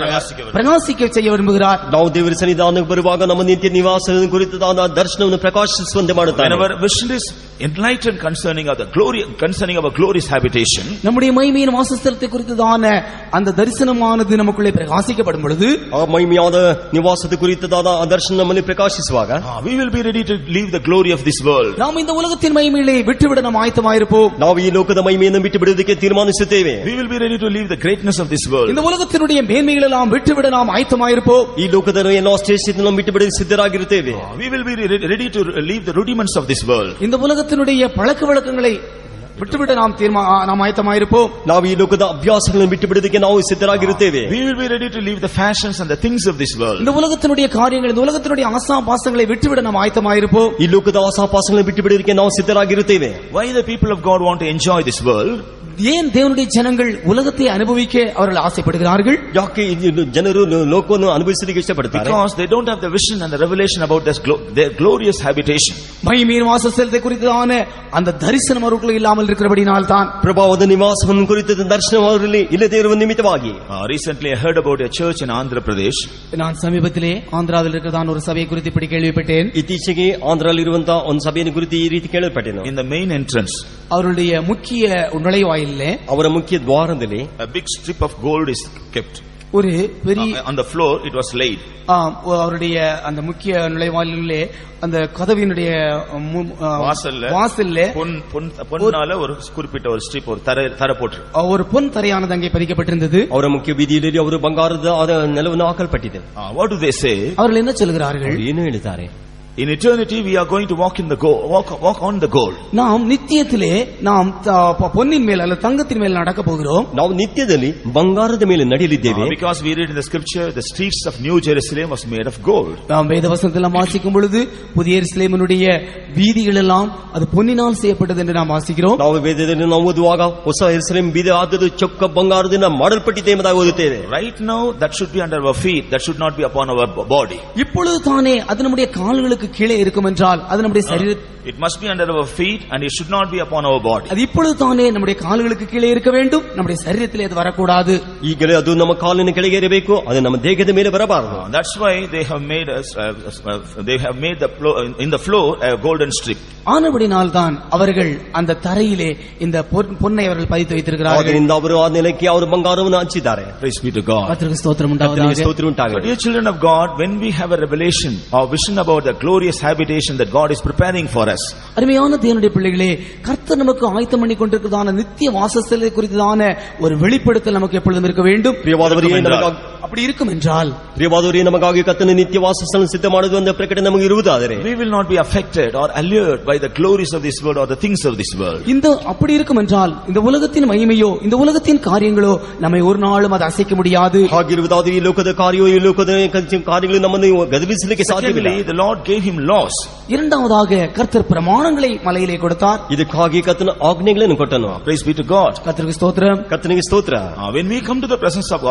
பிரகாசிக்க செய்ய விரும்புகிறார். ನಾವು ದೇವರ ಸನ್ನಿಧಾನಕ್ಕೆ ಬರುವಾಗ ನಮ್ಮ ನಿತ್ಯ ನಿವಾಸದ ಕುರಿತದಾದ ದರ್ಶನವನ್ನು ಪ್ರಕಾಶಿಸುವಂತೆ ಮಾಡುತ್ತಾನೆ. Our vision is enlightened concerning our glorious habitation. நம்முடைய மகிமையின் வாசஸ்தலத்தை குறித்ததான அந்த தரிசனமானது நமக்குள்ளே பிரகாசிக்கப்படும் பொழுது, ಆ ಮಹಿಮೆಯಾದ ನಿವಾಸದ ಕುರಿತದಾದ ಆ ದರ್ಶನ ನಮ್ಮಲ್ಲಿ ಪ್ರಕಾಶಿಸುವಾಗ we will be ready to leave the glory of this world. நாம் இந்த உலகத்தின் மகிமையை விட்டுவிட நாம் ஆயத்தமாயிருப்போம். ನಾವು ಈ ಲೋಕದ ಮಹಿಮೆಯನ್ನು ಬಿಟ್ಟು ಬಿಡುವುದಕ್ಕೆ ತೀರ್ಮಾನಿಸುತ್ತೇವೆ. We will be ready to leave the greatness of this world. இந்த உலகத்தினுடைய மேன்மைகளை நாம் விட்டுவிட நாம் ஆயத்தமாயிருப்போம். ಈ ಲೋಕದ ಎಲ್ಲ ಶ್ರೇಷ್ಠತೆಯನ್ನು ಬಿಟ್ಟು ಬಿಡಲು ಸಿದ್ಧರಾಗಿರುತ್ತೇವೆ. We will be ready to leave the rudiments of this world. இந்த உலகத்தினுடைய பழக்க வழக்கங்களை விட்டுவிட நாம் ஆயத்தமாயிருப்போம். ನಾವು ಈ ಲೋಕದ ಅಭ್ಯಾಸಗಳನ್ನು ಬಿಟ್ಟು ಬಿಡುವುದಕ್ಕೆ ನಾವು ಸಿದ್ಧರಾಗಿರುತ್ತೇವೆ. We will be ready to leave the fashions and the things of this world. இந்த உலகத்தினுடைய காரியங்கள், இந்த உலகத்தினுடைய ஆசாபாசங்களை விட்டுவிட நாம் ஆயத்தமாயிருப்போம். ಈ ಲೋಕದ ಆಸಾಪಾಸಗಳನ್ನು ಬಿಟ್ಟು ಬಿಡುವುದಕ್ಕೆ ನಾವು ಸಿದ್ಧರಾಗಿರುತ್ತೇವೆ. Why the people of God want to enjoy this world? ஏன் தேவனுடைய ஜனங்கள் உலகத்தை அனுபவிக்க அவர்கள் ஆசைப்படுகிறார்கள்? ಯಾಕೆ ಜನರು ಲೋಕವನ್ನು ಅನುಭವಿಸಲಿಕ್ಕೆ ಇಷ್ಟಪಡುತ್ತಾರೆ? Because they don't have the vision and the revelation about their glorious habitation. மகிமையின் வாசஸ்தலத்தை குறித்தான அந்த தரிசனம் அவர்களுக்கு இல்லாமல் இருக்கிறபடியால் தான். ಪ್ರಭಾವದ ನಿವಾಸವನ್ನು ಕುರಿತ ದರ್ಶನ ಅವರಲ್ಲಿ ಇಲ್ಲದೇ ಇರುವ ನಿಮಿತ್ತವಾಗಿ. Recently I heard about a church in Andhra Pradesh. நான் சமீபத்திலே ஆந்திராவில் இருக்கிறதான ஒரு சபையை குறித்து இப்படி கேள்விப்பட்டேன். ಇತ್ತೀಚೆಗೆ ಆಂಧ್ರದಲ್ಲಿರುವಂತಹ ಒಂದು ಸಭೆಯನ್ನು ಕುರಿತು ಈ ರೀತಿ ಕೇಳಲ್ಪಟ್ಟೆನು. In the main entrance, அவருடைய முக்கிய நுழைவாயிலே, ಅವರ ಮುಖ್ಯ ದ್ವಾರದಲ್ಲಿ a big strip of gold is kept. ஒரு பெரிய on the floor it was laid. அவருடைய அந்த முக்கிய நுழைவாயிலே அந்த கதவினுடைய வாசல்ல பொன்னால ஒரு குறிப்பிட்ட ஒரு ஸ்ட்ரிப், ஒரு தரை போட்டு ஒரு பொன் தரையானது அங்கே பதிக்கப்பட்டிருந்தது. ಅವರ ಮುಖ್ಯ ಬೀದಿಯಲ್ಲಿ ಅವರು ಬಂಗಾರದ ನೆಲವನ್ನು ಹಾಕಲ್ಪಟ್ಟಿದೆ. What do they say? அவர்கள் என்ன சொல்கிறார்கள்? ಏನು ಹೇಳ್ತಾರೆ? In eternity we are going to walk on the goal. நாம் நித்தியத்திலே நாம் பொன்னின் மேல் அல்ல தங்கத்தின் மேல் நடக்க போகிறோம். ನಾವು ನಿತ್ಯದಲ್ಲಿ ಬಂಗಾರದ ಮೇಲೆ ನಡೆಯಲಿದ್ದೇವೆ. Because we read in the scripture the streets of New Jerusalem was made of gold. நாம் வேத வசனத்தில் வாசிக்கும் பொழுது புதிய எருசலேமினுடைய வீதிகள் எல்லாம் அது பொன்னினால் செய்யப்பட்டது என்று நாம் வாசிக்கிறோம். ನಾವು ವೇದದಲ್ಲಿ ನಾವು ಓದುವಾಗ ಹೊಸ ಯೆರೂಸಲೇಮ್ ಬೀದಿ ಆದದ್ದು ಚೊಕ್ಕ ಬಂಗಾರದಿಂದ ಮಾಡಲ್ಪಟ್ಟಿದೆ ಎಂಬುದಾಗಿ ಓದುತ್ತೇವೆ. Right now that should be under our feet, that should not be upon our body. இப்பொழுது தானே அது நம்முடைய கால்களுக்கு கீழே இருக்கும் என்றால் அது நம்முடைய சரீரத்தில் it must be under our feet and it should not be upon our body. அது இப்பொழுது தானே நம்முடைய கால்களுக்கு கீழே இருக்க வேண்டும், நம்முடைய சரீரத்திலே அது வரக்கூடாது. ಈಗಲೇ ಅದು ನಮ್ಮ ಕಾಲಿನ ಕೆಳಗೆ ಇರಬೇಕು, ಅದು ನಮ್ಮ ದೇಹದ ಮೇಲೆ ಬರಬಾರದು. That's why they have made in the floor a golden strip. ஆனபடினால் தான் அவர்கள் அந்த தரையிலே இந்த பொன்னை அவர்கள் பதித்து வைத்திருக்கிறார்கள். ಆದ್ದರಿಂದ ಅವರು ಆ ನೆಲಕ್ಕೆ ಅವರು ಬಂಗಾರವನ್ನು ಹಂಚಿದ್ದಾರೆ. Praise be to God. கர்த்தருக்கு ஸ்தோத்திரம் ಕರ್ತನಿಗೆ உண்டாவதாக. ಸ್ತೋತ್ರ So ಉಂಟಾಗಲಿ. dear children of God, when we have a revelation or vision about the glorious habitation that God is preparing for us, அருமையான தேவனுடைய பிள்ளைகளே, கர்த்தர் நமக்கு ஆயத்தம் பண்ணி கொண்டிருக்கிறதான நித்திய வாசஸ்தலத்தை குறித்ததான ஒரு வெளிப்படுத்தல் நமக்கு எப்பொழுதும் இருக்க வேண்டும். அப்படி இருக்கும் என்றால் ಪ್ರಿಯವಾದವರೇ, ನಮಗಾಗಿ ಕರ್ತನ ನಿತ್ಯ ವಾಸಸ್ಥಳ ಸಿದ್ಧ ಮಾಡುವುದು ಒಂದು ಪ್ರಕಟಣೆ ನಮಗೆ ಇರುವುದಾದರೆ we will not be affected or allured by the glories of this world or the things of this world. இந்த அப்படி இருக்கும் என்றால் இந்த உலகத்தின் மகிமையோ இந்த உலகத்தின் காரியங்களோ நம்மை ஒரு நாளும் அது அசைக்க முடியாது. ಹಾಗಿರುವುದಾದರೆ ಈ ಲೋಕದ ಕಾರ್ಯವೋ ಈ ಲೋಕದ ಕಾರ್ಯಗಳು ನಮ್ಮನ್ನು ಗದರಿಸಲಿಕ್ಕೆ ಸಾಧ್ಯವಿಲ್ಲ. Secondly, the Lord gave him laws. இரண்டாவதாக கர்த்தர் பிரமாணங்களை மலையிலே கொடுத்தார். ಇದಕ್ಕಾಗಿ ಕರ್ತನ ಆಜ್ಞೆಗಳನ್ನು ಕೊಟ್ಟನು. Praise be to God. கர்த்தருக்கு ஸ்தோத்திரம். ಕರ್ತನಿಗೆ ಸ್ತೋತ್ರ. When we come to the presence of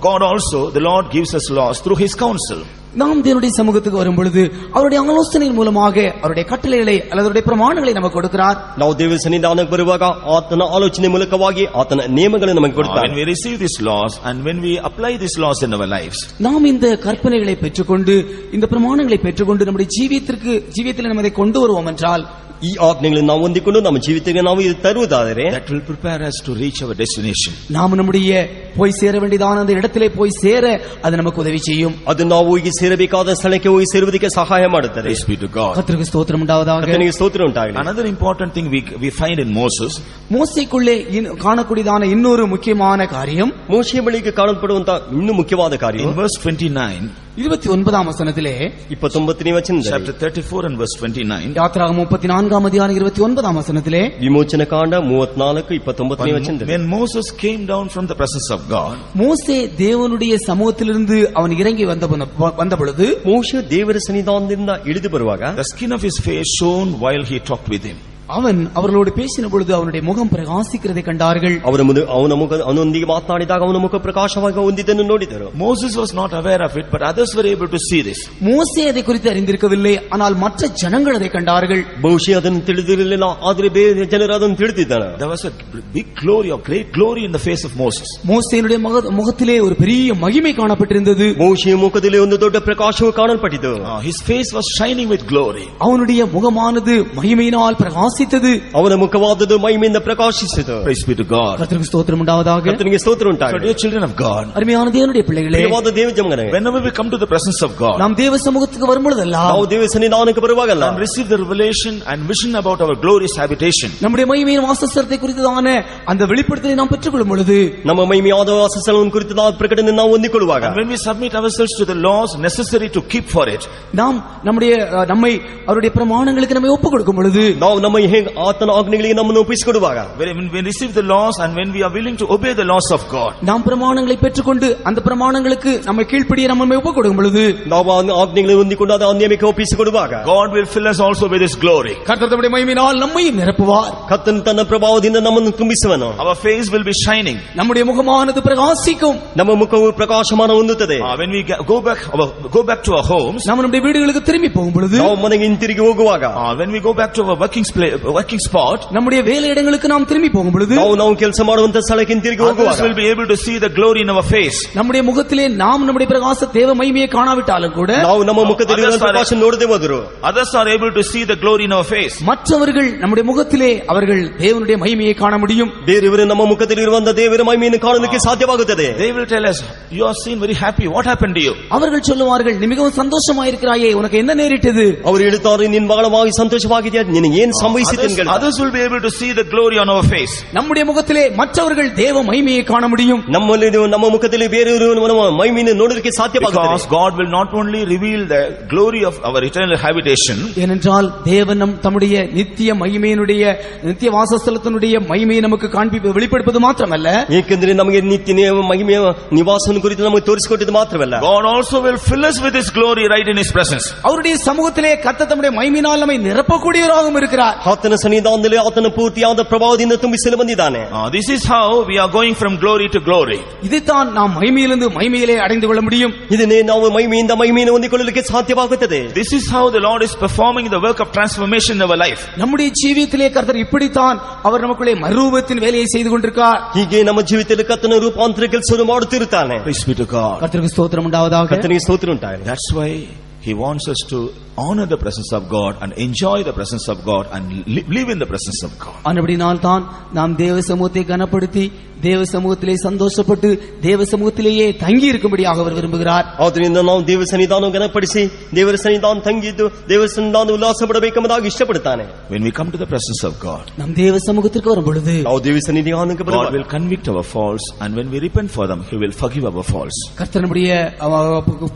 God also, the Lord gives us laws through his counsel. நாம் தேவனுடைய சமூகத்துக்கு வரும் பொழுது அவருடைய ஆலோசனையின் மூலமாக அவருடைய கட்டளைகளை அல்லது அவருடைய பிரமாணங்களை நமக்கு கொடுக்கிறார். ನಾವು ದೇವರ ಸನ್ನಿಧಾನಕ್ಕೆ ಬರುವಾಗ ಆತನ ಆಲೋಚನೆ ಮೂಲಕವಾಗಿ ಆತನ ನಿಯಮಗಳನ್ನು ನಮಗೆ ಕೊಡ್ತಾನೆ. When we receive these laws and when we apply these laws in our lives, நாம் இந்த கற்பனைகளை பெற்றுக்கொண்டு இந்த பிரமாணங்களை பெற்றுக்கொண்டு நம்முடைய ஜீவியத்தில் நம்ம அதை கொண்டு வருவோம் என்றால் ಈ ಆಜ್ಞೆಗಳನ್ನು ನಾವು ಹೊಂದಿಕೊಂಡು ನಮ್ಮ ಜೀವಿತಕ್ಕೆ ನಾವು ಇದು ತರುವುದಾದರೆ that will prepare us to reach our destination. நாம் நம்முடைய போய் சேர வேண்டியதான அந்த இடத்திலே போய் சேர அது நமக்கு உதவி செய்யும். ಅದು ನಾವು ಹೋಗಿ ಸೇರಬೇಕಾದ ಸ್ಥಳಕ್ಕೆ ಹೋಗಿ ಸೇರುವುದಕ್ಕೆ ಸಹಾಯ ಮಾಡುತ್ತದೆ. Praise be to God. கர்த்தருக்கு ஸ்தோத்திரம் உண்டாவதாக. ಕರ್ತನಿಗೆ ಸ್ತೋತ್ರ ಉಂಟಾಗಲಿ. Another important thing we find in Moses, மோசேக்குள்ளே காணக்கூடியதான இன்னொரு முக்கியமான காரியம், ಮೋಶೆಯ ಬಳಿಗೆ ಕಾಣಲ್ಪಡುವಂತ ಇನ್ನೂ ಮುಖ್ಯವಾದ ಕಾರ್ಯ in verse 29, 29ஆம் வசனத்திலே 29ನೇ ವಚನದಲ್ಲಿ chapter 34 and verse 29, யாத்திராகமம் 34ஆம் அதிகாரம் 29ஆம் வசனத்திலே ವಿಮೋಚನ ಕಾಂಡ 34 29ನೇ ವಚನದಲ್ಲಿ when Moses came down from the presence of God, மோசே தேவனுடைய சமூகத்திலிருந்து அவன் இறங்கி வந்த பொழுது ಮೋಶೆ ದೇವರ ಸನ್ನಿಧಾನದಿಂದ ಇಳಿದು ಬರುವಾಗ the skin of his face shone while he talked with him. அவன் அவர்களோடு பேசின பொழுது அவனுடைய முகம் பிரகாசிக்கிறதை கண்டார்கள். ಅವನೊಂದಿಗೆ ಮಾತನಾಡಿದಾಗ ಅವನ ಮುಖ ಪ್ರಕಾಶವಾಗಿ ಹೊಂದಿದ್ದನ್ನು ನೋಡಿದರು. Moses was not aware of it, but others were able to see this. மோசே அதை குறித்து அறிந்திருக்கவில்லை, ஆனால் மற்ற ஜனங்கள் அதை கண்டார்கள். ಬಹುಶಃ ಅದನ್ನು ತಿಳಿದಿರಲಿಲ್ಲ, ಆದರೆ ಬೇರೆ ಜನರು ಅದನ್ನು ತಿಳಿದಿದ್ದಾರೆ. There was a big glory, a great glory in the face of Moses. மோசேனுடைய முகத்திலே ஒரு பெரிய மகிமை காணப்பட்டிருந்தது. ಮೋಶೆಯ ಮುಖದಲ್ಲಿ ಒಂದು ದೊಡ್ಡ ಪ್ರಕಾಶವು ಕಾಣಲ್ಪಟ್ಟಿತು. His face was shining with glory. அவனுடைய முகமானது மகிமையினால் பிரகாசித்தது. ಅವನ ಮುಖವಾದದ್ದು ಮಹಿಮೆಯಿಂದ ಪ್ರಕಾಶಿಸಿತು. Praise be to God. கர்த்தருக்கு ஸ்தோத்திரம் உண்டாவதாக. ಕರ್ತನಿಗೆ ಸ್ತೋತ್ರ So ಉಂಟಾಗಲಿ. dear children of God, அருமையான தேவனுடைய பிள்ளைகளே, ಪ್ರಿಯವಾದ ದೇವಜನರೇ, whenever we come to the presence of God, நாம் தேவ சமூகத்துக்கு வரும் பொழுதெல்லாம் ನಾವು ದೇವ ಸನ್ನಿಧಾನಕ್ಕೆ ಬರುವಾಗಲ್ಲ and receive the revelation and vision about our glorious habitation, நம்முடைய மகிமையின் வாசஸ்தலத்தை குறித்ததான அந்த வெளிப்படுத்தலை நாம் பெற்றுக்கொள்ளும் பொழுது ನಮ್ಮ ಮಹಿಮೆಯಾದ ವಾಸಸ್ಥಳವನ್ನು ಕುರಿತಾದ ಪ್ರಕಟಣೆ ನಾವು ಹೊಂದಿಕೊಳ್ಳುವಾಗ and when we submit ourselves to the laws necessary to keep for it, நாம் நம்மை அவருடைய பிரமாணங்களுக்கு நம்மை ஒப்புக் கொடுக்கும் பொழுது ನಾವು ನಮ್ಮ ಆತನ ಆಜ್ಞೆಗಳಿಗೆ ನಮ್ಮನ್ನು ಒಪ್ಪಿಸಿಕೊಡುವಾಗ when we receive the laws and when we are willing to obey the laws of God, நாம் பிரமாணங்களை பெற்றுக்கொண்டு அந்த பிரமாணங்களுக்கு நம்மை கீழ்ப்படிய நம்மை ஒப்புக் கொடுக்கும் பொழுது ನಾವು ಆಜ್ಞೆಗಳನ್ನು ಹೊಂದಿಕೊಂಡು ಅದ ನಿಯಮಕ್ಕೆ ಒಪ್ಪಿಸಿಕೊಡುವಾಗ God will fill us also with his glory. கர்த்தர் தம்முடைய மகிமையினால் நம்மையும் நிரப்புவார். ಕರ್ತನು ತನ್ನ ಪ್ರಭಾವದಿಂದ ನಮ್ಮನ್ನು ತುಂಬಿಸುವನು. Our face will be shining. நம்முடைய முகமானது பிரகாசிக்கும். ನಮ್ಮ ಮುಖವು ಪ್ರಕಾಶಮಾನ ಹೊಂದುತ್ತದೆ. When we go back to our homes, நாம் நம்முடைய வீடுகளுக்கு திரும்பி போகும் பொழுது ನಾವು ಮನೆಗೆ ಹಿಂತಿರುಗಿ ಹೋಗುವಾಗ when we go back to our working spot, நம்முடைய வேலையிடங்களுக்கு நாம் திரும்பி போகும் பொழுது ನಾವು ಕೆಲಸ ಮಾಡುವಂತ ಸ್ಥಳಕ್ಕೆ ಹಿಂತಿರುಗಿ others ಹೋಗುವಾಗ will be able to see the glory in our face. நம்முடைய முகத்திலே நாம் நம்முடைய பிரகாச தேவ மகிமையை காணாவிட்டாலும் கூட ನಾವು ನಮ್ಮ ಮುಖದಲ್ಲಿ ಇರುವ ಪ್ರಕಾಶ ನೋಡದೆ ಹೋದರು others are able to see the glory in our face. மற்றவர்கள் நம்முடைய முகத்திலே அவர்கள் தேவனுடைய மகிமையை காண முடியும். ಬೇರೆಯವರು ನಮ್ಮ ಮುಖದಲ್ಲಿ ಇರುವಂತ ದೇವರ ಮಹಿಮೆಯನ್ನು ಕಾಣಲಿಕ್ಕೆ ಸಾಧ್ಯವಾಗುತ್ತದೆ. They will tell us, you are seen very happy, what happened to you? அவர்கள் சொல்லுவார்கள், நீ மிகவும் சந்தோஷமாயிருக்கிறாயே, உனக்கு என்ன நேரிட்டது? ಅವರು ಹೇಳುತ್ತಾರೆ, ನೀನು ಬಹಳವಾಗಿ ಸಂತೋಷವಾಗಿದೆಯಾ, ನಿನಗೆ ಏನು ಸಂಭವಿಸಿದೆ? புசித்து Others will be able to see the glory on our face. நம்முடைய முகத்திலே மற்றவர்கள் தேவ மகிமையை காண முடியும். ನಮ್ಮ ಮುಖದಲ್ಲಿ ಬೇರೆಯವರು ಮಹಿಮೆಯನ್ನು ನೋಡಲಿಕ್ಕೆ ಸಾಧ್ಯವಾಗುತ್ತದೆ. Because God will not only reveal the glory of our eternal habitation. ஏனென்றால் தேவன் தம்முடைய நித்திய மகிமையினுடைய நித்திய வாசஸ்தலத்தினுடைய மகிமையை நமக்கு வெளிப்படுத்துவது மாத்திரமல்ல, ಏಕೆಂದರೆ ನಮಗೆ ನಿತ್ಯ ಮಹಿಮೆಯ ನಿವಾಸವನ್ನು ಕುರಿತು ನಮಗೆ ತೋರಿಸಿಕೊಟ್ಟಿದ್ದು ಮಾತ್ರವಲ್ಲ, God also will fill us with His glory right in His presence. அவருடைய சமூகத்திலே கர்த்தர் தம்முடைய மகிமையினால் நம்மை நிரப்பக்கூடியவராகவும் இருக்கிறார். ಆತನ ಸನ್ನಿಧಾನದಲ್ಲಿ ಆತನ ಪೂರ್ತಿಯಾದ ಪ್ರಭಾವದಿಂದ ತುಂಬಿಸಲು ಬಂದಿದ್ದಾನೆ. This is how we are going from glory to glory. இதுதான் நாம் மகிமையிலிருந்து மகிமையிலே அடைந்து கொள்ள முடியும். ಇದನ್ನೇ ನಾವು ಮಹಿಮೆಯಿಂದ ಮಹಿಮೆಯನ್ನು ಹೊಂದಿಕೊಳ್ಳಲಿಕ್ಕೆ ಸಾಧ್ಯವಾಗುತ್ತದೆ. This is how the Lord is performing the work of transformation in our life. நம்முடைய ஜீவியத்திலே கர்த்தர் இப்படித்தான் அவர் நமக்குள்ளே மறுரூபத்தின் வேலையை செய்து கொண்டிருக்கிறார். ಹೀಗೆ ನಮ್ಮ ಜೀವಿತದಲ್ಲಿ ಕರ್ತನ ರೂಪಾಂತರ ಕೆಲಸವನ್ನು ಮಾಡುತ್ತಿರುತ್ತಾನೆ. Praise be to God. கர்த்தருக்கு ஸ்தோத்திரம் உண்டாவதாக. ಕರ್ತನಿಗೆ ಸ್ತೋತ್ರ ಉಂಟಾಗಲಿ. That's why He wants us to honor the presence of God and enjoy the presence of God and live in the presence of God. ஆனபடியால் தான் நாம் தேவ சமூகத்தை கனப்படுத்தி தேவ சமூகத்திலே சந்தோஷப்பட்டு தேவ சமூகத்திலேயே தங்கி இருக்கும்படியாக அவர் விரும்புகிறார். ಆದ್ದರಿಂದ ನಾವು ದೇವ ಸನ್ನಿಧಾನವನ್ನು ಗಣಪಡಿಸಿ ದೇವರ ಸನ್ನಿಧಾನ ತಂಗಿದ್ದು ದೇವರ ಸನ್ನಿಧಾನ ಉಲ್ಲಾಸ ಪಡಬೇಕೆಂಬುದಾಗಿ ಇಷ್ಟಪಡುತ್ತಾನೆ. When we come to the presence of God, நாம் தேவ சமூகத்திற்கு வரும் பொழுது ನಾವು ದೇವ ಸನ್ನಿಧಾನಕ್ಕೆ God will convict our faults, and when we repent for them, He will forgive our faults. கர்த்தர் நம்முடைய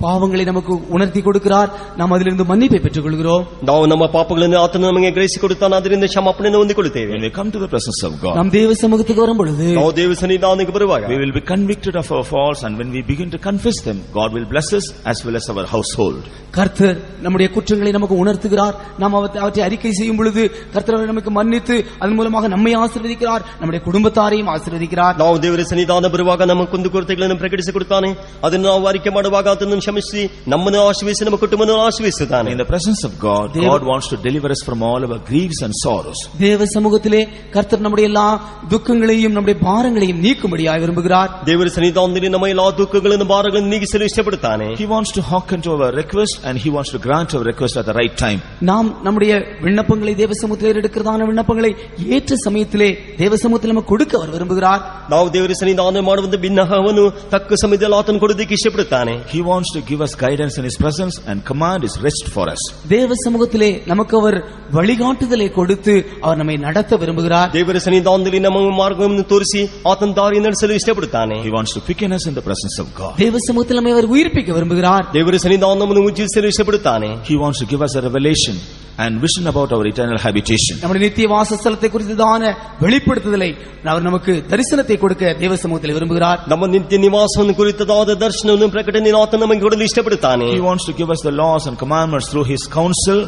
பாவங்களை நமக்கு உணர்த்தி கொடுக்கிறார். நாம் அதிலிருந்து மன்னிப்பை பெற்றுக் கொள்கிறோம். ನಾವು ನಮ್ಮ ಪಾಪಗಳನ್ನು ಆತನು ನಮಗೆ ಗ್ರಹಿಸಿಕೊಡುತ್ತಾನೆ, ಅದರಿಂದ ಕ್ಷಮಾಪಣೆಯನ್ನು ಹೊಂದಿಕೊಳ್ಳುತ್ತೇವೆ. When we come to the presence of God, நாம் தேவ சமூகத்துக்கு வரும் பொழுது ನಾವು ದೇವ ಸನ್ನಿಧಾನಕ್ಕೆ ಬರುವಾಗ we will be convicted of our faults, and when we begin to confess them, God will bless us as well as our household. கர்த்தர் நம்முடைய குற்றங்களை நமக்கு உணர்த்துகிறார். நாம் அவற்றை அறிக்கை செய்யும் பொழுது கர்த்தர் நமக்கு மன்னித்து அதன் மூலமாக நம்மை ஆசீர்வதிக்கிறார், நம்முடைய குடும்பத்தாரையும் ஆசீர்வதிக்கிறார். ನಾವು ದೇವರ ಸನ್ನಿಧಾನ ಬರುವಾಗ ನಮ್ಮ ಕುಂದುಕೊರತೆಗಳನ್ನು ಪ್ರಕಟಿಸಿಕೊಡುತ್ತಾನೆ, ಅದನ್ನು ನಾವು ಅರಿಕೆ ಮಾಡುವಾಗ ಅದನ್ನು ಕ್ಷಮಿಸಿ ನಮ್ಮನ್ನು ಆಶೀರ್ವದಿಸಿ ನಮ್ಮ ಕುಟುಂಬವನ್ನು ಆಶೀರ್ವದಿಸುತ್ತಾನೆ. In the presence of God, God wants to deliver us from all our griefs and sorrows. தேவ சமூகத்திலே கர்த்தர் நம்முடைய எல்லா துக்கங்களையும் நம்முடைய பாரங்களையும் நீக்கும்படியாக விரும்புகிறார். ದೇವರ ಸನ್ನಿಧಾನದಲ್ಲಿ ನಮ್ಮ ಎಲ್ಲಾ ದುಃಖಗಳನ್ನು ಭಾರಗಳನ್ನು ನೀಗಿಸಲು ಇಷ್ಟಪಡುತ್ತಾನೆ. He wants to hearken to our request, and He wants to grant our request at the right time. நாம் நம்முடைய விண்ணப்பங்களை தேவ சமூகத்திலே எடுக்கிறதான விண்ணப்பங்களை ஏற்ற சமயத்திலே தேவ சமூகத்தில் நமக்கு கொடுக்க அவர் விரும்புகிறார். ನಾವು ದೇವರ ಸನ್ನಿಧಾನ ಮಾಡುವಂತ ಬಿನ್ನಹವನ್ನು ತಕ್ಕ ಸಮಯದಲ್ಲಿ ಆತನು ಕೊಡುವುದಕ್ಕೆ ಇಷ್ಟಪಡುತ್ತಾನೆ. He wants to give us guidance in His presence and command His rest for us. தேவ சமூகத்திலே நமக்கு அவர் வழிகாட்டுதலை கொடுத்து அவர் நம்மை நடத்த விரும்புகிறார். ದೇವರ ಸನ್ನಿಧಾನದಲ್ಲಿ ನಮ್ಮ ಮಾರ್ಗವನ್ನು ತೋರಿಸಿ ಆತನ ದಾರಿ ನಡೆಸಲು ಇಷ್ಟಪಡುತ್ತಾನೆ. He wants to quicken us in the presence of God. தேவ சமூகத்தில் நம்மை அவர் உயிர்ப்பிக்க விரும்புகிறார். ದೇವರ ಸನ್ನಿಧಾನವನ್ನು ಉಜ್ಜೀವಿಸಲು ಇಷ್ಟಪಡುತ್ತಾನೆ. He wants to give us a revelation and vision about our eternal habitation. நம்முடைய நித்திய வாசஸ்தலத்தை குறித்ததான வெளிப்படுத்துதலை அவர் நமக்கு தரிசனத்தை கொடுக்க தேவ சமூகத்தில் விரும்புகிறார். ನಮ್ಮ ನಿತ್ಯ ನಿವಾಸವನ್ನು ಕುರಿತದಾದ ದರ್ಶನವನ್ನು ಪ್ರಕಟಣೆ ಆತನು ನಮಗೆ ಕೊಡಲು ಇಷ್ಟಪಡುತ್ತಾನೆ. He wants to give us the laws and commandments through His counsel,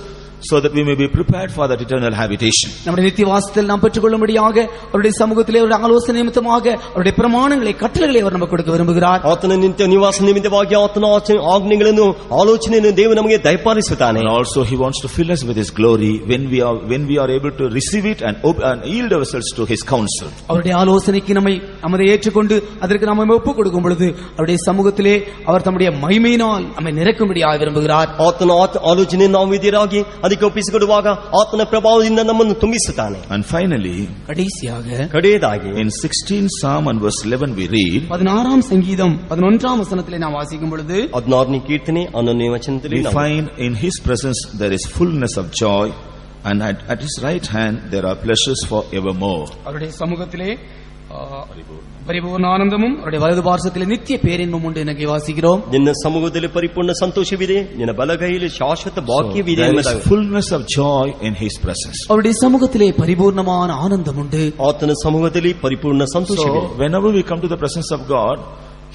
so that we may be prepared for that eternal habitation. நம்முடைய நித்திய வாசத்தில் நாம் பெற்றுக்கொள்ளும்படியாக அவருடைய சமூகத்திலே ஒரு ஆலோசனை நிமித்தமாக அவருடைய பிரமாணங்களை கட்டளைகளை அவர் நமக்கு கொடுக்க விரும்புகிறார். ಆತನ ನಿತ್ಯ ನಿವಾಸ ನಿಮಿತ್ತವಾಗಿ ಆತನ ಆಜ್ಞೆಗಳನ್ನು ಆಲೋಚನೆಯನ್ನು ದೇವರು ನಮಗೆ ದಯಪಾಲಿಸುತ್ತಾನೆ. And also He wants to fill us with His glory when we are able to receive it and yield ourselves to His counsel. அவருடைய ஆலோசனைக்கு நம்மை ஏற்றுக்கொண்டு அதற்கு நாம் ஒப்புக் கொடுக்கும் பொழுது அவருடைய சமூகத்திலே அவர் தம்முடைய மகிமையினால் நம்மை நிரப்பும்படியாக விரும்புகிறார். ಆತನ ಆಲೋಚನೆ ನಾವು ವಿಧಿರಾಗಿ ಅದಕ್ಕೆ ಒಪ್ಪಿಸಿಕೊಡುವಾಗ ಆತನ ಪ್ರಭಾವದಿಂದ ನಮ್ಮನ್ನು ತುಂಬಿಸುತ್ತಾನೆ. And finally, ಕಡೆಯದಾಗಿ in 16th Psalm and verse 11 we read, 16ஆம் சங்கீதம் 11ஆம் வசனத்திலே நாம் வாசிக்கும் பொழுது 16ನೇ ಕೀರ್ತನೆ 11ನೇ ವಚನದಲ್ಲಿ we find in His presence there is fullness of joy, and at His right hand there are pleasures for evermore. அவருடைய சமூகத்திலே பரிபூர்ண ஆனந்தமும் அவருடைய வலது பார்சத்திலே நித்திய பேரின்பம் உண்டு என்று வாசிக்கிறோம். ನಿನ್ನ ಸಮೂಹದಲ್ಲಿ ಪರಿಪೂರ್ಣ ಸಂತೋಷವಿದೆ, ನಿನ್ನ ಬಲಗೈಯಲ್ಲಿ ಶಾಶ್ವತ ಭಾಗ್ಯವಿದೆ. There is fullness of joy in His presence. அவருடைய சமூகத்திலே பரிபூர்ணமான ஆனந்தம் உண்டு. ಆತನ ಸಮೂಹದಲ್ಲಿ ಪರಿಪೂರ್ಣ ಸಂತೋಷವಿದೆ. So whenever we come to the presence of God,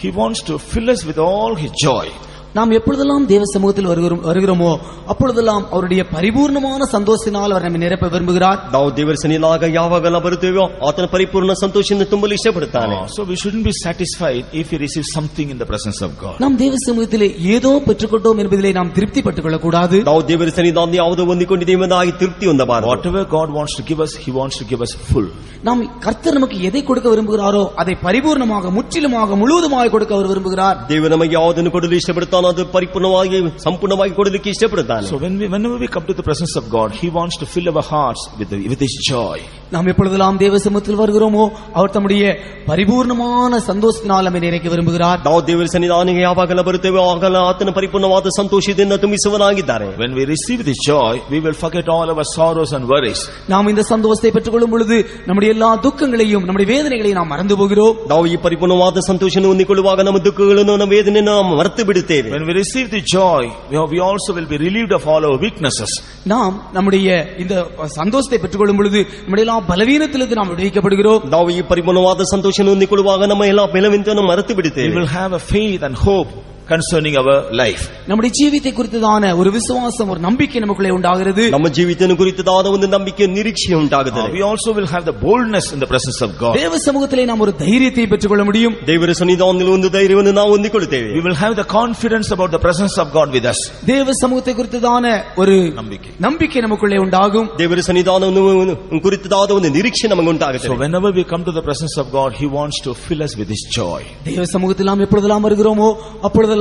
He wants to fill us with all His joy. நாம் எப்பொழுதெல்லாம் தேவ சமூகத்தில் வருகிறோமோ அப்பொழுதெல்லாம் அவருடைய பரிபூர்ணமான சந்தோஷத்தினால் அவர் நம்மை நிரப்ப விரும்புகிறார். ನಾವು ದೇವರ ಸನ್ನಿಧಾನದಾಗ ಯಾವಾಗೆಲ್ಲ ಬರುತ್ತೇವೋ ಆತನ ಪರಿಪೂರ್ಣ ಸಂತೋಷದಿಂದ ತುಂಬಲು ಇಷ್ಟಪಡುತ್ತಾನೆ. So we shouldn't be satisfied if we receive something in the presence of God. நாம் தேவ சமூகத்திலே ஏதோ பெற்றுக்கொண்டோம் என்பதிலே நாம் திருப்தி பட்டுக் கொள்ளக்கூடாது. ನಾವು ದೇವರ ಸನ್ನಿಧಾನದಲ್ಲಿ ಯಾವುದೋ ಹೊಂದಿಕೊಂಡಿದ್ದೇವೆ ಎಂಬುದಾಗಿ ತೃಪ್ತಿ ಹೊಂದಬಾರದು. Whatever God wants to give us, He wants to give us full. நாம் கர்த்தர் நமக்கு எதை கொடுக்க விரும்புகிறாரோ அதை பரிபூர்ணமாக முற்றிலுமாக முழுவதுமாக கொடுக்க அவர் விரும்புகிறார். ದೇವರು ನಮಗೆ ಯಾವುದನ್ನು ಕೊಡಲು ಇಷ್ಟಪಡುತ್ತಾನೋ ಅದು ಪರಿಪೂರ್ಣವಾಗಿ ಸಂಪೂರ್ಣವಾಗಿ ಕೊಡಲಿಕ್ಕೆ ಇಷ್ಟಪಡುತ್ತಾನೆ. So whenever we come to the presence of God, He wants to fill our hearts with His joy. நாம் எப்பொழுதெல்லாம் தேவ சமூகத்தில் வருகிறோமோ அவர் தம்முடைய பரிபூர்ணமான சந்தோஷத்தினால் நம்மை நிறைக்க விரும்புகிறார். ನಾವು ದೇವರ ಸನ್ನಿಧಾನಕ್ಕೆ ಯಾವಾಗಲ ಬರುತ್ತೇವೆ ಆಗ ಆತನ ಪರಿಪೂರ್ಣವಾದ ಸಂತೋಷದಿಂದ ತುಂಬಿಸುವನಾಗಿದ್ದಾನೆ. When we receive this joy, we will forget all our sorrows and worries. நாம் இந்த சந்தோஷத்தை பெற்றுக்கொள்ளும் பொழுது நம்முடைய எல்லா துக்கங்களையும் நம்முடைய வேதனைகளையும் நாம் மறந்து போகிறோம். ನಾವು ಈ ಪರಿಪೂರ್ಣವಾದ ಸಂತೋಷವನ್ನು ಹೊಂದಿಕೊಳ್ಳುವಾಗ ನಮ್ಮ ದುಃಖಗಳನ್ನು ನಮ್ಮ ವೇದನೆಯನ್ನು ನಾವು ಮರೆತು ಬಿಡುತ್ತೇವೆ. When we receive the joy, we also will be relieved of all our weaknesses. நாம் நம்முடைய இந்த சந்தோஷத்தை பெற்றுக்கொள்ளும் பொழுது நம்முடைய எல்லா பலவீனத்திலிருந்து நாம் விடுவிக்கப்படுகிறோம். ನಾವು ಈ ಪರಿಪೂರ್ಣವಾದ ಸಂತೋಷವನ್ನು ಹೊಂದಿಕೊಳ್ಳುವಾಗ ನಮ್ಮ ಎಲ್ಲ ಬಲವೀನತೆಯನ್ನು ಮರೆತು We ಬಿಡುತ್ತೇವೆ. will have a faith and hope concerning our life. நம்முடைய ஜீவித்தை குறித்ததான ஒரு விசுவாசம் ஒரு நம்பிக்கை நமக்குள்ளே உண்டாகிறது. ನಮ್ಮ ಜೀವಿತನ ಕುರಿತಾದ ಒಂದು ನಂಬಿಕೆ ನಿರೀಕ್ಷೆ ಉಂಟಾಗುತ್ತದೆ. We also will have the boldness in the presence of God. தேவ சமூகத்திலே நாம் ஒரு தைரியத்தை பெற்றுக்கொள்ள முடியும். ದೇವರ ಸನ್ನಿಧಾನದಲ್ಲಿ ಒಂದು ಧೈರ್ಯವನ್ನು ನಾವು ಹೊಂದಿಕೊಳ್ಳುತ್ತೇವೆ. We will have the confidence about the presence of God with us. தேவ சமூகத்தை குறித்ததான ஒரு நம்பிக்கை நமக்குள்ளே உண்டாகும். ದೇವರ ಸನ್ನಿಧಾನವನ್ನು ಕುರಿತಾದ ಒಂದು ನಿರೀಕ್ಷೆ ನಮಗೆ ಉಂಟಾಗುತ್ತದೆ. So whenever we come to the presence of God, He wants to fill us with His joy. தேவ சமூகத்தில் நாம் எப்பொழுதெல்லாம் வருகிறோமோ அப்பொழுதெல்லாம்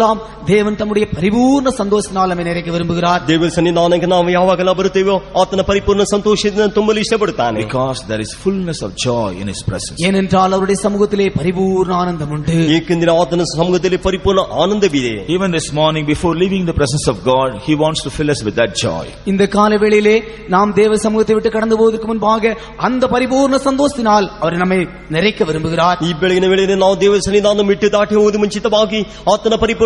தேவன் தம்முடைய பரிபூர்ண சந்தோஷத்தினால் நம்மை நிறைக்க விரும்புகிறார். ದೇವರ ಸನ್ನಿಧಾನಕ್ಕೆ ನಾವು ಯಾವಾಗಲ ಬರುತ್ತೇವೋ ಆತನ ಪರಿಪೂರ್ಣ ಸಂತೋಷದಿಂದ ತುಂಬಲು ಇಷ್ಟಪಡುತ್ತಾನೆ. Because there is fullness of joy in His presence. ஏனென்றால் அவருடைய சமூகத்திலே பரிபூர்ண ஆனந்தம் உண்டு. ಏಕೆಂದರೆ ಆತನ ಸಮ್ಮುಖದಲ್ಲಿ ಪರಿಪೂರ್ಣ ಆನಂದವಿದೆ. Even this morning, before leaving the presence of God, He wants to fill us with that joy. இந்த கால வேளையிலே நாம் தேவ சமூகத்தை விட்டு கடந்து போவதற்கு முன்பாக அந்த பரிபூர்ண சந்தோஷத்தினால் அவர் நம்மை நிறைக்க விரும்புகிறார். ಈ ಬೆಳಗಿನ ವೇಳೆಯಲ್ಲಿ ನಾವು ದೇವರ ಸನ್ನಿಧಾನ ಬಿಟ್ಟು ದಾಟಿ ಹೋಗುವುದು ಮುಂಚಿತವಾಗಿ ಆತನ ಪರಿಪೂರ್ಣದಿಂದ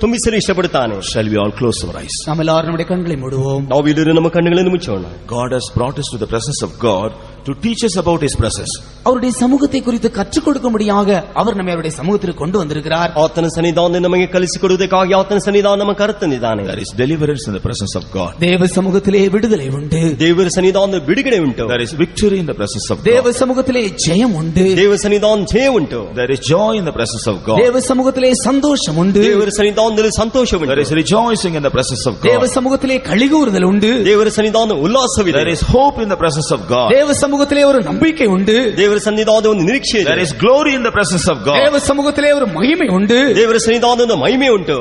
ತುಂಬಿಸಲು ಇಷ್ಟಪಡುತ್ತಾನೆ. Shall we all close our eyes? நாம் எல்லாரும் நம்முடைய கண்களை மூடுவோம். ನಾವು ಎಲ್ಲರೂ ನಮ್ಮ ಕಣ್ಣುಗಳನ್ನು ಮುಚ್ಚೋಣ. God has brought us to the presence of God to teach us about His presence. அவருடைய சமூகத்தை குறித்து கற்றுக் கொடுக்கும்படியாக அவர் நம்மை அவருடைய சமூகத்திற்கு கொண்டு வந்திருக்கிறார். ಆತನ ಸನ್ನಿಧಾನ ನಮಗೆ ಕಲಿಸಿಕೊಡುವುದಕ್ಕಾಗಿ ಆತನ ಸನ್ನಿಧಾನ ನಮ್ಮ ಕರೆತಂದಿದ್ದಾನೆ. There is deliverance in the presence of God. தேவ சமூகத்திலே விடுதலை உண்டு. ದೇವರ ಸನ್ನಿಧಾನದ ಬಿಡುಗಡೆ ಉಂಟು. There is victory in the presence of தேவ God. சமூகத்திலே ஜெயம் உண்டு. ದೇವ ಸನ್ನಿಧಾನ ಜಯ ಉಂಟು. There is joy in the presence of God. தேவ சமூகத்திலே சந்தோஷம் உண்டு. ದೇವರ ಸನ್ನಿಧಾನದಲ್ಲಿ ಸಂತೋಷ ಉಂಟು. There is rejoicing in the presence of தேவ God. சமூகத்திலே களிகூறுதல் உண்டு. ದೇವರ ಸನ್ನಿಧಾನ ಉಲ್ಲಾಸವಿದೆ. There is hope in the presence of God. தேவ சமூகத்திலே ஒரு நம்பிக்கை உண்டு. ದೇವರ ಸನ್ನಿಧಾನದ ಒಂದು ನಿರೀಕ್ಷೆ ಇದೆ. There is glory in the presence of God. தேவ சமூகத்திலே ஒரு மகிமை உண்டு. ದೇವರ ಸನ್ನಿಧಾನದ ಮಹಿಮೆ ಉಂಟು.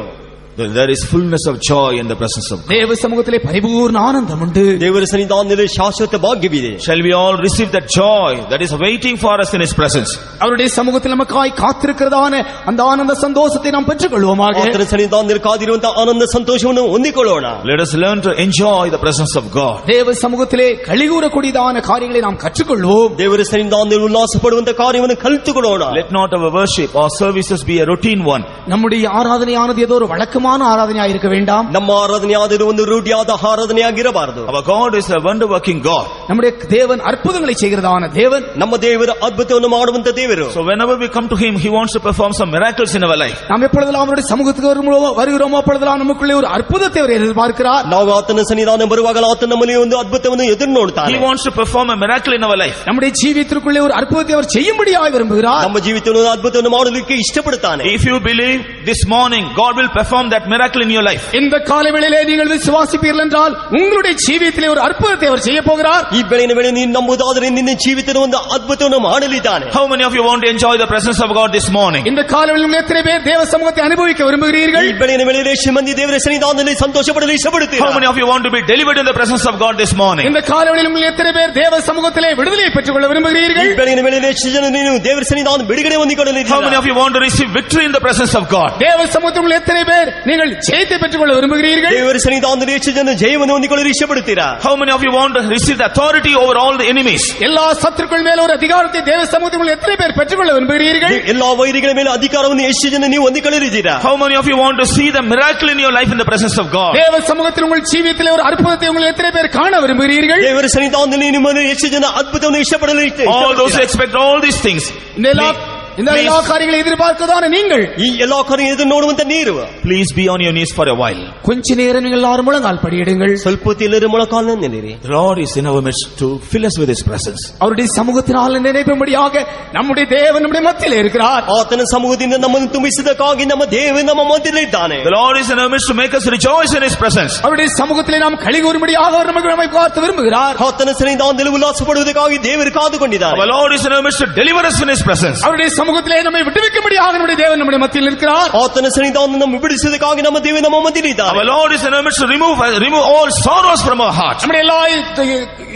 There is fullness of joy in the presence of God. தேவ சமூகத்திலே பரிபூர்ண ஆனந்தம் உண்டு. ದೇವರ ಸನ್ನಿಧಾನದಲ್ಲಿ ಶಾಶ್ವತ ಭಾಗ್ಯವಿದೆ. Shall we all receive that joy that is waiting for us in His presence? அவருடைய சமூகத்தில் நமக்காய் காத்திருக்கிறதான அந்த ஆனந்த சந்தோஷத்தை நாம் பெற்றுக்கொள்வோமாக. ಆತನ ಸನ್ನಿಧಾನದಲ್ಲಿ ಕಾದಿರುವಂತಹ ಆನಂದ ಸಂತೋಷವನ್ನು ಹೊಂದಿಕೊಳ್ಳೋಣ. Let us learn to enjoy the presence of God. தேவ சமூகத்திலே களிகூறக்கூடியதான காரியங்களை நாம் கற்றுக்கொள்வோம். ದೇವರ ಸನ್ನಿಧಾನದಲ್ಲಿ ಉಲ್ಲಾಸ ಪಡುವಂತಹ ಕಾರ್ಯವನ್ನು ಕಲಿತುಕೊಳ್ಳೋಣ. Let not our worship or services be a routine one. நம்முடைய ஆராதனையானது ஏதோ ஒரு வழக்கமான ஆராதனையாக இருக்க வேண்டாம். ನಮ್ಮ ಆರಾಧನೆಯಾದರೂ ಒಂದು ರೂಢಿಯಾದ ಆರಾಧನೆಯಾಗಿರಬಾರದು. Our God is a wonder working God. நம்முடைய தேவன் அற்புதங்களை செய்கிறதான தேவன். ನಮ್ಮ ದೇವರ ಅದ್ಭುತವನ್ನು ಮಾಡುವಂತ ದೇವರು. So whenever we come to Him, He wants to perform some miracles in our life. நாம் எப்பொழுதெல்லாம் அவருடைய சமூகத்துக்கு வருகிறோமோ அப்பொழுதெல்லாம் நமக்குள்ளே ஒரு அற்புதத்தை அவர் எதிர்பார்க்கிறார். ನಾವು ಆತನ ಸನ್ನಿಧಾನ ಬರುವಾಗ ಆತನ ನಮ್ಮಲ್ಲಿ ಒಂದು ಅದ್ಭುತವನ್ನು ಎದುರು ನೋಡ್ತಾನೆ. He wants to perform a miracle in our life. நம்முடைய ஜீவியத்திற்குள்ளே ஒரு அற்புதத்தை அவர் செய்யும்படியாக விரும்புகிறார். ನಮ್ಮ ಜೀವಿತವನ್ನು ಅದ್ಭುತವನ್ನು ಮಾಡಲಿಕ್ಕೆ ಇಷ್ಟಪಡುತ್ತಾನೆ. If you believe this morning, God will perform that miracle in your life. இந்த காலவேளையிலே நீங்கள் விசுவாசிப்பீர்கள் என்றால் உங்களுடைய ஜீவியத்திலே ஒரு அற்புதத்தை அவர் செய்ய போகிறார். ಈ ಬೆಳಗಿನ ವೇಳೆ ನೀನು ನಂಬುವುದಾದರೆ ನಿನ್ನ ಜೀವಿತದ ಒಂದು ಅದ್ಭುತವನ್ನು ಮಾಡಲಿದ್ದಾನೆ. How many of you want to enjoy the presence of God this morning? இந்த காலவேளையில் எத்தனை பேர் தேவ சமூகத்தை அனுபவிக்க விரும்புகிறீர்கள்? ಈ ಬೆಳಗಿನ ವೇಳೆಯಲ್ಲಿ ಎಷ್ಟು ಮಂದಿ ದೇವರ ಸನ್ನಿಧಾನದಲ್ಲಿ ಸಂತೋಷ ಪಡಲು ಇಷ್ಟಪಡುತ್ತೀರಾ? How many of you want to be delivered in the presence of God this morning? இந்த காலவேளையில் எத்தனை பேர் தேவ சமூகத்திலே விடுதலையை பெற்றுக்கொள்ள ಈ விரும்புகிறீர்கள்? ಬೆಳಗಿನ ವೇಳೆಯಲ್ಲಿ ಎಷ್ಟು ಜನ ನೀನು ದೇವರ ಸನ್ನಿಧಾನ ಬಿಡುಗಡೆ ಹೊಂದಿಕೊಳ್ಳಲಿದ್ದೀರಾ? How many of you want to receive victory in the presence of God? தேவ சமூகத்தில் எத்தனை பேர் நீங்கள் ஜெயத்தை பெற்றுக்கொள்ள விரும்புகிறீர்கள்? ದೇವರ ಸನ್ನಿಧಾನದಲ್ಲಿ ಎಷ್ಟು ಜನ ಜಯವನ್ನು ಹೊಂದಿಕೊಳ್ಳಲು ಇಷ್ಟಪಡುತ್ತೀರಾ? How many of you want to receive the authority over all the enemies? எல்லா சத்துருக்கள் மேல ஒரு அதிகாரத்தை தேவ சமூகத்தில் எத்தனை பேர் பெற்றுக்கொள்ள விரும்புகிறீர்கள்? ಎಲ್ಲಾ ವೈರಿಗಳ ಮೇಲೆ ಅಧಿಕಾರವನ್ನು ಎಷ್ಟು ಜನ ನೀವು ಹೊಂದಿಕೊಳ್ಳಲಿದ್ದೀರಾ? How many of you want to see the miracle in your life in the presence of God? தேவ சமூகத்தில் உங்கள் ஜீவியத்திலே ஒரு அற்புதத்தை உங்கள் எத்தனை பேர் காண விரும்புகிறீர்கள்? ದೇವರ ಸನ್ನಿಧಾನದಲ್ಲಿ ನಿಮ್ಮನ್ನು ಎಷ್ಟು ಜನ ಅದ್ಭುತವನ್ನು ಇಷ್ಟಪಡಲು All those who expect all these things. இந்த எல்லா காரியங்களை எதிர்பார்க்கதான நீங்கள் ಈ ಎಲ್ಲಾ ಕಾರ್ಯ ಎದುರು ನೋಡುವಂತ ನೀರು. Please be on your knees for a while. கொஞ்ச நேரம் நீங்கள் எல்லாரும் முழங்கால் படியிடுங்கள். ಸ್ವಲ್ಪ ಹೊತ್ತು ಎಲ್ಲರೂ ಮೊಳಕಾಲು ನಿಲ್ಲಿರಿ. The Lord is in our midst to fill us with His presence. அவருடைய சமூகத்தினால் நினைப்பும்படியாக நம்முடைய தேவன் நம்முடைய மத்தியிலே இருக்கிறார். ಆತನ ಸಮೂಹದಿಂದ ನಮ್ಮನ್ನು ತುಂಬಿಸಿದಕ್ಕಾಗಿ ನಮ್ಮ ದೇವರು ನಮ್ಮ ಮಧ್ಯದಲ್ಲಿದ್ದಾನೆ. The Lord is in our midst to make us rejoice in His presence. அவருடைய சமூகத்திலே நாம் களிகூறும்படியாக அவர் நம்மை பார்த்து விரும்புகிறார். ಆತನ ಸನ್ನಿಧಾನದಲ್ಲಿ ಉಲ್ಲಾಸ ಪಡುವುದಕ್ಕಾಗಿ ದೇವರು ಕಾದುಕೊಂಡಿದ್ದಾನೆ. Our Lord is in our midst to deliver us in His presence. அவருடைய சமூகத்திலே நம்மை விடுவிக்கும்படியாக நம்முடைய தேவன் நம்முடைய மத்தியில் இருக்கிறார். ಆತನ ಸನ್ನಿಧಾನವನ್ನು ಬಿಡಿಸುವುದಕ್ಕಾಗಿ ನಮ್ಮ ದೇವರು ನಮ್ಮ ಮಧ್ಯದಲ್ಲಿದ್ದಾನೆ. Our Lord is in our midst to remove all sorrows from our hearts. நம்முடைய எல்லா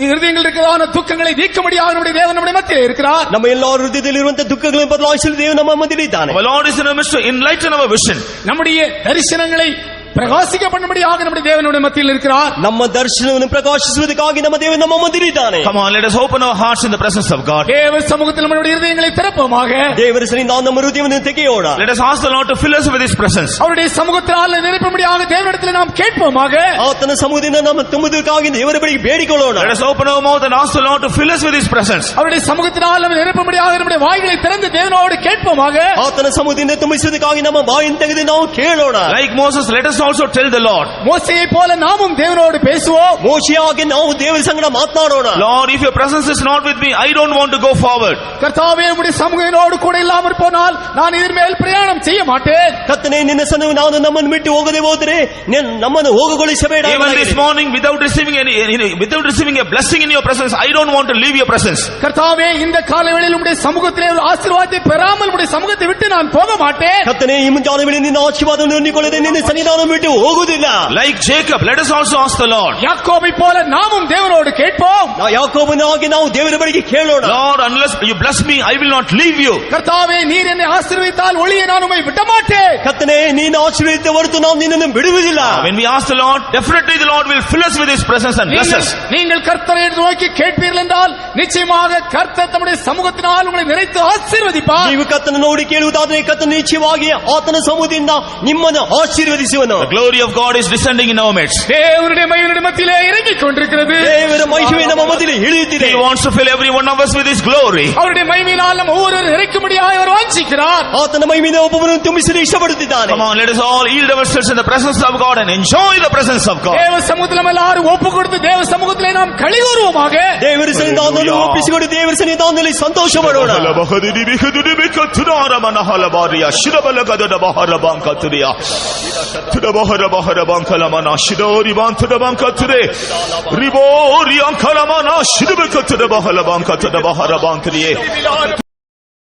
இருதயங்களில் இருக்கிறதான துக்கங்களை நீக்கும்படியாக நம்முடைய தேவன் நம்முடைய மத்தியில் இருக்கிறார். ನಮ್ಮ ಎಲ್ಲಾ ಹೃದಯದಲ್ಲಿರುವಂತಹ ದುಃಖಗಳನ್ನು ಬದಲಾಯಿಸಲು ದೇವರು ನಮ್ಮ ಮಧ್ಯದಲ್ಲಿದ್ದಾನೆ. Our Lord is in our midst to enlighten our vision. நம்முடைய தரிசனங்களை பிரகாசிக்க பண்ணும்படியாக நம்முடைய தேவனுடைய மத்தியில் இருக்கிறார். ನಮ್ಮ ದರ್ಶನವನ್ನು ಪ್ರಕಾಶಿಸುವುದಕ್ಕಾಗಿ ನಮ್ಮ ದೇವರು ನಮ್ಮ ಮಧ್ಯದಲ್ಲಿದ್ದಾನೆ. Come on, let us open our hearts in the presence of God. தேவ சமூகத்தில் நம்முடைய இருதயங்களை திறப்போமாக. ದೇವರ ಸನ್ನಿಧಾನ ನಮ್ಮ ಹೃದಯವನ್ನು ತೆಗೆಯೋಣ. Let us ask the Lord to fill us with His presence. அவருடைய சமூகத்தால் நிரப்பும்படியாக தேவனிடத்தில் நாம் கேட்போமாக. ಆತನ ಸಮೂಹದಿಂದ ನಮ್ಮ ತುಂಬುವುದಕ್ಕಾಗಿ ದೇವರ ಬಳಿಗೆ ಬೇಡಿಕೊಳ್ಳೋಣ. Let us open our mouth and ask the Lord to fill us with His presence. அவருடைய சமூகத்தால் நாம் நிரப்பும்படியாக நம்முடைய வாய்களை திறந்து தேவனோடு கேட்போமாக. ಆತನ ಸಮೂಹದಿಂದ ತುಂಬಿಸುವುದಕ್ಕಾಗಿ ನಮ್ಮ ಬಾಯನ್ನು ತೆಗೆದು ನಾವು ಕೇಳೋಣ. Like Moses, let us also tell the Lord. மோசேயை போல நாமும் தேவனோடு பேசுவோம். ಮೋಶೆಯಾಗಿ ನಾವು ದೇವರ ಸಂಗಡ ಮಾತನಾಡೋಣ. Lord, if your presence is not with me, I don't want to go forward. கர்த்தாவே, உம்முடைய சமூகத்தோடு கூட இல்லாமல் போனால் நான் இதன் மேல் பிரயாணம் செய்ய மாட்டேன். ಕರ್ತನೇ, ನಿನ್ನ ಸನ್ನಿಧಾನವು ನಾನು ನಮ್ಮನ್ನು ಬಿಟ್ಟು ಹೋಗದೆ ಹೋದರೆ ನಮ್ಮನ್ನು ಹೋಗಗೊಳಿಸಬೇಡ. Even this morning, without receiving a blessing in your presence, I don't want to leave your presence. கர்த்தாவே, இந்த காலவேளையில் உம்முடைய சமூகத்திலே ஒரு ஆசீர்வாதத்தை பெறாமல் உம்முடைய சமூகத்தை விட்டு நான் போக மாட்டேன். ಕರ್ತನೇ, ಈ ಮುಂಜಾನೆ ವೇಳೆ ನಿನ್ನ ಆಶೀರ್ವಾದವನ್ನು ಹೊಂದಿಕೊಳ್ಳದೆ ನಿನ್ನ ಸನ್ನಿಧಾನವನ್ನು ಬಿಟ್ಟು ಹೋಗುವುದಿಲ್ಲ. Like Jacob, let us also ask the Lord. யாக்கோபை போல நாமும் தேவனோடு கேட்போம். ಯಾಕೋಬನಾಗಿ ನಾವು ದೇವರ ಬಳಿಗೆ ಕೇಳೋಣ. Lord, unless you bless me, I will not leave you. கர்த்தாவே, நீர் என்னை ஆசீர்வதித்தால் ஒழிய நான் உம்மை விட மாட்டேன். ಕರ್ತನೇ, ನೀನು ಆಶೀರ್ವದಿಸಿದ ಹೊರತು ನಾವು ನಿನ್ನನ್ನು ಬಿಡುವುದಿಲ್ಲ. When we ask the Lord, definitely the Lord will fill us with His presence and bless us. நீங்கள் கர்த்தரை நோக்கி கேட்பீர்கள் என்றால் நிச்சயமாக கர்த்தர் தம்முடைய சமூகத்தினால் உங்களை நிறைத்து ஆசீர்வதிப்பார். ನೀವು ಕರ್ತನ ನೋಡಿ ಕೇಳುವುದಾದರೆ ಕರ್ತನ ನಿಶ್ಚಯವಾಗಿ ಆತನ ಸಮೂಹದಿಂದ ನಿಮ್ಮನ್ನು ಆಶೀರ್ವದಿಸುವನು. The glory of God is descending in our midst. தேவனுடைய மகிமை மத்தியிலே இறங்கிக் கொண்டிருக்கிறது. ದೇವರ ಮಹಿಮೆ ನಮ್ಮ ಮಧ್ಯದಲ್ಲಿ ಇಳಿಯುತ್ತಿದೆ. He wants to fill every one of us with His glory. அவருடைய மகிமையினால் நம்ம ஒவ்வொருவரும் நிறைக்கும்படியாக அவர் வாஞ்சிக்கிறார். ಆತನ ಮಹಿಮೆಯಿಂದ ಒಬ್ಬೊಬ್ಬರನ್ನು ತುಂಬಿಸಲು ಇಷ್ಟಪಡುತ್ತಿದ್ದಾನೆ. Come on, let us all yield ourselves in the presence of God and enjoy the presence of God. தேவ சமூகத்தில் நம்ம எல்லாரும் ஒப்பு கொடுத்து தேவ சமூகத்திலே நாம் களிகூறுவோமாக. ದೇವರ ಸನ್ನಿಧಾನದಲ್ಲಿ ಒಪ್ಪಿಸಿಕೊಂಡು ದೇವರ ಸನ್ನಿಧಾನದಲ್ಲಿ ಸಂತೋಷ ಪಡೋಣ. Ribori ankalamana shidbe katıda bahala bankatıda bahara bantriye.